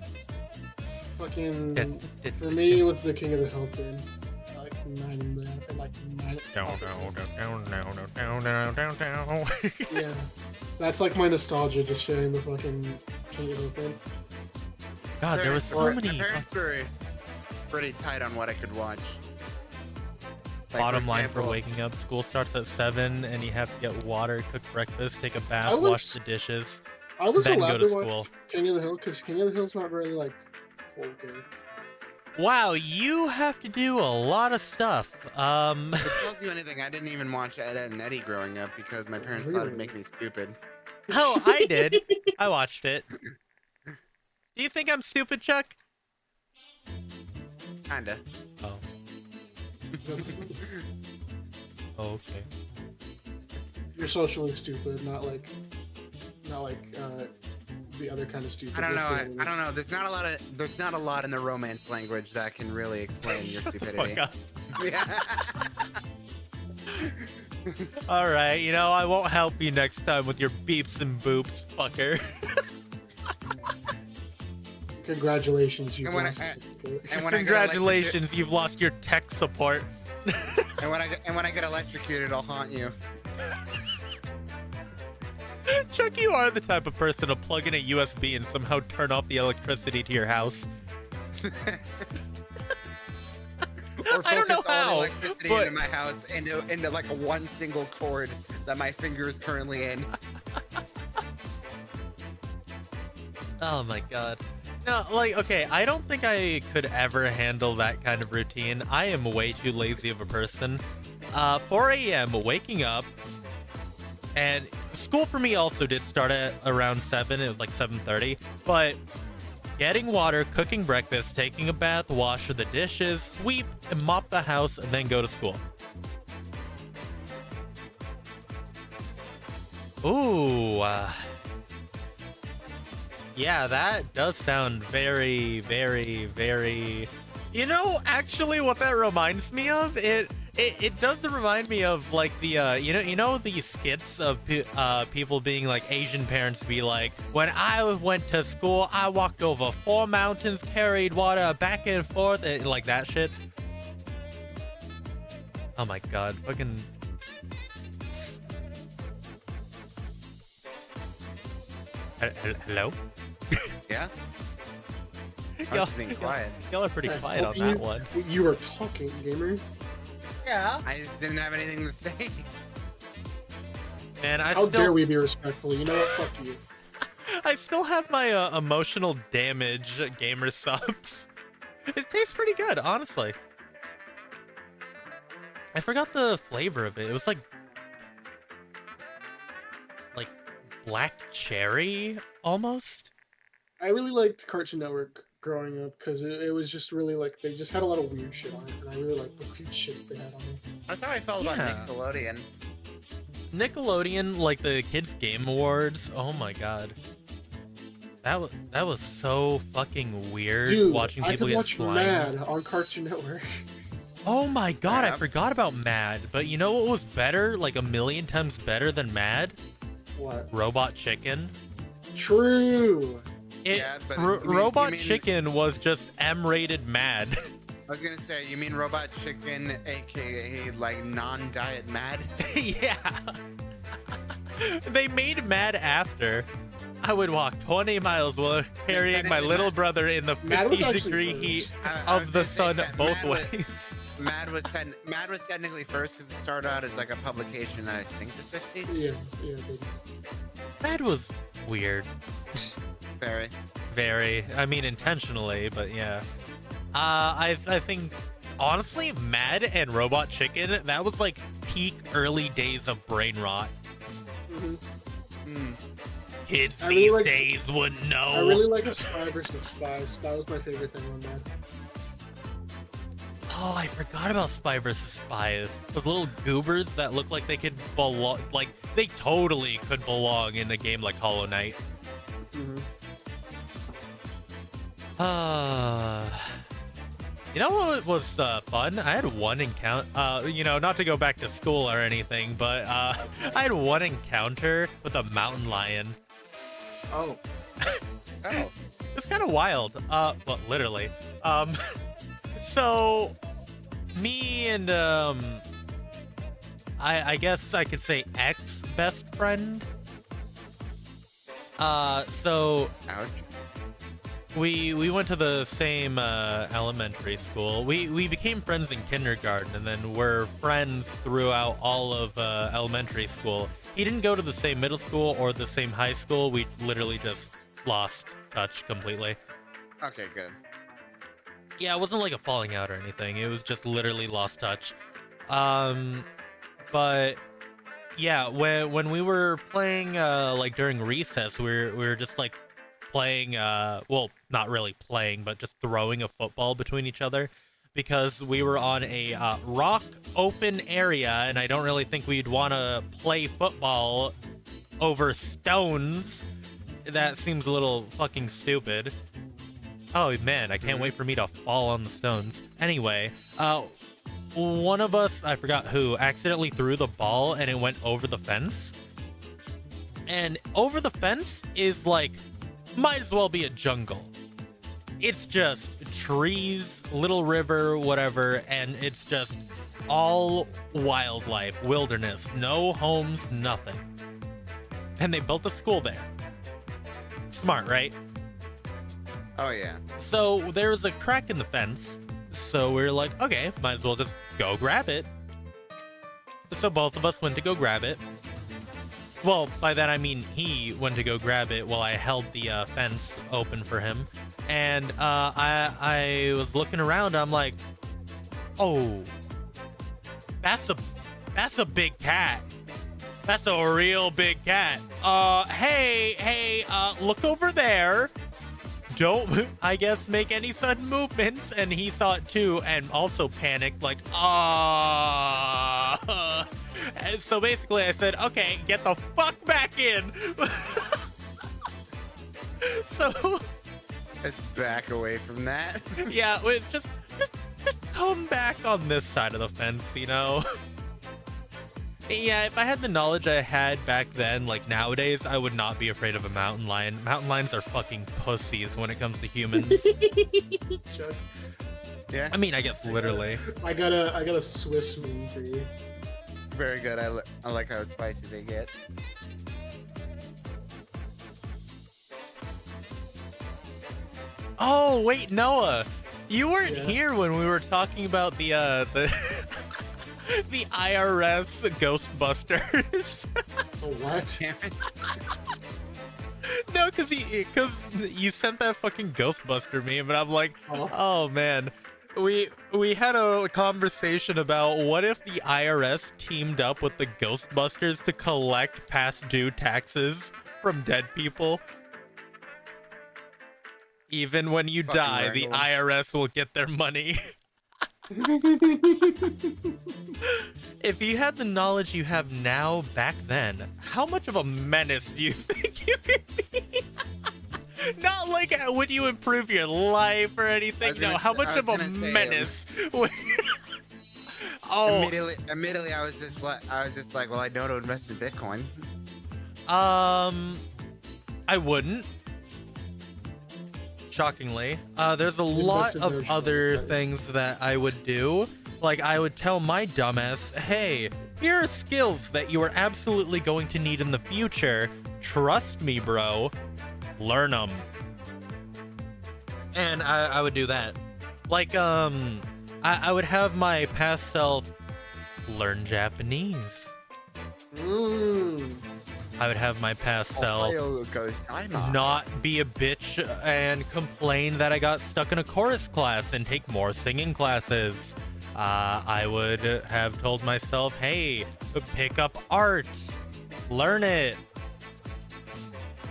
fucking. For me, it was the King of the Hill thing. Like 9 and like 9. Yeah, that's like my nostalgia, just sharing the fucking King of the Hill thing. God, there was so many. My parents were pretty tight on what I could watch. Like, Bottom line for example, waking up, school starts at 7 and you have to get water, cook breakfast, take a bath, I was- wash the dishes, I was then allowed go to to watch school. King of the Hill because King of the Hill's not really like full good. Wow, you have to do a lot of stuff. If it tells you anything, I didn't even watch Ed, Edd and Eddy growing up because my parents thought it'd make me stupid. Oh, I did. I watched it. Do you think I'm stupid, Chuck? Kinda. Oh. Okay. You're socially stupid, not like the other kind of stupid. I don't know. Just the- I don't know. There's not a lot in the romance language that can really explain your stupidity. Fuck up. Yeah. All right, you know, I won't help you next time with your beeps and boops, fucker. Congratulations, you And when I- lost it. And when I get Congratulations, you've lost your tech support. when I get electrocuted, I'll haunt you. Chuck, you are the type of person to plug in a USB and somehow turn off the electricity to your house. or I don't know focus all how, the electricity but- into my house into like a one single cord that my finger is currently in. Oh my god. No, like, okay, I don't think I could ever handle that kind of routine. I am way too lazy of a person. 4 a.m. waking up, and school for me also did start at around 7. It was like 7:30, but getting water, cooking breakfast, taking a bath, wash the dishes, sweep, and mop the house, and then go to school. Ooh, yeah, that does sound very, very, very... You know, actually, what that reminds me of, it does remind me of like the you know the skits of people being like Asian parents be like, when I went to school, I walked over 4 mountains, carried water back and forth, and like that shit. Oh my god, fucking. Hello? Yeah. I'm Y'all- just being quiet. Y'all are pretty quiet on that one. You were talking, gamer. Yeah. I just didn't have anything to say. And How dare we be respectful? You know what? Fuck you. I still have my emotional damage gamer subs. It tastes pretty good, honestly. I forgot the flavor of it. It was like black cherry almost. I really liked Cartoon Network growing up because it was just really like they just had a lot of weird shit on it, and I really liked the weird shit they had on it. That's how I felt about Yeah. Nickelodeon. Nickelodeon, like the Kids Game Awards. Oh my god. That was so fucking weird Dude, watching I people could get watch slimed. Mad on Cartoon Network. Oh my god, I Yep. forgot about Mad. But you know what was better? Like a million times better than Mad? What? Robot Chicken. True. Yeah, but Robot you mean- Chicken was just M-rated Mad. I was gonna say, you mean Robot Chicken, aka like non-diet mad? Yeah. They made Mad after. I would walk 20 miles while carrying my little brother in the Mad was 50-degree actually heat first. I was of the gonna say sun that both Mad was- ways. Mad was technically first because it started out as like a publication in I think the 60s. Yeah, baby. Mad was weird. Very. Very. I mean, intentionally, but yeah. I think, honestly, Mad and Robot Chicken, that was like peak early days of brain rot. Mm-hmm. Kids I really these like- days wouldn't know. I really like a Spy versus Spy. Spy was my favorite thing on that. Oh, I forgot about Spy vs. Spy. Those little goobers that look like they could belong, like, they totally could belong in a game like Hollow Knight. Mm-hmm. You know what was fun? I had one encounter, you know, not to go back to school or anything, but I had one encounter with a mountain lion. Oh. Oh. It's kind of wild. Well, literally. So me and I guess I could say ex-best friend. So Ouch. we went to the same elementary school. We became friends in kindergarten, and then we're friends throughout all of elementary school. He didn't go to the same middle school or the same high school. We literally just lost touch completely. Okay, good. Yeah, it wasn't like a falling out or anything. It was just literally lost touch. But yeah, when we were playing like during recess, we were just like playing well, not really playing, but just throwing a football between each other because we were on a rock open area, and I don't really think we'd want to play football over stones. That seems a little fucking stupid. Oh man, I can't wait for me to fall on the stones. Anyway, one of us, I forgot who, accidentally threw the ball and it went over the fence. And over the fence is like, might as well be a jungle. It's just trees, little river, whatever, and it's just all wildlife, wilderness, no homes, nothing. And they built a school there. Smart, right? Oh yeah. So there's a crack in the fence. So we're like, okay, might as well just go grab it. So both of us went to go grab it. Well, by that I mean he went to go grab it while I held the fence open for him. And I was looking around. I'm like, oh, that's a big cat. That's a real big cat. Hey, look over there. Don't, I guess, make any sudden movements. And he saw it too and also panicked, like, ah. And so basically I said, okay, get the fuck back in. So Let's back away from that. yeah, just come back on this side of the fence, you know? Yeah, if I had the knowledge I had back then, like nowadays, I would not be afraid of a mountain lion. Mountain lions are fucking pussies when it comes to humans. Chuck, Yeah, I mean, I guess literally. I got a Swiss meme for you. very good. I like how spicy they get. Oh, wait, Noah. You weren't Yeah. here when we were talking about the the IRS Ghostbusters. Oh, what? Damn it. No, because you sent that fucking Ghostbuster meme, and I'm like, Oh. oh man. We had a conversation about what if the IRS teamed up with the Ghostbusters to collect past due taxes from dead people. Even when you Fucking die, the wrangle 'em. IRS will get their money. If you had the knowledge you have now back then, how much of a menace do you think you could be? Not like would you improve your life or anything? No, gonna how s- much I of a was gonna say, menace? Oh, Immediately, I was just like, well, I know to invest in Bitcoin. I wouldn't. Shockingly, there's a lot Invested of very other short, right? things that I would do. Like, I would tell my dumbass, hey, here are skills that you are absolutely going to need in the future. Trust me, bro. Learn them. And I would do that. Like, I would have my past self learn Japanese. I would have my past self Ohio goes time off. not be a bitch and complain that I got stuck in a chorus class and take more singing classes. I would have told myself, hey, pick up art, learn it,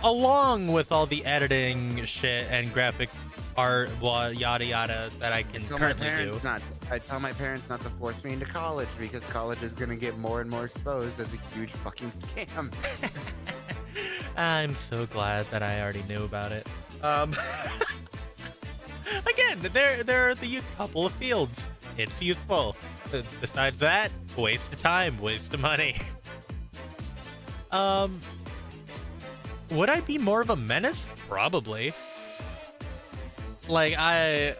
along with all the editing shit and graphic art, blah, yada yada, that I can currently do. I tell my parents not to force me into college because college is gonna get more and more exposed as a huge fucking scam. I'm so glad that I already knew about it. Again, there are the couple of fields. It's youthful. Besides that, waste of time, waste of money. Would I be more of a menace? Probably. Like, I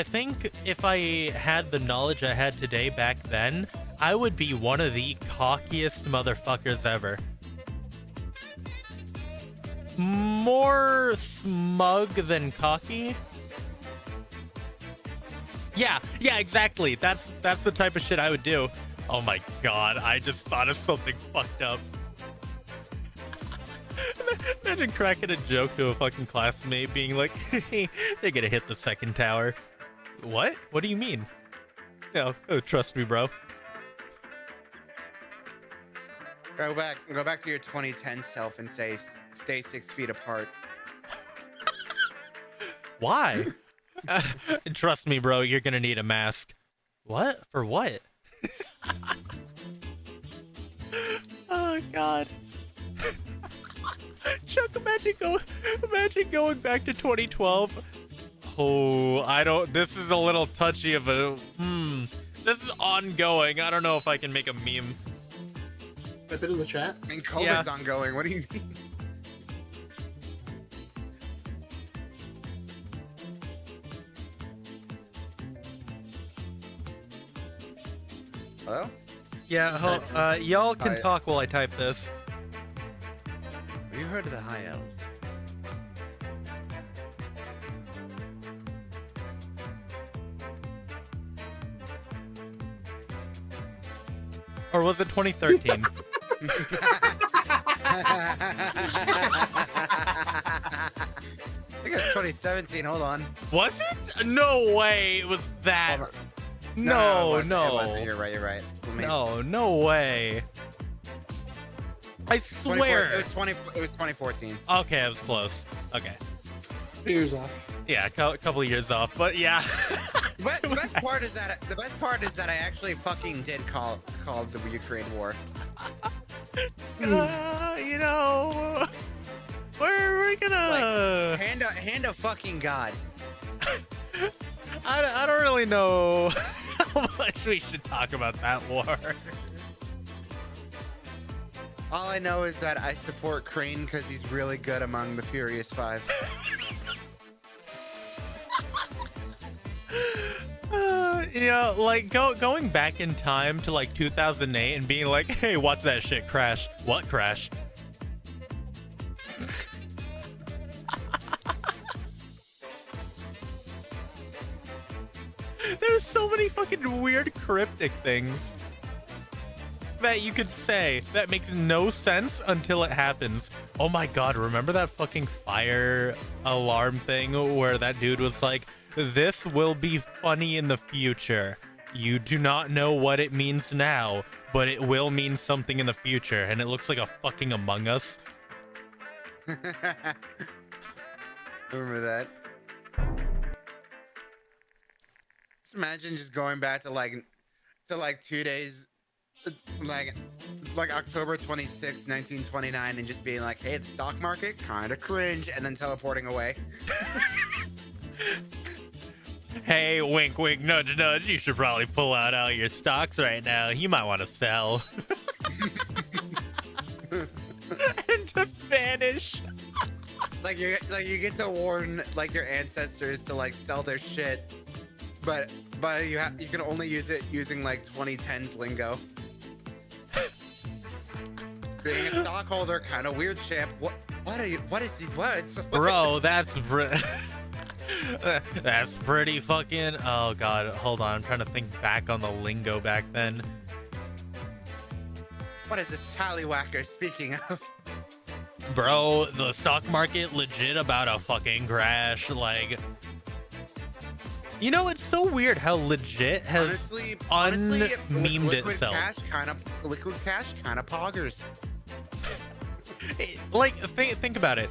think if I had the knowledge I had today back then, I would be one of the cockiest motherfuckers ever. More smug than cocky. Yeah, exactly. That's the type of shit I would do. Oh my god, I just thought of something fucked up. Imagine cracking a joke to a fucking classmate being like, hey, they're gonna hit the second tower. What? What do you mean? No, oh, trust me, bro. Go back to your 2010 self and say, stay 6 feet apart. Why? Trust me, bro, you're gonna need a mask. What? For what? Oh, God. Chuck, imagine going back to 2012. Oh, this is a little touchy of a, this is ongoing. I don't know if I can make a meme. Type it in the chat. And COVID's Yeah. ongoing. What do you mean? Hello? Yeah, y'all can Hi. talk while I type this. Have you heard of the High Elves? Or was it 2013? I think it's 2017. Hold on. Was it? No way. It was that. Hold on. No, it wasn't. You're right. You're right. No way. I swear. It was 2014. Okay, I was close. Okay. 2 years off. Yeah, a couple of years off, but yeah. The best part is that I actually fucking did call the Ukraine war. You know, we're gonna hand of fucking God. I don't really know how much we should talk about that war. All I know is that I support Crane because he's really good among the Furious Five. You know, like going back in time to like 2008 and being like, hey, watch that shit crash. What crash? There's so many fucking weird cryptic things that you could say that makes no sense until it happens. Oh my god, remember that fucking fire alarm thing where that dude was like, this will be funny in the future. You do not know what it means now, but it will mean something in the future. And it looks like a fucking Among Us. Remember that? Just imagine just going back to like 2 days, like October 26, 1929, and just being like, hey, the stock market kind of cringe, and then teleporting away. Hey, wink, wink, nudge, nudge. You should probably pull out all your stocks right now. You might want to sell. And just vanish. Like you get to warn like your ancestors to like sell their shit, but you can only use it using like 2010s lingo. Being a stockholder, kind of weird, champ. What is these words? Bro, that's pretty fucking. Oh god, hold on. I'm trying to think back on the lingo back then. What is this tallywhacker speaking of? Bro, the stock market legit about a fucking crash. Like, you know, it's so weird how legit has honestly, unmemed itself. Liquid cash kind of poggers. Like, think about it.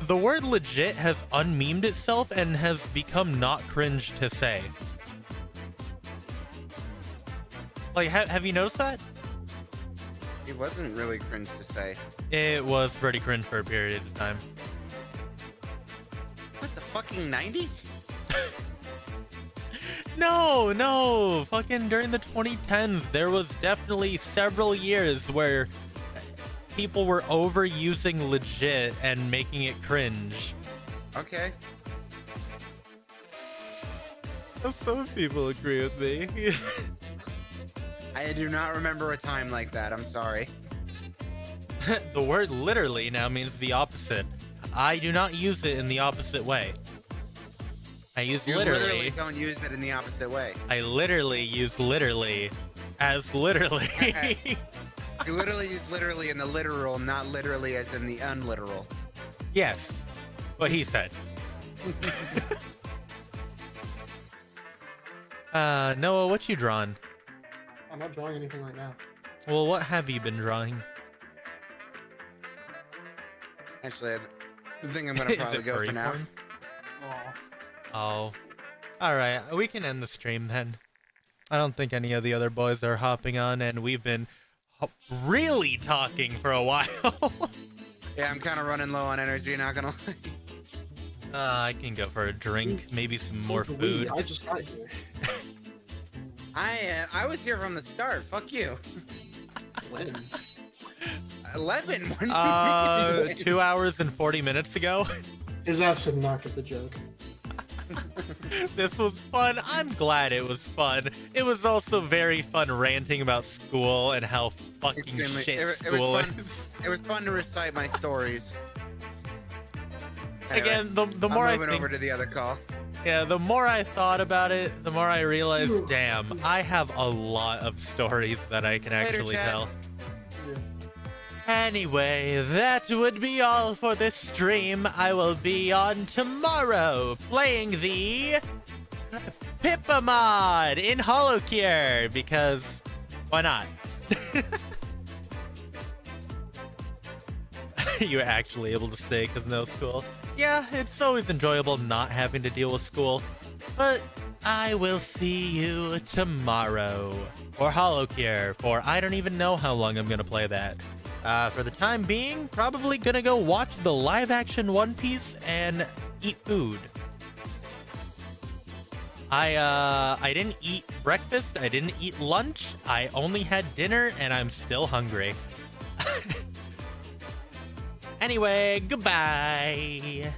The word legit has unmemed itself and has become not cringe to say. Like, have you noticed that? It wasn't really cringe to say. It was pretty cringe for a period of time. What, the fucking 90s? No, fucking during the 2010s, there was definitely several years where people were overusing legit and making it cringe. Okay. Some people agree with me. I do not remember a time like that. I'm sorry. The word literally now means the opposite. I do not use it in the opposite way. I use You literally. literally don't use it in the opposite way. I literally use literally as literally. You literally use literally in the literal, not literally as in the unliteral. Yes, what he said. Noah, what you drawn? I'm not drawing anything right now. Well, what have you been drawing? Actually, I think I'm gonna probably go for now. Porn? Oh. Oh. Alright, we can end the stream then. I don't think any of the other boys are hopping on, and we've been really talking for a while. Yeah, I'm kind of running low on energy, not gonna lie. I can go for a drink, maybe some more food. I just got here. I was here from the start. Fuck you. When? 11. When did we 2 hours and 40 minutes ago. His ass did not get the joke. This was fun. I'm glad it was fun. It was also very fun ranting about school and how fucking Extremely- shit it school was fun. is. It was fun to recite my stories. Anyway, Again, the more I'm I moving think, over to the other call. Yeah, the more I thought about it, the more I realized, damn, I have a lot of stories that I can actually chat. tell. Yeah. Anyway, that would be all for this stream. I will be on tomorrow playing the Pippa mod in HoloCure because why not? You were actually able to stay because no school. Yeah, it's always enjoyable not having to deal with school. But I will see you tomorrow for HoloCure, for I don't even know how long I'm gonna play that. For the time being, probably gonna go watch the live-action One Piece and eat food. I didn't eat breakfast, I didn't eat lunch, I only had dinner, and I'm still hungry. Anyway, goodbye.